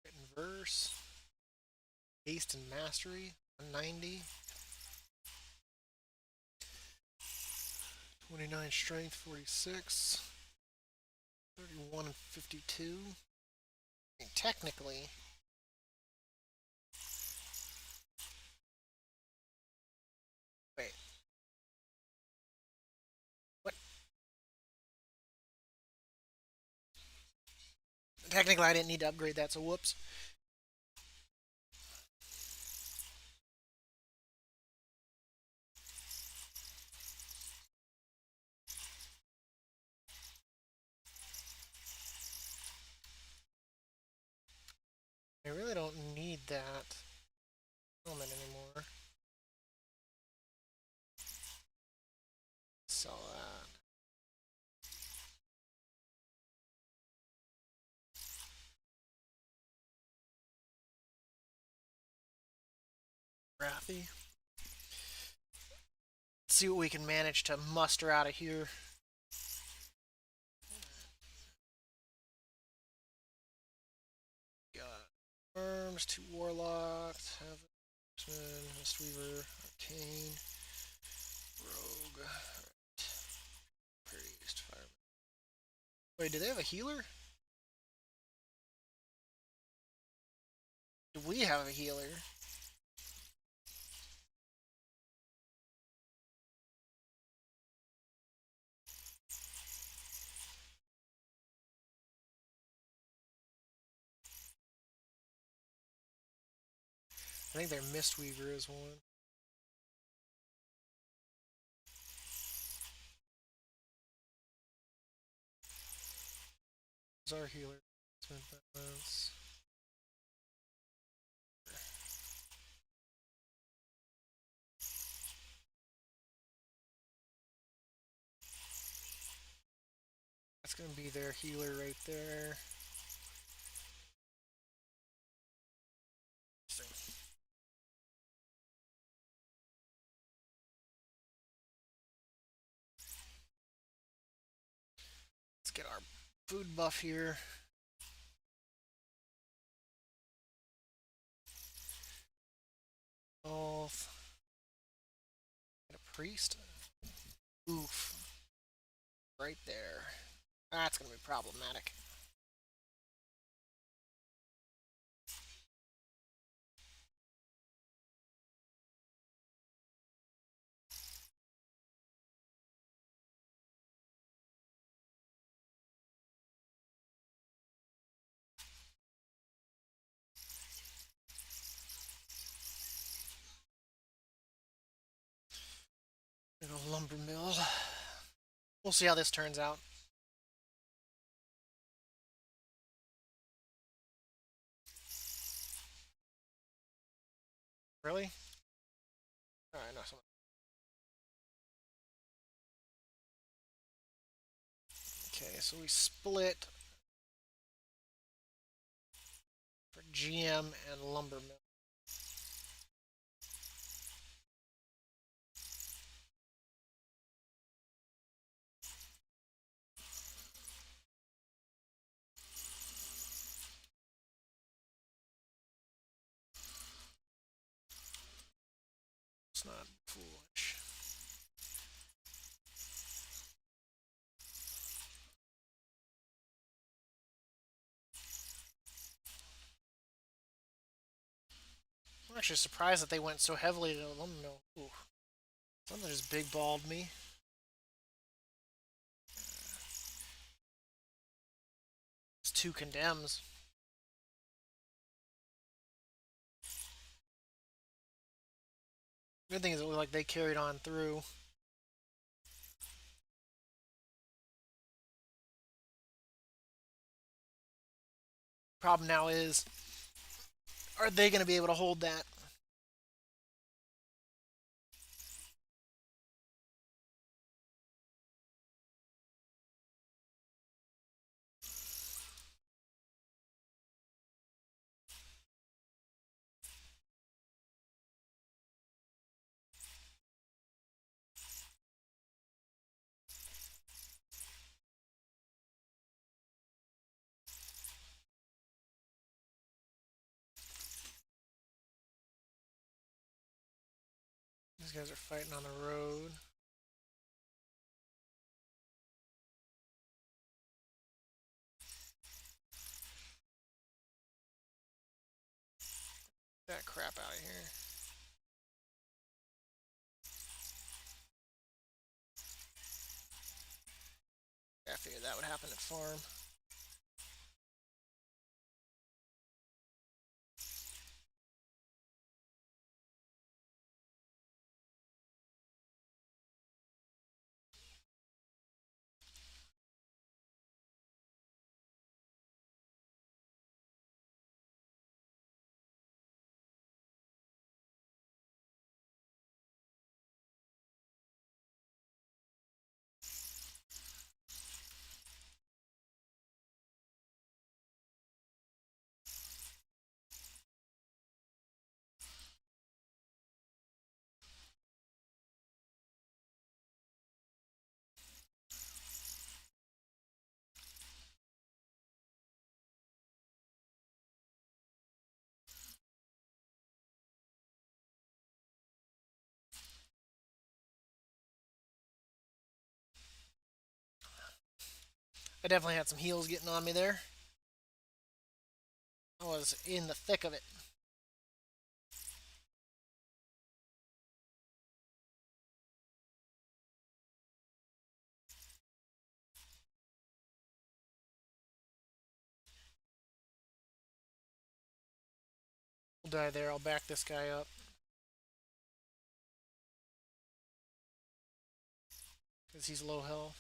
Written verse. Haste and mastery. 190. 29 strength, 46. 31 and 52. I mean, technically. Wait. What? Technically, I didn't need to upgrade that, so whoops. I really don't need that element anymore. Sell that. Wrathy. Let's see what we can manage to muster out of here. Got arms, 2 warlocks, Havoc, Mistweaver, Arcane, Rogue, Priest, Fireman. Wait, do they have a healer? Do we have a healer? I think their Mistweaver is one. Where's our healer? That's gonna be their healer right there. Let's get our food buff here. Oh, get a priest. Oof. Right there. That's gonna be problematic. Little lumber mill. We'll see how this turns out. Really? Alright, no, okay, so we split for GM and lumber mill. It's not foolish. I'm actually surprised that they went so heavily to the lumber mill. Ooh. Something just big balled me. It's two condemns. Good thing is it looked like they carried on through. Problem now is, are they going to be able to hold that? These guys are fighting on the road. Get that crap out of here. I figured that would happen at farm. I definitely had some heals getting on me there. I was in the thick of it. die there. I'll back this guy up. Because he's low health.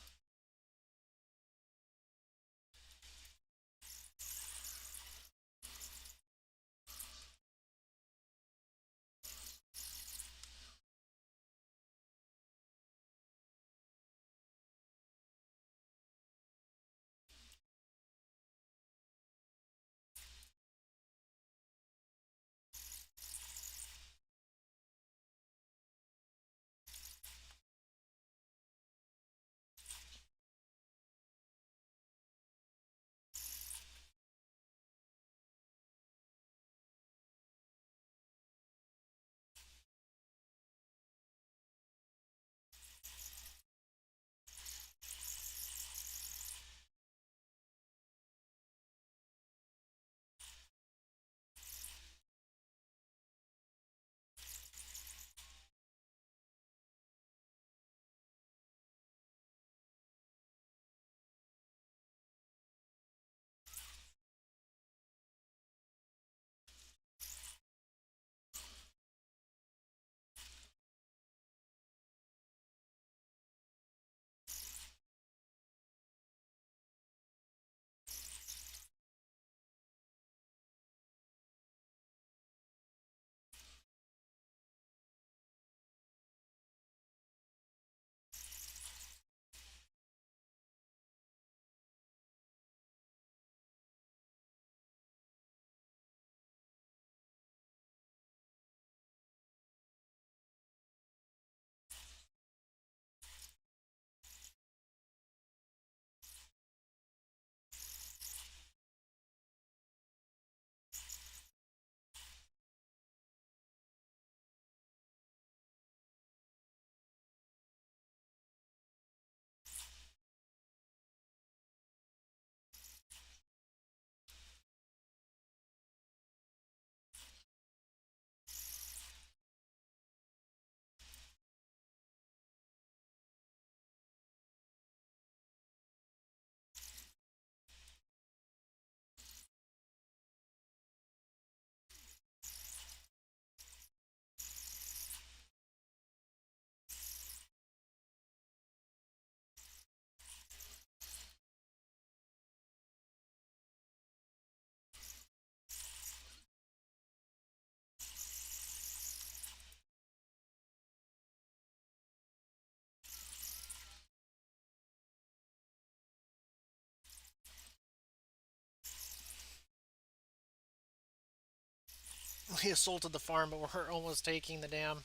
We assaulted the farm, but we're almost taking the dam.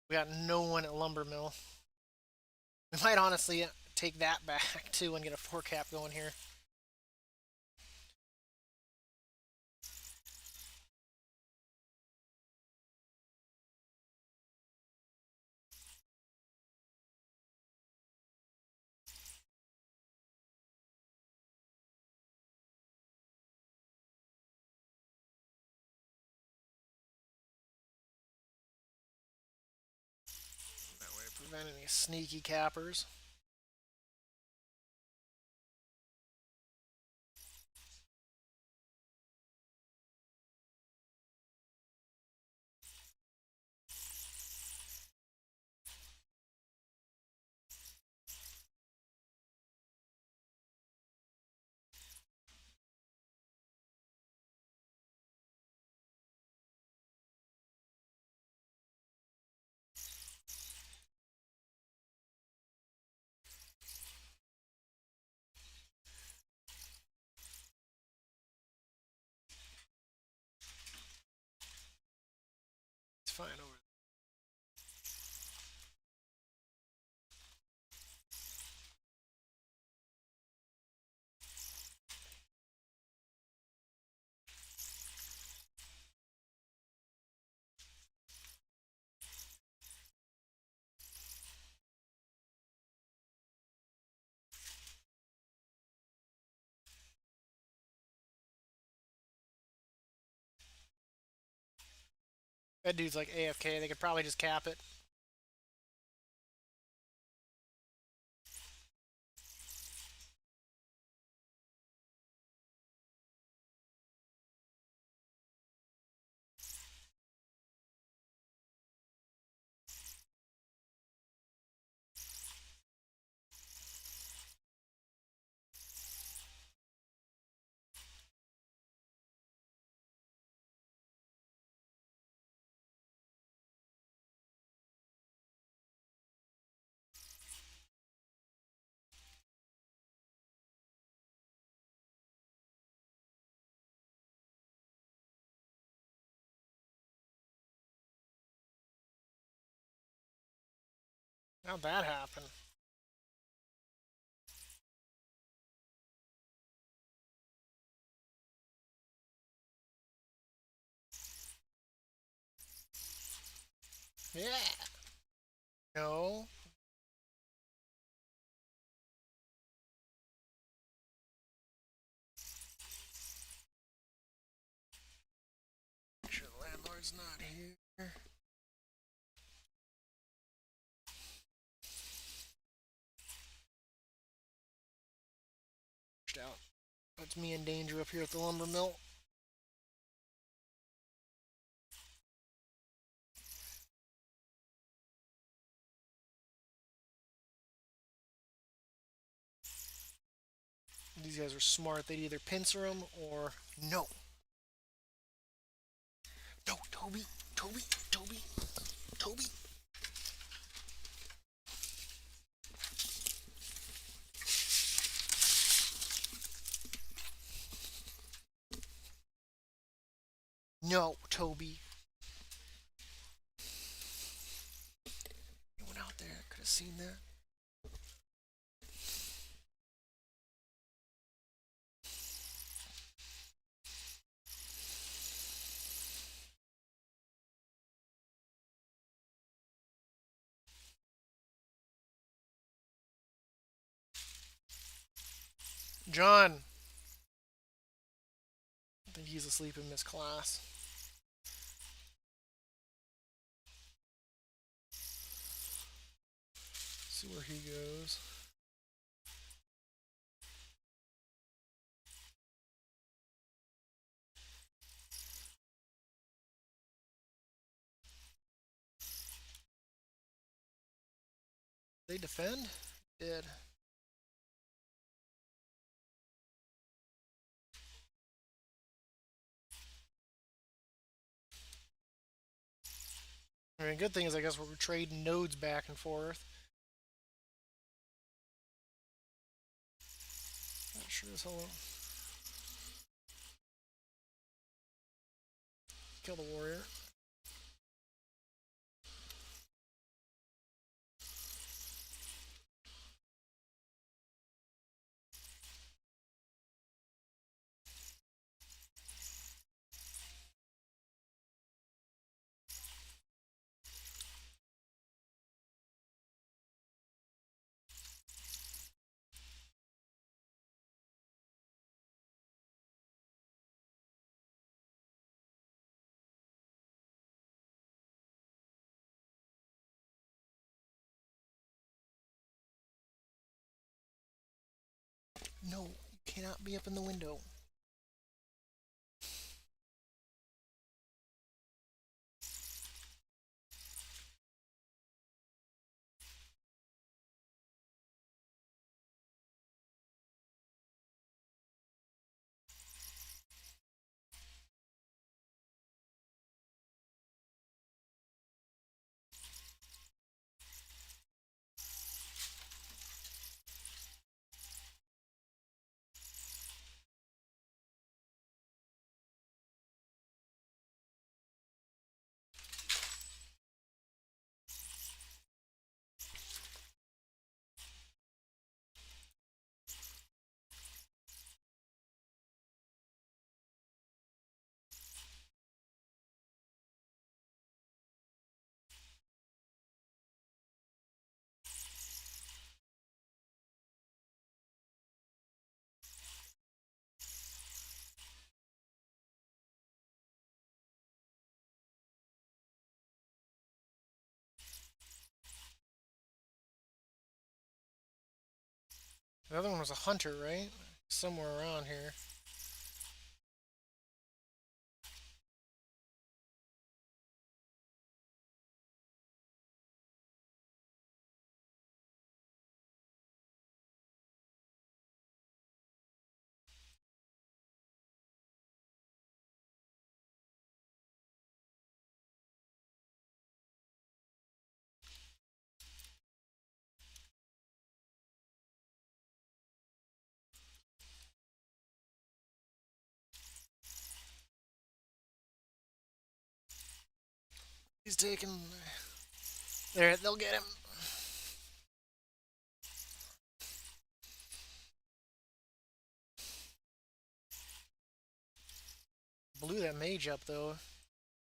We got no one at lumber mill. We might honestly take that back too and get a 4-cap going here. That way, prevent any sneaky cappers. It's fine over. That dude's like AFK. They could probably just cap it. How'd that happen? Yeah. No. Make sure the landlord's not here. Out. Puts me in danger up here at the lumber mill. These guys are smart. They'd either pincer him or no. No, Toby, Toby, Toby, Toby. No, Toby. Anyone out there could have seen that? John. I think he's asleep in this class. See where he goes. They defend? Did. I mean, good thing is I guess we're trading nodes back and forth. Not sure as hell. Kill the warrior. No, you cannot be up in the window. The other one was a hunter, right? Somewhere around here. He's taking. There, they'll get him. blew that mage up, though.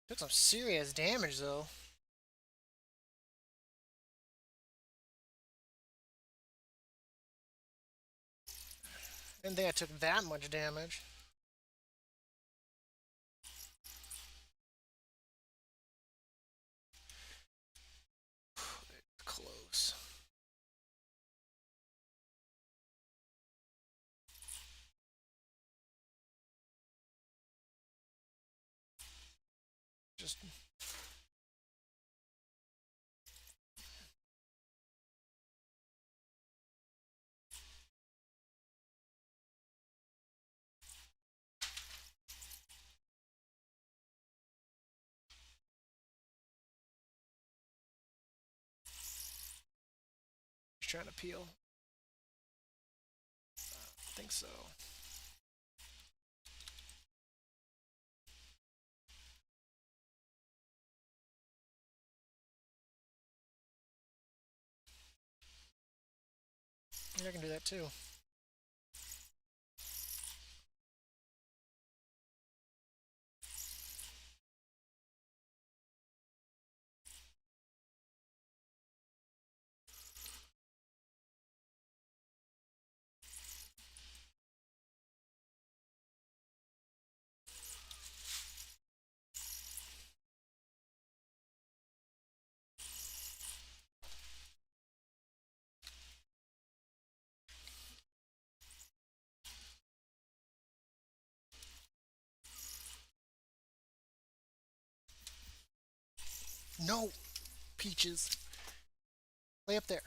Took some serious damage, though. Didn't think I took that much damage. Close. Just trying to peel. I think so. I can do that too. No! Peaches. Lay up there.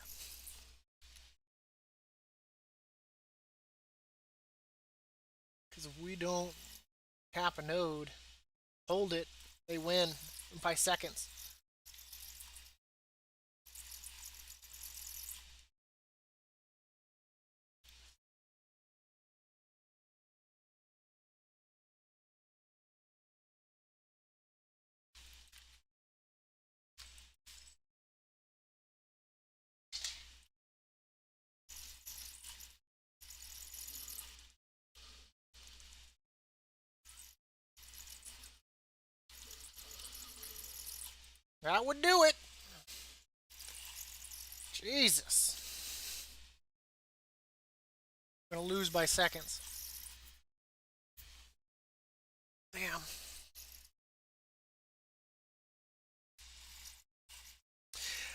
Because if we don't tap a node, hold it, they win by seconds. That would do it. Jesus. Gonna lose by seconds. Damn.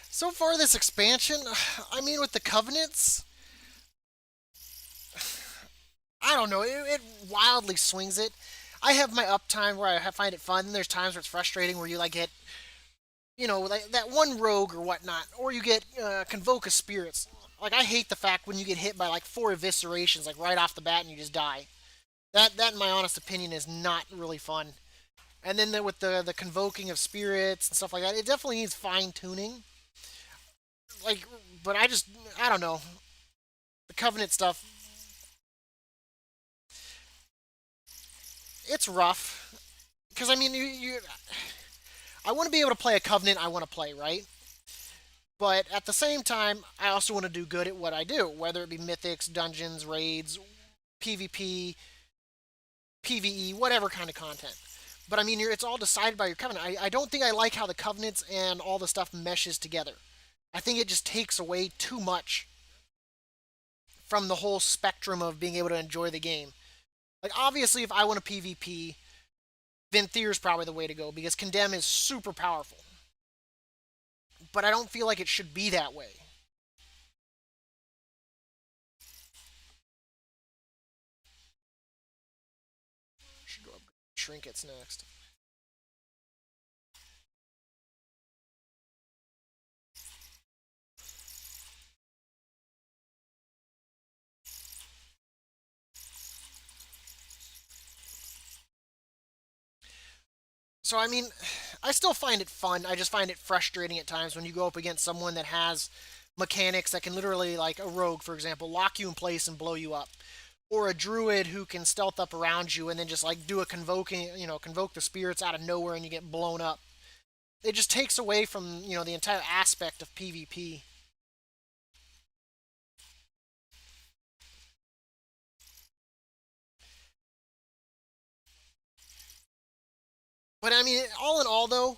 So far, this expansion, I mean, with the Covenants, I don't know. It wildly swings it. I have my uptime where I find it fun. And there's times where it's frustrating where you like get, like that one rogue or whatnot, or you get convoke of spirits. Like I hate the fact when you get hit by like 4 eviscerations like right off the bat and you just die. That in my honest opinion is not really fun. And then with the convoking of spirits and stuff like that, it definitely needs fine tuning. Like, but I don't know the Covenant stuff. It's rough because I mean I want to be able to play a Covenant I want to play, right? But at the same time, I also want to do good at what I do, whether it be mythics, dungeons, raids, PvP, PvE, whatever kind of content. But I mean, it's all decided by your covenant. I don't think I like how the covenants and all the stuff meshes together. I think it just takes away too much from the whole spectrum of being able to enjoy the game. Like, obviously, if I want a PvP, Venthyr is probably the way to go because Condemn is super powerful. But I don't feel like it should be that way. Should go upgrade trinkets next. So I mean, I still find it fun. I just find it frustrating at times when you go up against someone that has mechanics that can literally, like a rogue, for example, lock you in place and blow you up, or a druid who can stealth up around you and then just like do a convoking, convoke the spirits out of nowhere and you get blown up. It just takes away from the entire aspect of PvP. But I mean, all in all, though,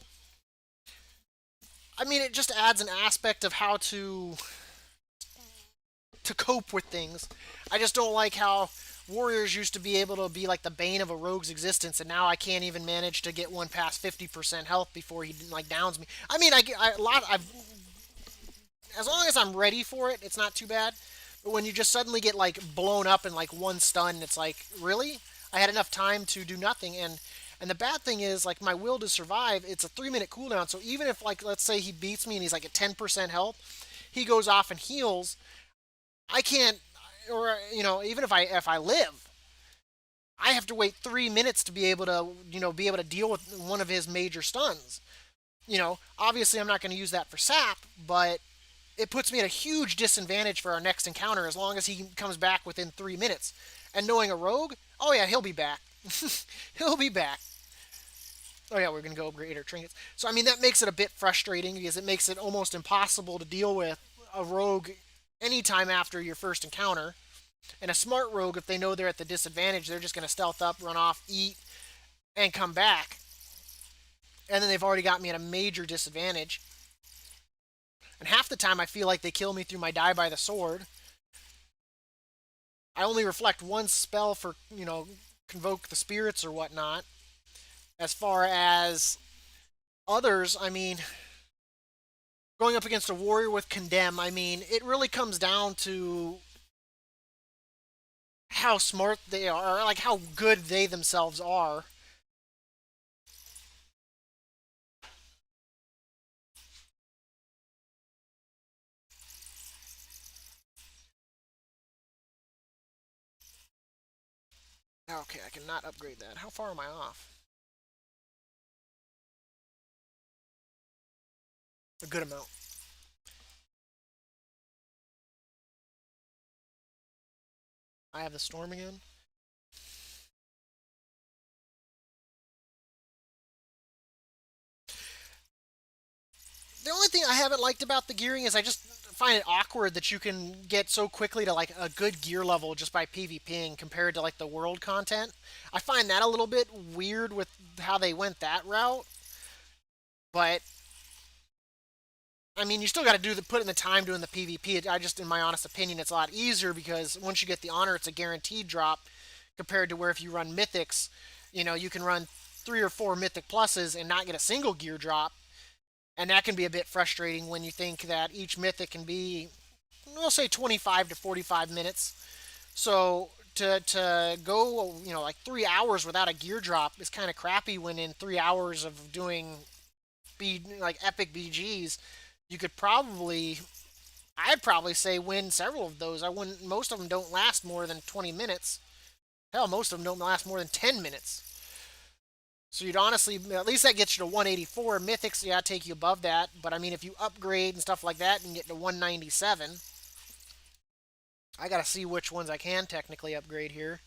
I mean, it just adds an aspect of how to cope with things. I just don't like how warriors used to be able to be like the bane of a rogue's existence, and now I can't even manage to get one past 50% health before he like downs me. I mean, I a lot. I've as long as I'm ready for it, it's not too bad. But when you just suddenly get like blown up in like one stun, it's like really, I had enough time to do nothing. And the bad thing is like my will to survive. It's a 3 minute cooldown. So even if like let's say he beats me and he's like at 10% health, he goes off and heals. I can't, or even if I live, I have to wait 3 minutes to be able to be able to deal with one of his major stuns. Obviously I'm not going to use that for sap, but it puts me at a huge disadvantage for our next encounter as long as he comes back within 3 minutes. And knowing a rogue, oh yeah, he'll be back. He'll be back. Oh yeah, we're gonna go upgrade our trinkets. So I mean that makes it a bit frustrating because it makes it almost impossible to deal with a rogue anytime after your first encounter. And a smart rogue, if they know they're at the disadvantage, they're just gonna stealth up, run off, eat, and come back. And then they've already got me at a major disadvantage. And half the time I feel like they kill me through my die by the sword. I only reflect one spell for, convoke the spirits or whatnot. As far as others, I mean, going up against a warrior with condemn, I mean, it really comes down to how smart they are, like how good they themselves are. Okay, I cannot upgrade that. How far am I off? A good amount. I have the storm again. The only thing I haven't liked about the gearing is I just find it awkward that you can get so quickly to like a good gear level just by PvPing compared to like the world content. I find that a little bit weird with how they went that route, but I mean, you still got to put in the time doing the PvP. I just, in my honest opinion, it's a lot easier because once you get the honor, it's a guaranteed drop compared to where if you run mythics, you can run 3 or 4 mythic pluses and not get a single gear drop. And that can be a bit frustrating when you think that each mythic can be, we'll say 25 to 45 minutes. So to go, like 3 hours without a gear drop is kind of crappy when in 3 hours of doing like epic BGs, you could probably, I'd probably say win several of those. I wouldn't, most of them don't last more than 20 minutes. Hell, most of them don't last more than 10 minutes. So you'd honestly, at least that gets you to 184. Mythics, yeah, take you above that. But I mean, if you upgrade and stuff like that and get to 197, I gotta see which ones I can technically upgrade here.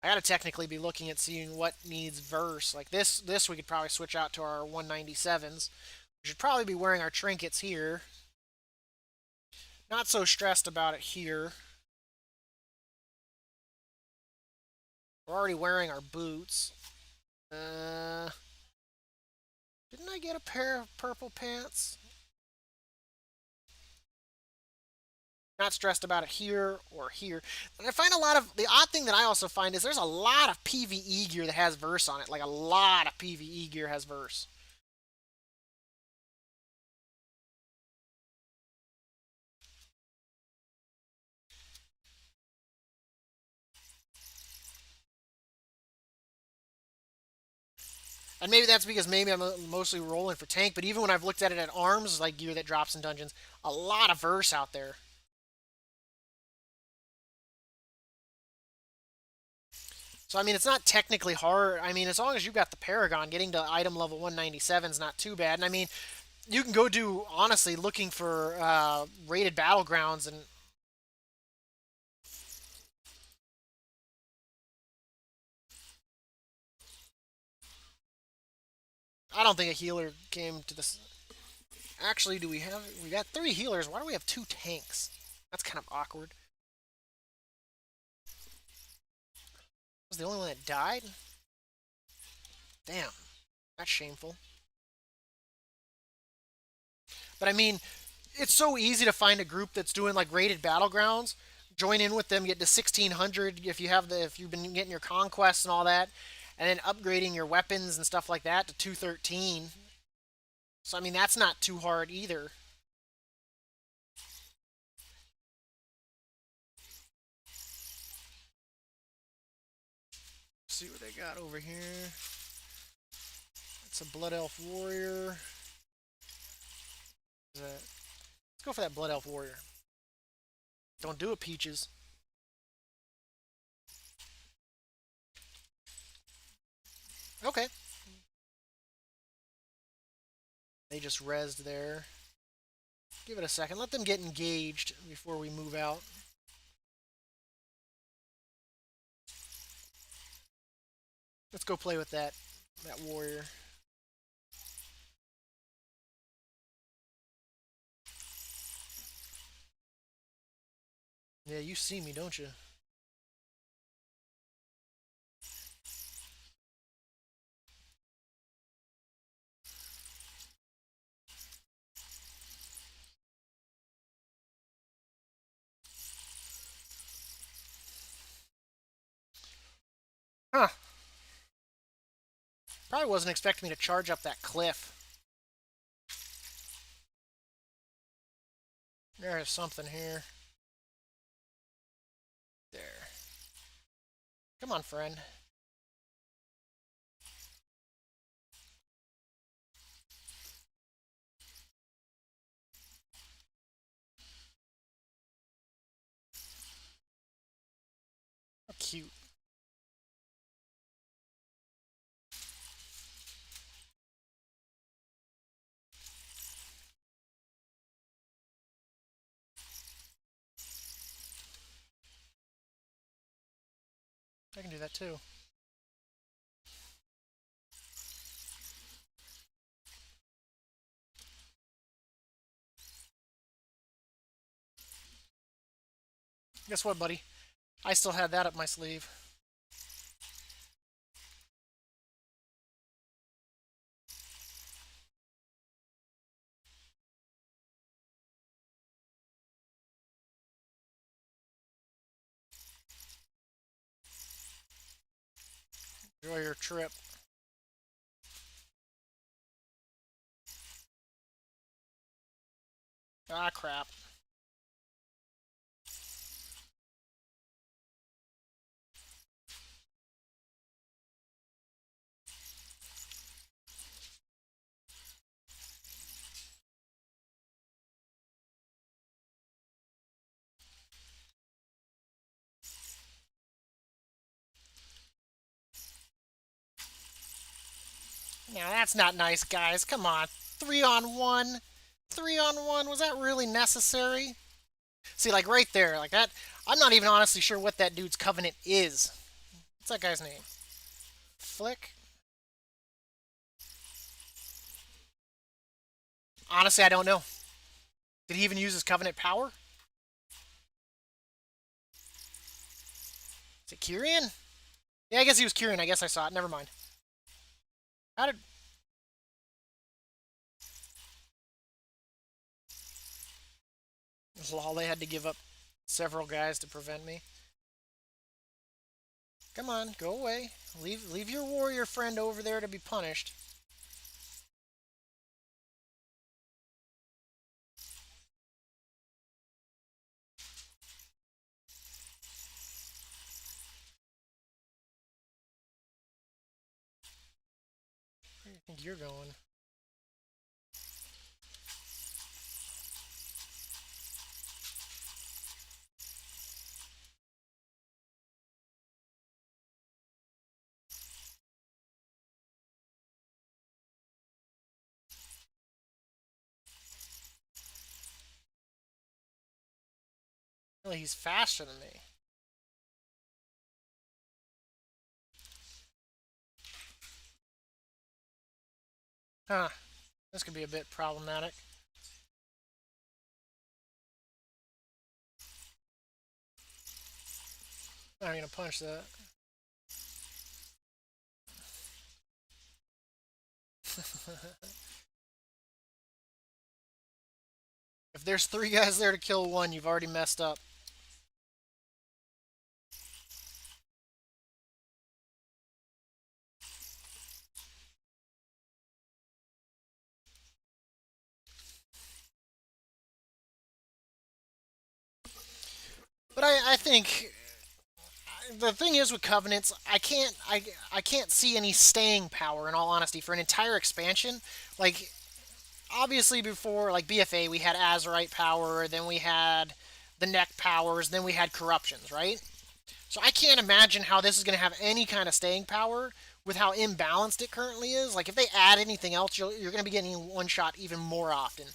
I gotta technically be looking at seeing what needs verse. Like this we could probably switch out to our 197s. We should probably be wearing our trinkets here. Not so stressed about it here. We're already wearing our boots. Didn't I get a pair of purple pants? Not stressed about it here or here. And I find a lot of the odd thing that I also find is there's a lot of PvE gear that has verse on it. Like a lot of PvE gear has verse. And maybe that's because maybe I'm mostly rolling for tank, but even when I've looked at it at arms, like gear that drops in dungeons, a lot of verse out there. So I mean, it's not technically hard. I mean, as long as you got the Paragon, getting to item level 197 is not too bad. And I mean, you can go do honestly looking for rated battlegrounds, and I don't think a healer came to this. Actually, do we have? We got 3 healers. Why do we have 2 tanks? That's kind of awkward. Was the only one that died? Damn, that's shameful. But I mean, it's so easy to find a group that's doing like rated battlegrounds. Join in with them, get to 1600 if you've been getting your conquests and all that, and then upgrading your weapons and stuff like that to 213. So I mean, that's not too hard either. Let's see what they got over here. It's a Blood Elf Warrior. Let's go for that Blood Elf Warrior. Don't do it, Peaches. Okay. They just rezzed there. Give it a second. Let them get engaged before we move out. Let's go play with that warrior. Yeah, you see me, don't you? Huh. Probably wasn't expecting me to charge up that cliff. There's something here. There. Come on, friend. How cute. I can do that too. Guess what, buddy? I still had that up my sleeve. Enjoy your trip. Ah, crap. Now that's not nice, guys. Come on. 3-on-1. 3-on-1. Was that really necessary? See, like right there, like that. I'm not even honestly sure what that dude's covenant is. What's that guy's name? Flick? Honestly, I don't know. Did he even use his covenant power? Is it Kyrian? Yeah, I guess he was Kyrian. I guess I saw it. Never mind. How did... Lol, they had to give up several guys to prevent me. Come on, go away. Leave your warrior friend over there to be punished. Where do you think you're going? Really, he's faster than me. Huh. This could be a bit problematic. I'm gonna punch that. If there's three guys there to kill one, you've already messed up. But I think the thing is with covenants, I can't see any staying power in all honesty for an entire expansion. Like obviously before like BFA we had Azerite power, then we had the neck powers, then we had corruptions, right? So I can't imagine how this is going to have any kind of staying power with how imbalanced it currently is. Like if they add anything else, you're going to be getting one shot even more often.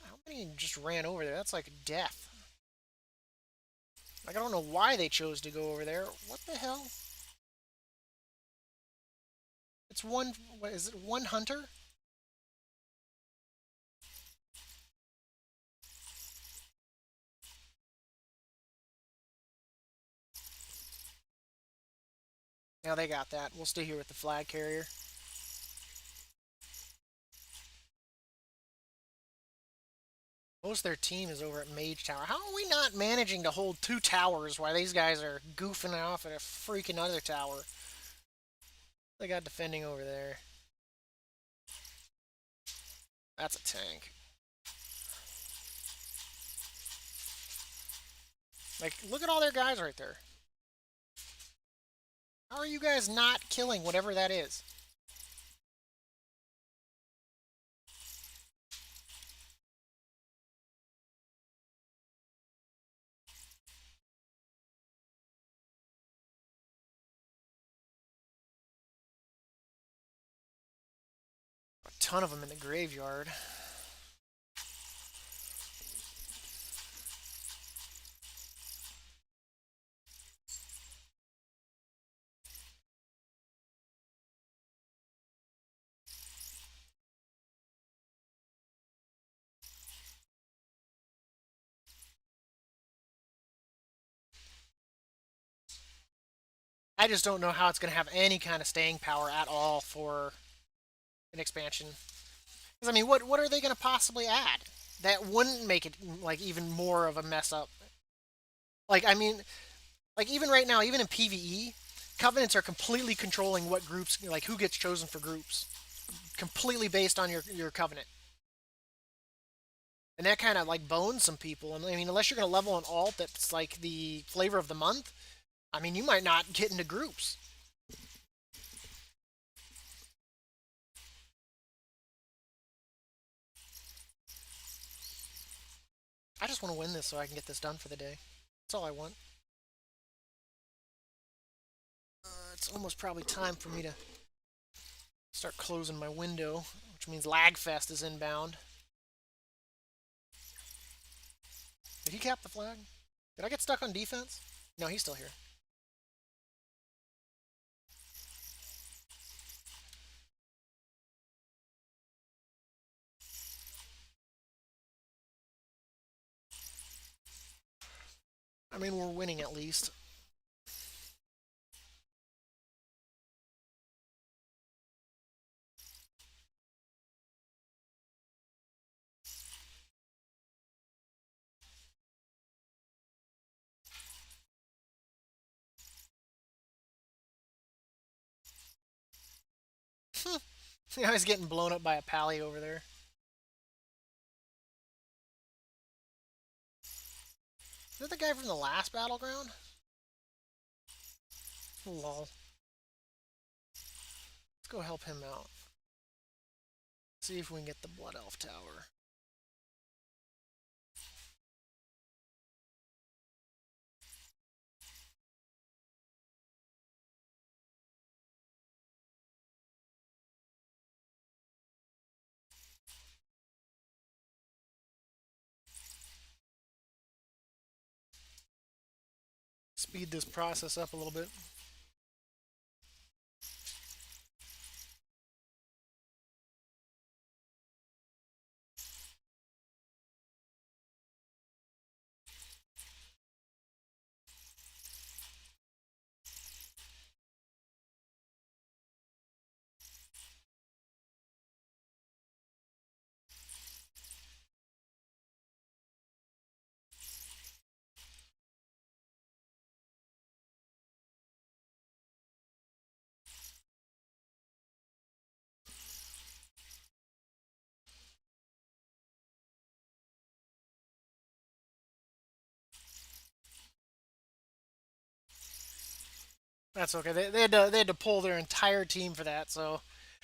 How many just ran over there? That's like death. Like I don't know why they chose to go over there. What the hell? It's one. What is it? One hunter? Now they got that. We'll stay here with the flag carrier. Most of their team is over at Mage Tower. How are we not managing to hold two towers while these guys are goofing off at a freaking other tower? They got defending over there. That's a tank. Like, look at all their guys right there. How are you guys not killing whatever that is? A ton of them in the graveyard. I just don't know how it's going to have any kind of staying power at all for an expansion. Because I mean, what are they going to possibly add that wouldn't make it like even more of a mess up? Like I mean, like even right now, even in PVE, covenants are completely controlling what groups, like who gets chosen for groups, completely based on your covenant, and that kind of like bones some people. And I mean, unless you're going to level an alt that's like the flavor of the month, I mean, you might not get into groups. I just want to win this so I can get this done for the day. That's all I want. It's almost probably time for me to start closing my window, which means Lagfest is inbound. Did he cap the flag? Did I get stuck on defense? No, he's still here. I mean, we're winning at least. Yeah, he's getting blown up by a pally over there. Is that the guy from the last battleground? Lol. Let's go help him out. See if we can get the Blood Elf Tower. Speed this process up a little bit. That's okay. They had to pull their entire team for that. So,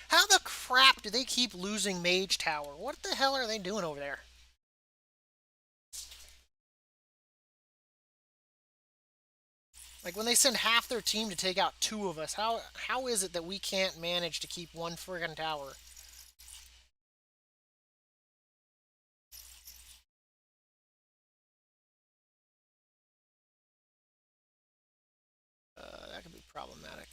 how the crap do they keep losing Mage Tower? What the hell are they doing over there? Like when they send half their team to take out two of us, how is it that we can't manage to keep one friggin' tower? That could be problematic.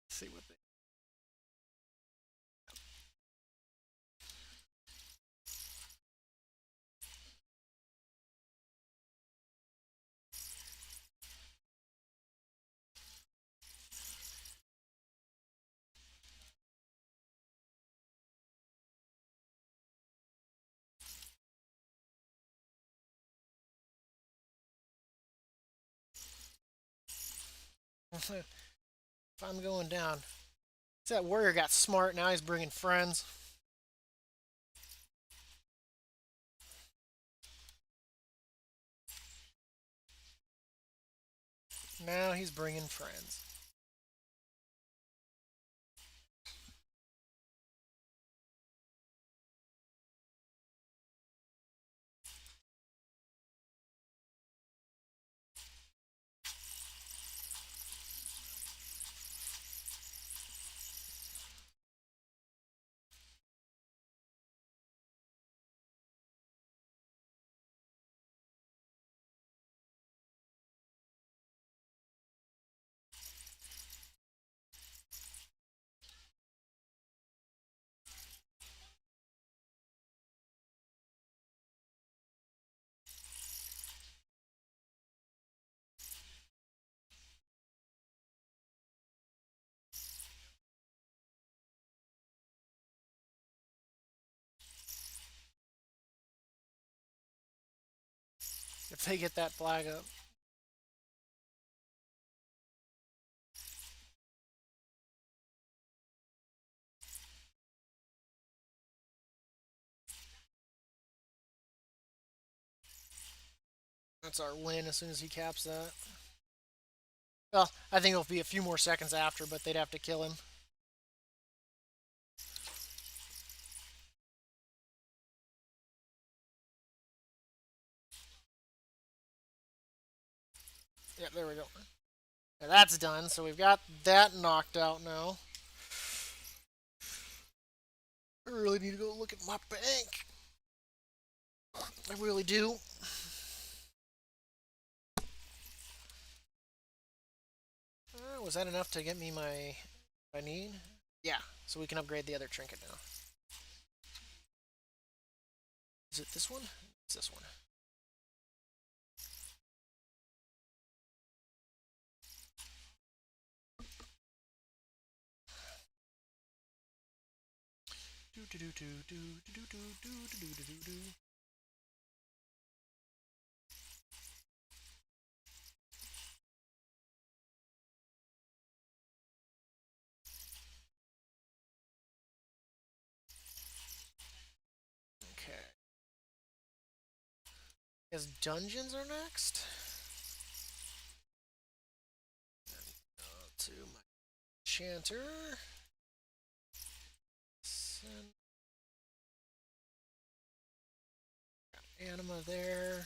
Let's see what they. If I'm going down, that warrior got smart. Now he's bringing friends. Now he's bringing friends. If they get that flag up. That's our win as soon as he caps that. Well, I think it'll be a few more seconds after, but they'd have to kill him. Yep, there we go. Yeah, that's done. So we've got that knocked out now. I really need to go look at my bank. I really do. Was that enough to get me my I need? Yeah, so we can upgrade the other trinket now. Is it this one? It's this one. Do do do do do do do do do do do do. Okay. I guess dungeons are next. To my enchanter. Send anima there.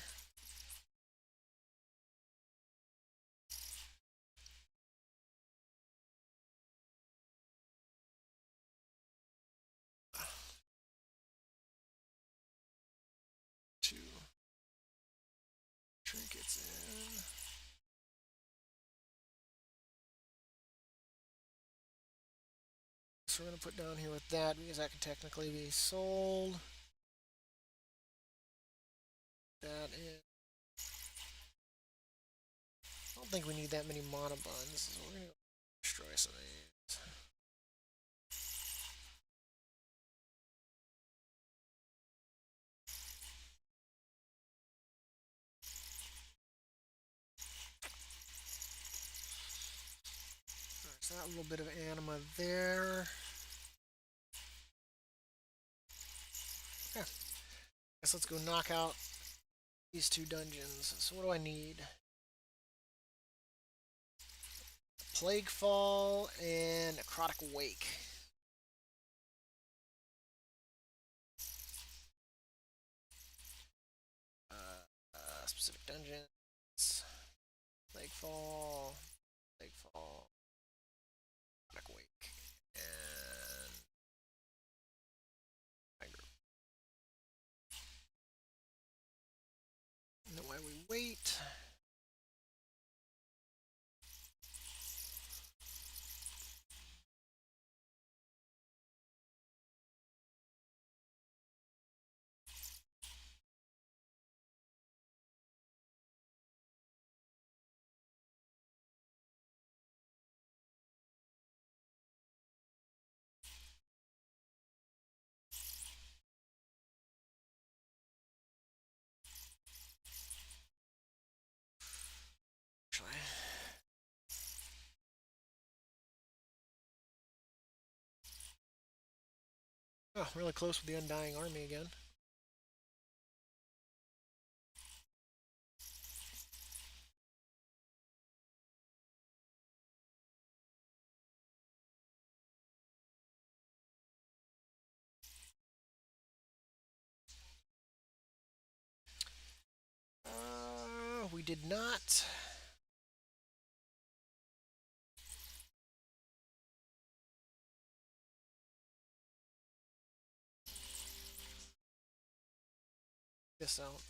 Two trinkets in. So we're gonna put down here with that because that can technically be sold. That is. I don't think we need that many mana buns, so we're gonna destroy some of these. There's that little bit of anima there. Yeah. Guess let's go knock out these two dungeons. So what do I need? Plague Fall and Necrotic Wake. Specific dungeons. Plague Fall. Plague Fall. Necrotic Wake. And my group. And then while we wait. Actually. Oh, really close with the Undying Army again. We did not. This out.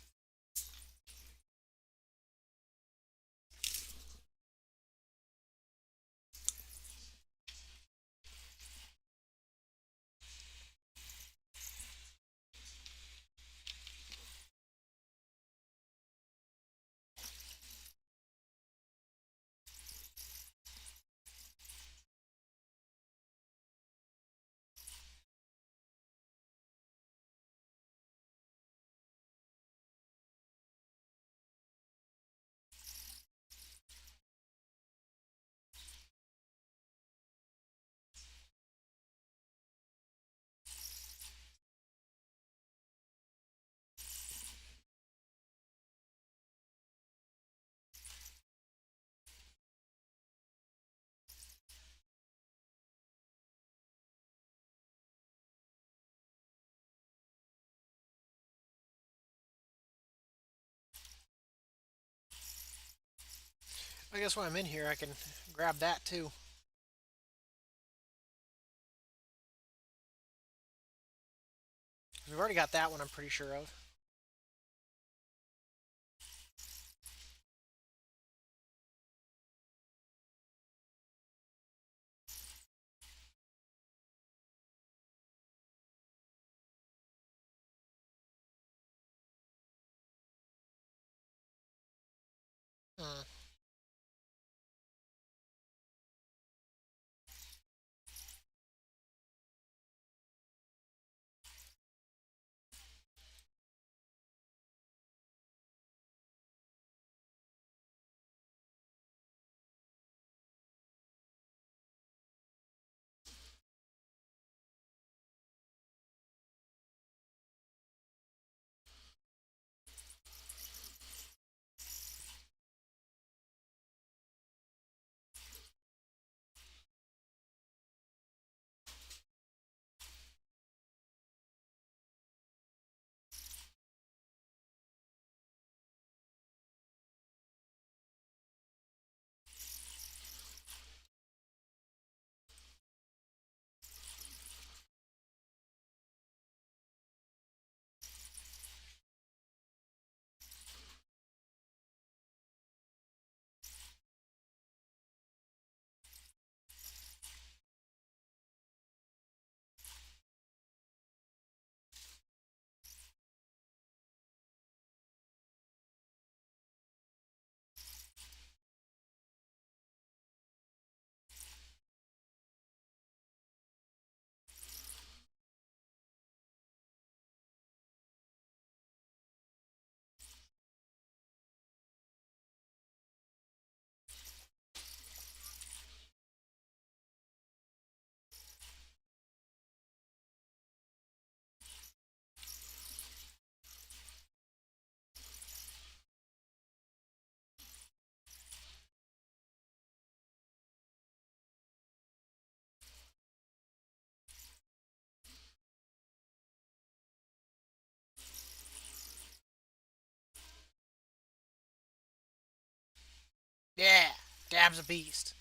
I guess while I'm in here, I can grab that too. We've already got that one, I'm pretty sure of. Hmm. Yeah, Dab's a beast.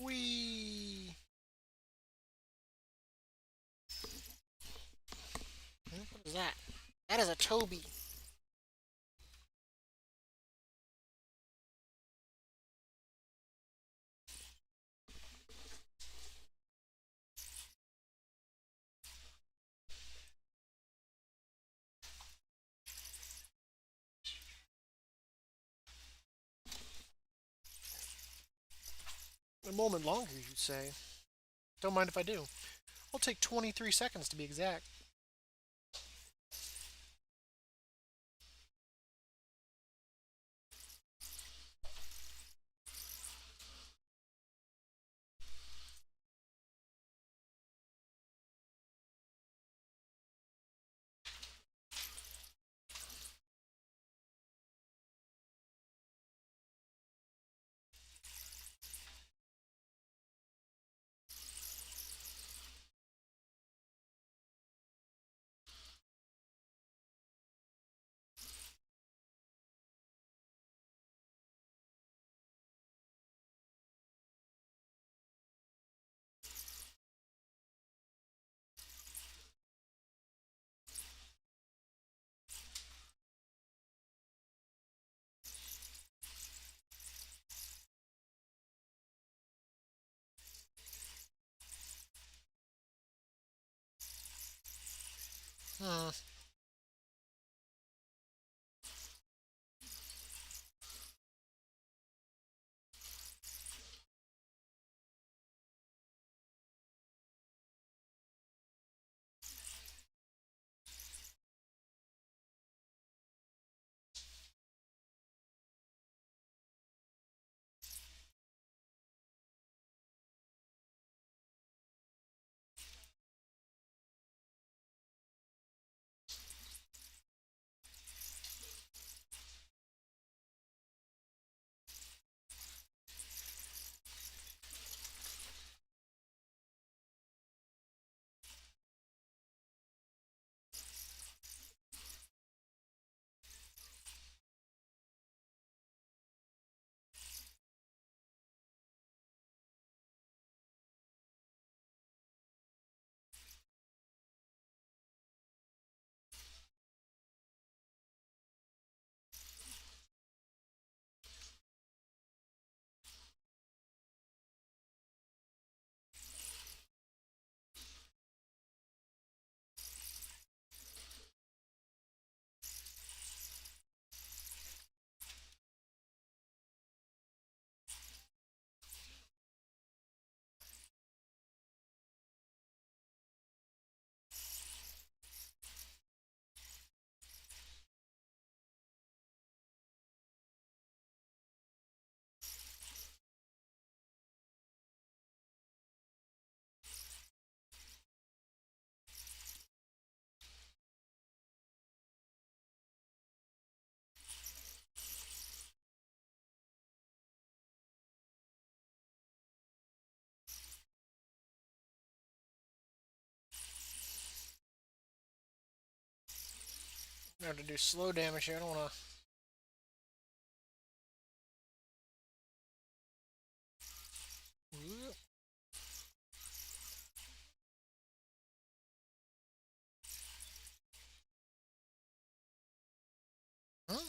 Whee! What is that? That is a Toby. A moment longer, you'd say. Don't mind if I do. I'll take 23 seconds to be exact. Hmm. I have to do slow damage here. I don't want to. Huh?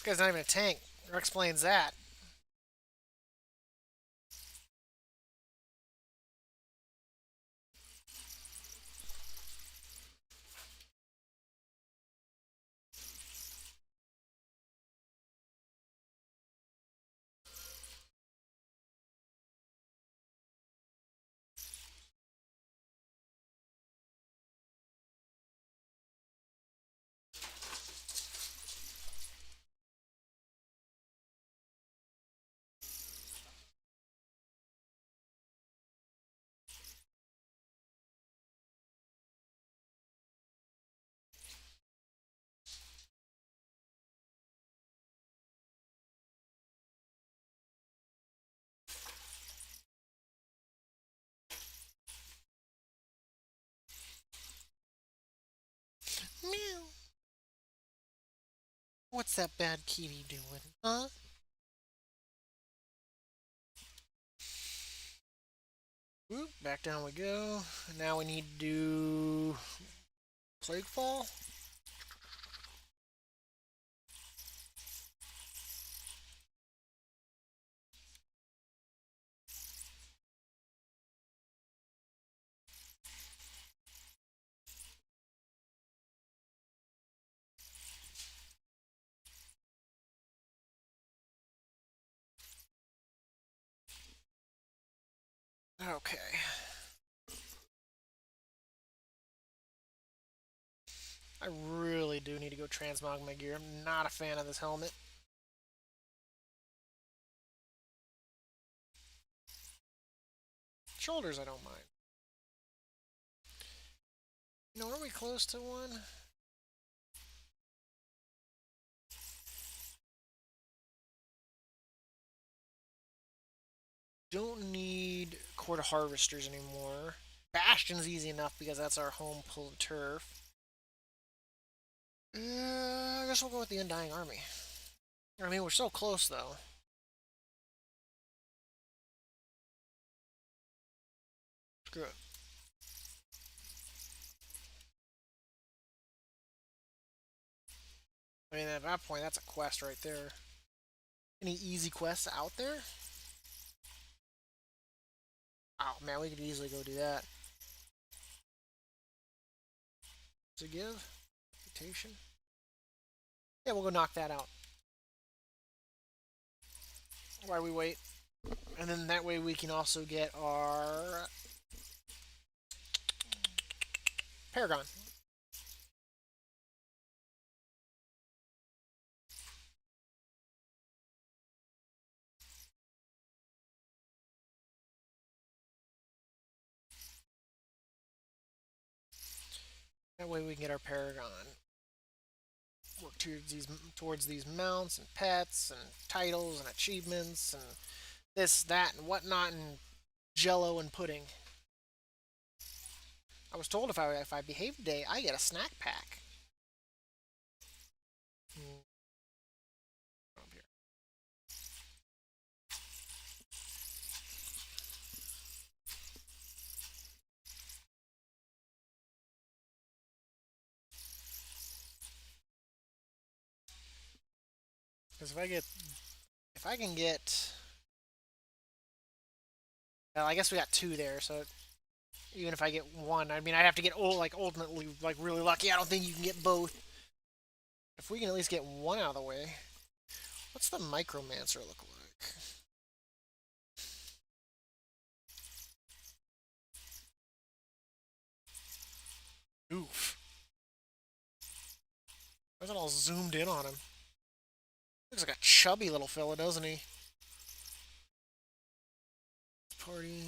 guy's not even a tank. That explains that. Meow. What's that bad kitty doing? Huh? Whoop, back down we go. Now we need to do Plague Fall. Okay. I really do need to go transmog my gear. I'm not a fan of this helmet. Shoulders, I don't mind. You know, are we close to one? Don't need quarter harvesters anymore. Bastion's easy enough because that's our home pulled turf. I guess we'll go with the Undying Army. I mean, we're so close though. Screw it. I mean, at that point, that's a quest right there. Any easy quests out there? Oh man, we could easily go do that. To give? Reputation? Yeah, we'll go knock that out. While we wait. And then that way we can also get our Paragon. That way we can get our Paragon. Work towards these mounts and pets and titles and achievements and this, that, and whatnot, and Jello and pudding. I was told if I behave today, I get a snack pack. Because if I can get, well, I guess we got two there. So even if I get one, I mean, I'd have to get ultimately really lucky. I don't think you can get both. If we can at least get one out of the way, what's the Micromancer look like? Oof. Why is it all zoomed in on him? Looks like a chubby little fella, doesn't he? Party.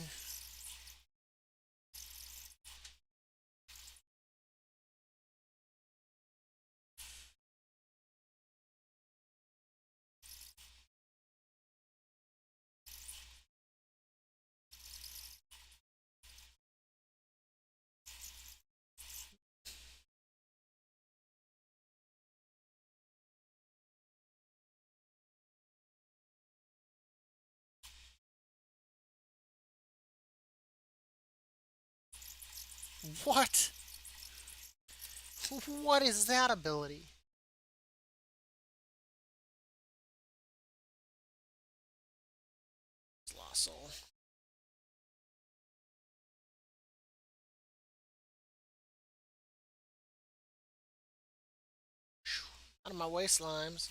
What? What is that ability? castle. Out of my way, slimes.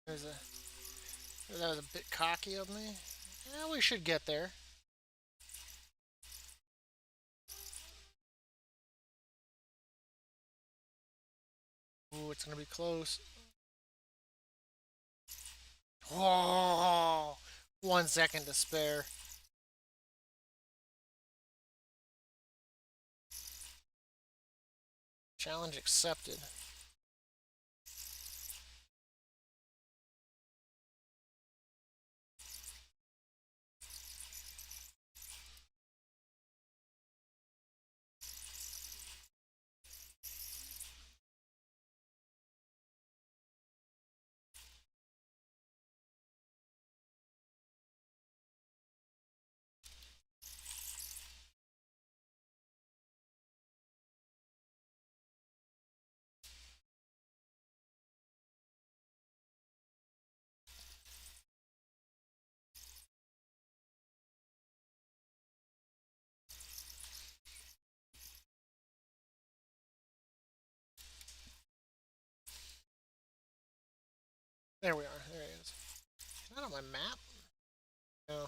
There's that was a bit cocky of me. Yeah, we should get there. Ooh, it's gonna be close. Oh, 1 second to spare. Challenge accepted. There we are. There it is. Is that on my map? No.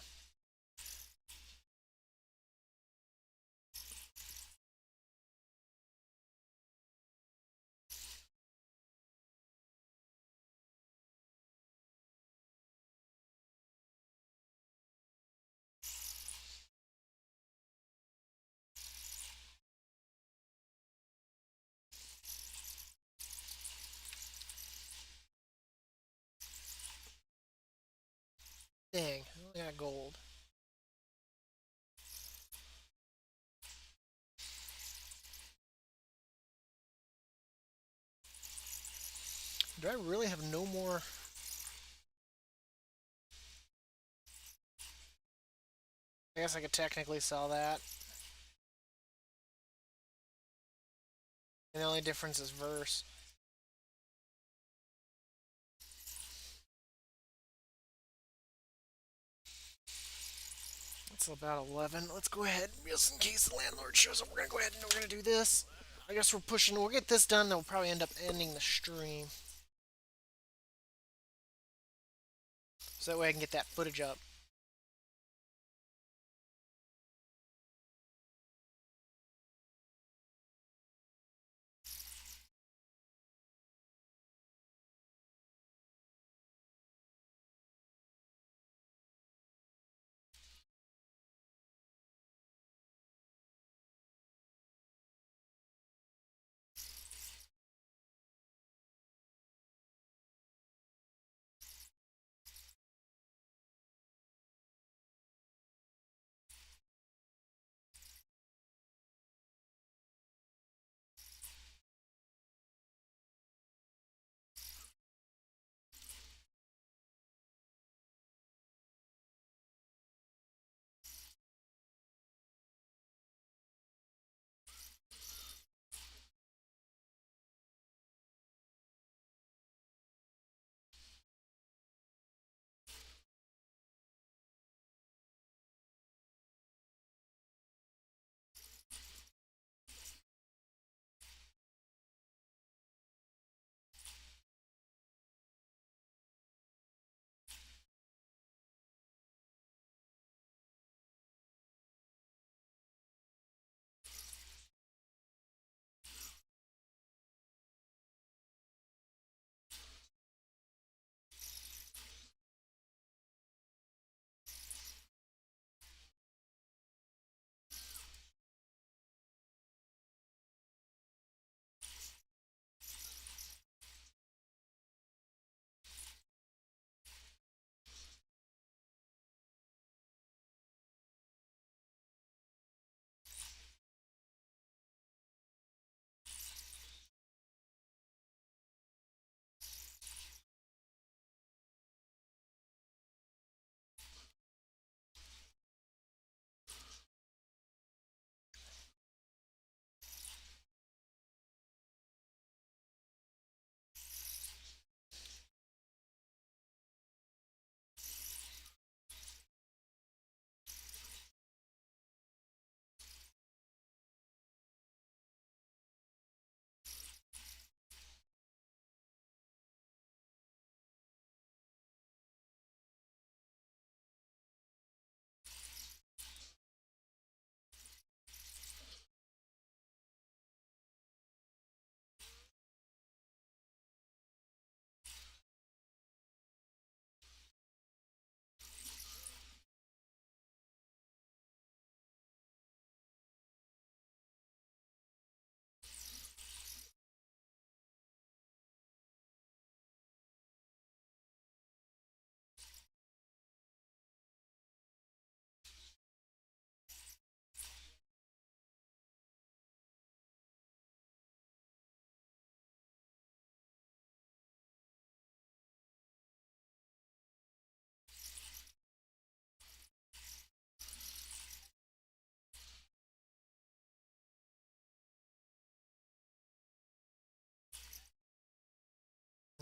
Dang, I only got gold. Do I really have no more? I guess I could technically sell that. And the only difference is verse. It's about 11. Let's go ahead, just in case the landlord shows up. We're gonna go ahead and we're gonna do this. I guess we're pushing. We'll get this done. Then we'll probably end up ending the stream, so that way I can get that footage up.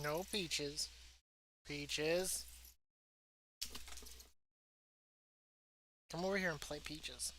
No peaches. Peaches. Come over here and play peaches.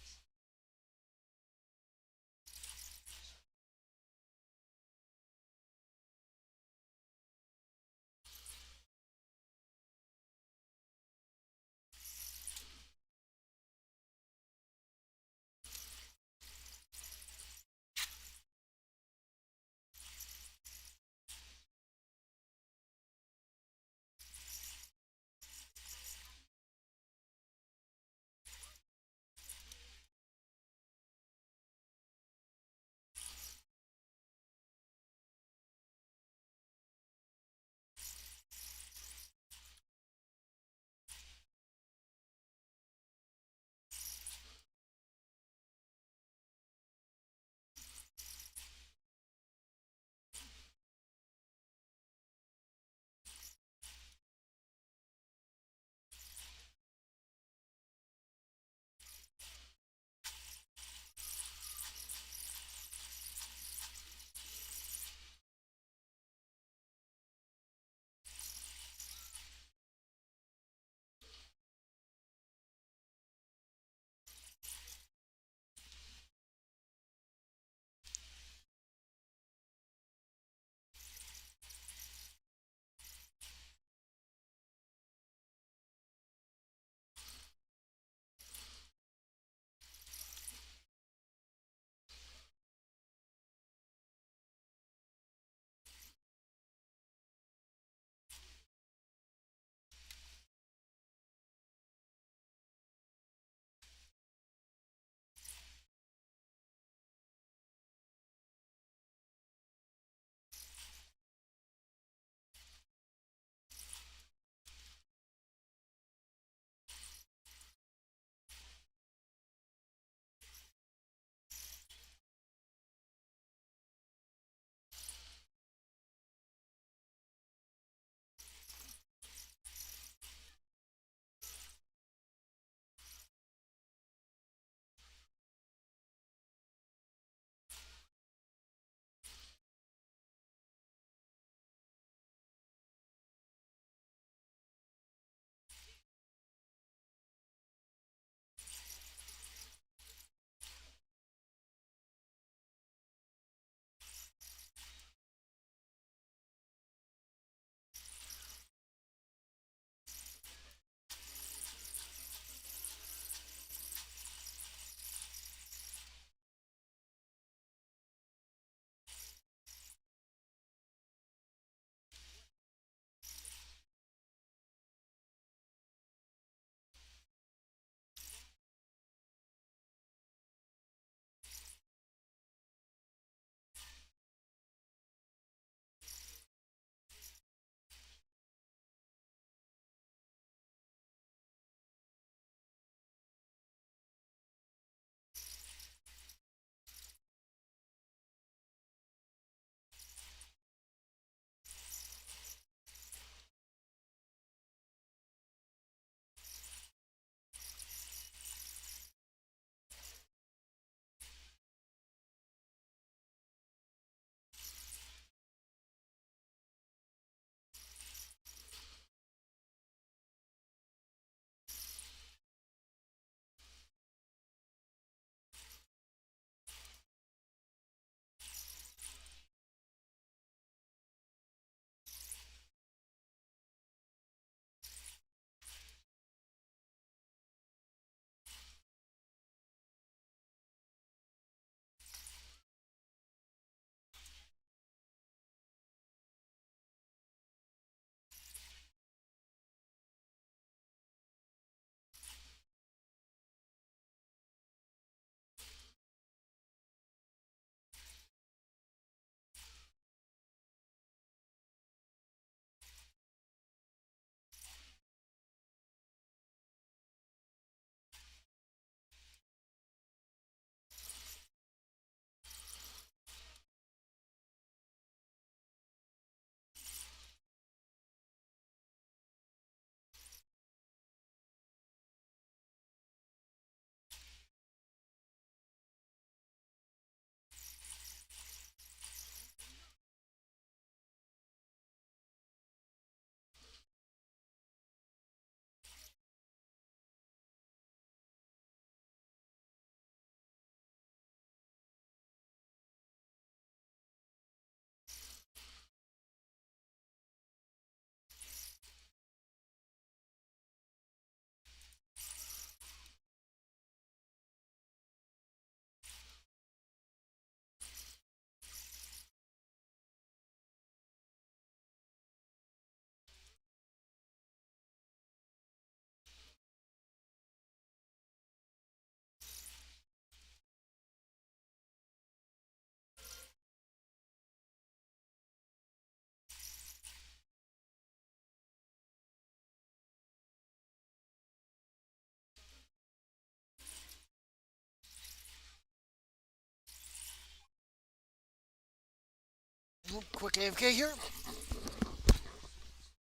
Quick AFK here.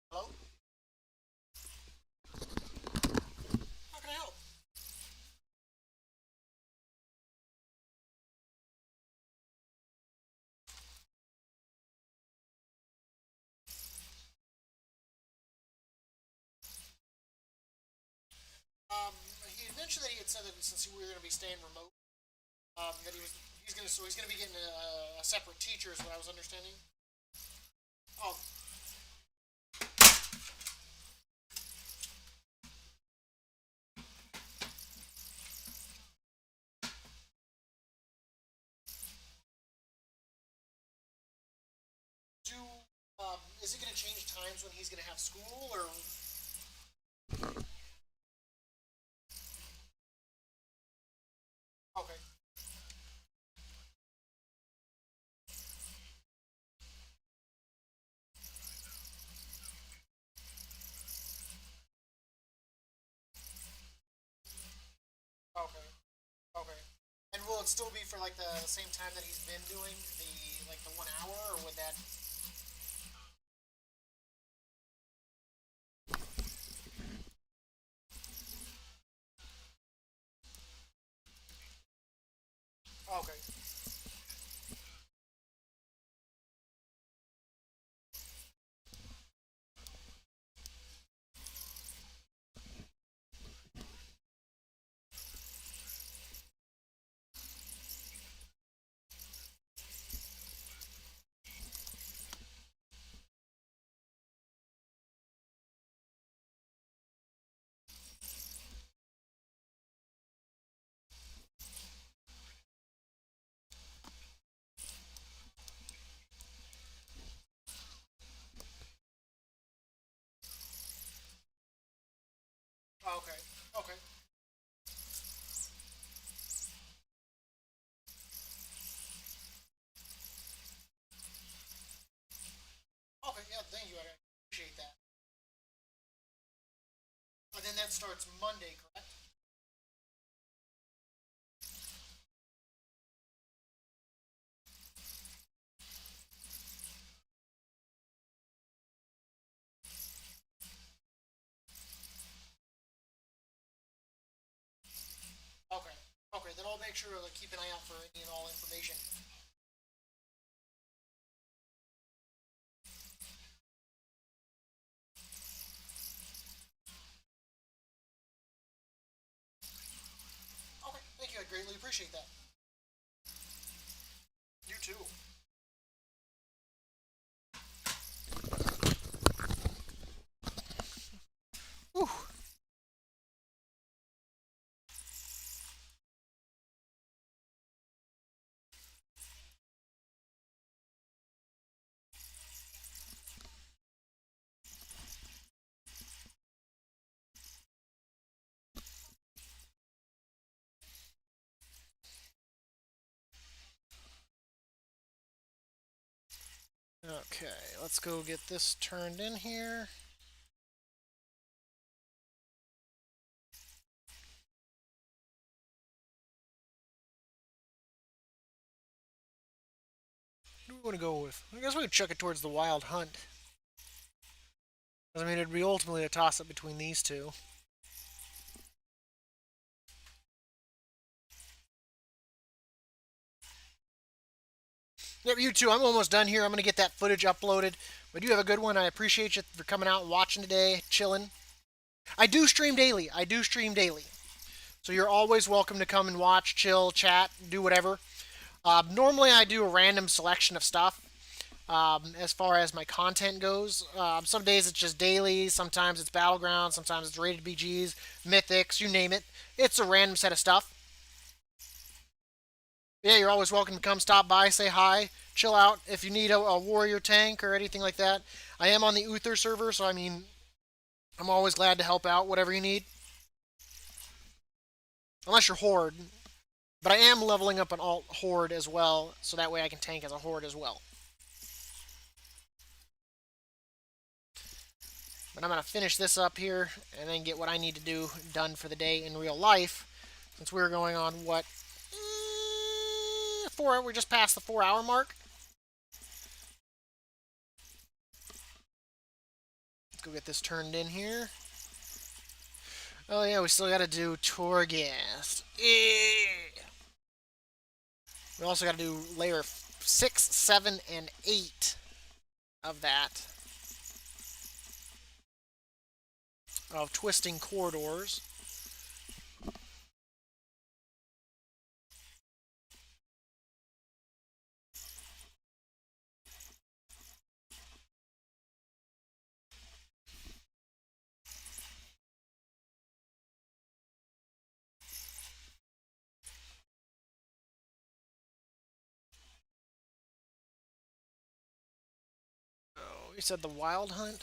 Hello? How can I help? Um, he had mentioned that he had said that since we were going to be staying remote, that he's gonna be getting a separate teacher, is what I was understanding. Oh, do is it gonna change times when he's gonna have school or? Okay, okay, okay. And will it still be for like the same time that he's been doing the 1 hour, or would that? Okay, okay, okay, okay. Yeah, thank you. I appreciate that. And then that starts Monday, correct? Okay, okay. Then I'll make sure to keep an eye out for any and all information. Okay, thank you. I greatly appreciate that. You too. Whew. Okay, let's go get this turned in here. What do we want to go with? I guess we could chuck it towards the wild hunt. I mean, it'd be ultimately a toss-up between these two. Yep, you too. I'm almost done here. I'm going to get that footage uploaded. But you have a good one. I appreciate you for coming out and watching today, chilling. I do stream daily. I do stream daily. So you're always welcome to come and watch, chill, chat, do whatever. Normally, I do a random selection of stuff. As far as my content goes. Some days it's just daily, sometimes it's battleground, sometimes it's rated BGs, mythics, you name it. It's a random set of stuff. Yeah, you're always welcome to come stop by, say hi, chill out. If you need a warrior tank or anything like that, I am on the Uther server, so I mean, I'm always glad to help out whatever you need. Unless you're Horde. But I am leveling up an alt Horde as well, so that way I can tank as a Horde as well. But I'm going to finish this up here and then get what I need to do done for the day in real life. Since we're going on what? We're just past the 4 hour mark. Go get this turned in here. Oh yeah, we still gotta do Torghast. We also gotta do layer 6, 7, and 8 of that. Of twisting corridors. Oh, you said the Wild Hunt?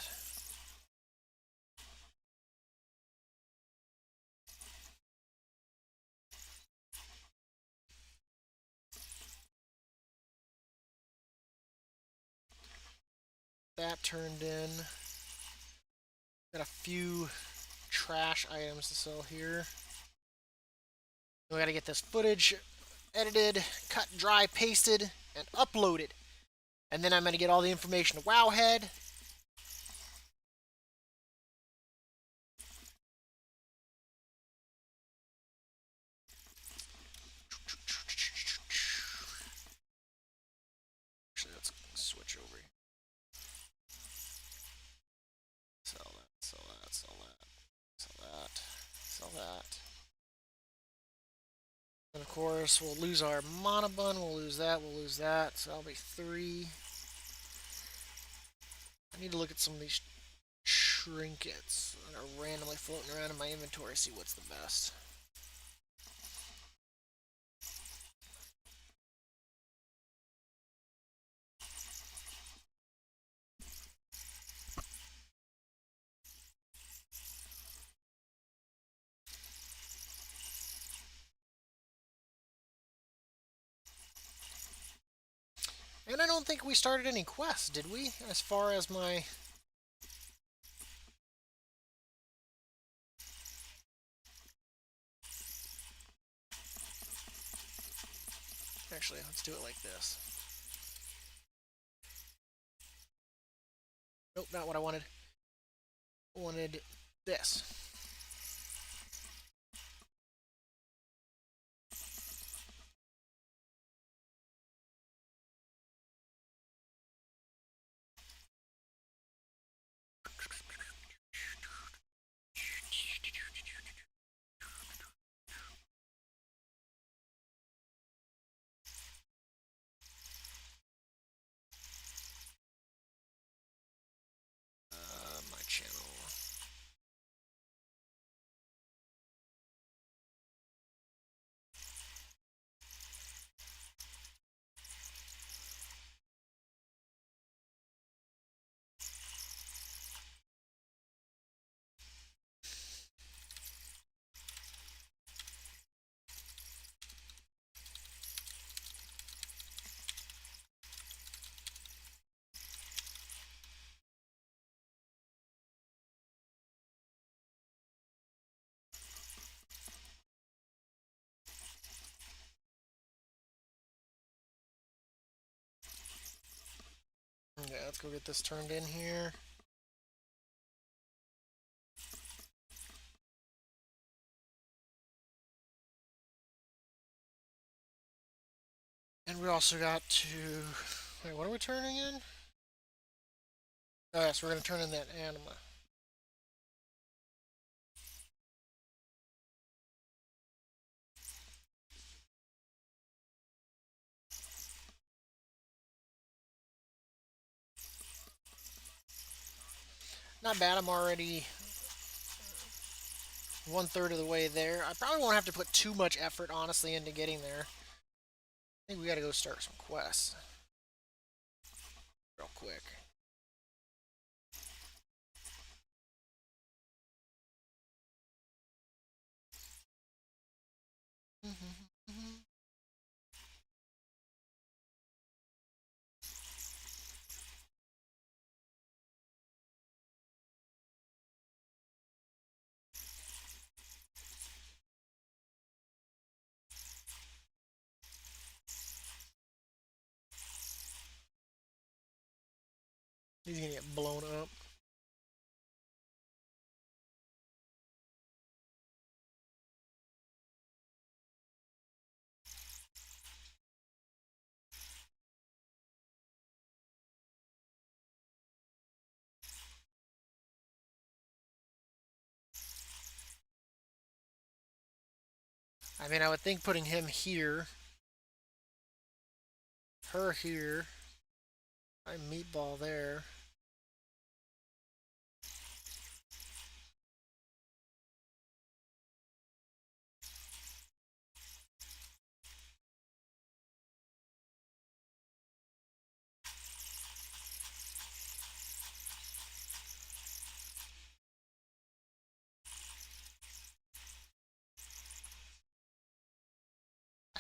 That turned in. Got a few trash items to sell here. We gotta get this footage edited, cut, dry, pasted, and uploaded. And then I'm gonna get all the information to Wowhead. Actually, let's switch over here. Sell that, sell that, sell that, sell that, sell that. And of course, we'll lose our monobun, we'll lose that, we'll lose that. So that'll be 3. I need to look at some of these trinkets that are randomly floating around in my inventory, see what's the best. And I don't think we started any quests, did we? As far as my... Actually, let's do it like this. Nope, not what I wanted. I wanted this. My channel. Okay, let's go get this turned in here. And we also got to... Wait, what are we turning in? Oh, yes, we're going to turn in that anima. Not bad, I'm already 1/3 of the way there. I probably won't have to put too much effort, honestly, into getting there. I think we gotta go start some quests. Real quick. He's gonna get blown up. I mean, I would think putting him here, her here, I meatball there.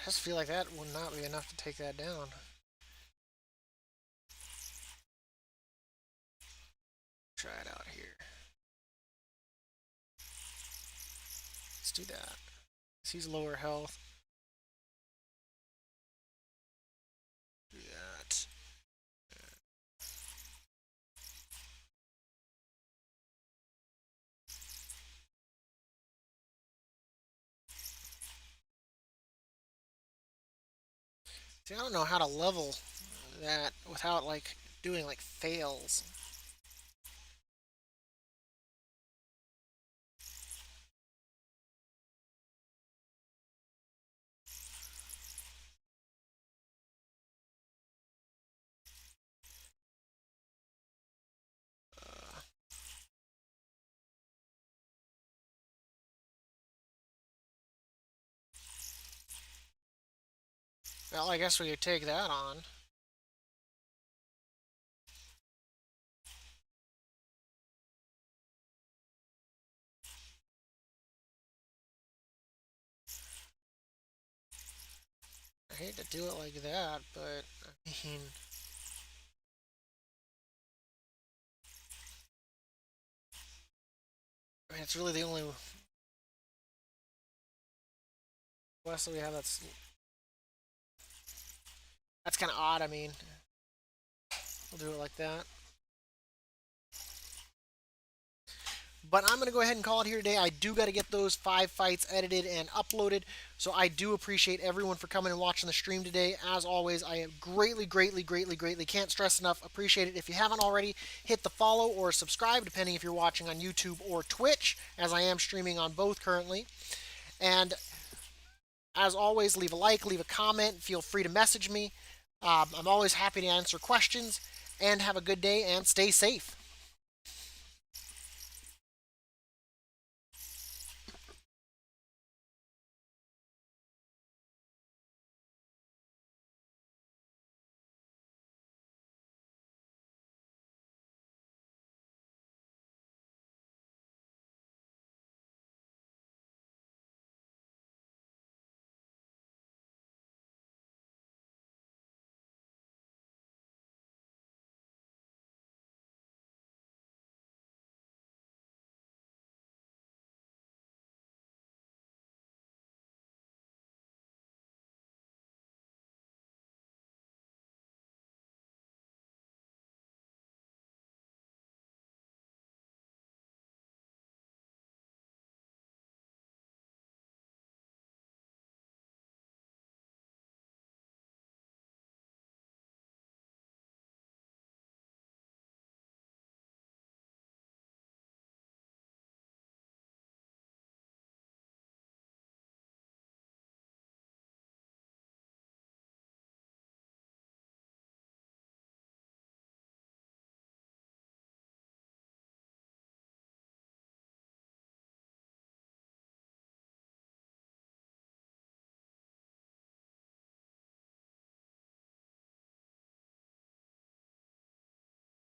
I just feel like that would not be enough to take that down. Try it out here. Let's do that. He's lower health. Do that. See, I don't know how to level that without like doing like fails. Uh, well, I guess we could take that on. I hate to do it like that, but I mean, it's really the only quest that we have that's kind of odd. I mean, we'll do it like that. But I'm going to go ahead and call it here today. I do got to get those 5 fights edited and uploaded. So I do appreciate everyone for coming and watching the stream today. As always, I greatly, greatly, greatly, greatly can't stress enough. Appreciate it. If you haven't already, hit the follow or subscribe, depending if you're watching on YouTube or Twitch, as I am streaming on both currently. And as always, leave a like, leave a comment. Feel free to message me. I'm always happy to answer questions. And have a good day and stay safe.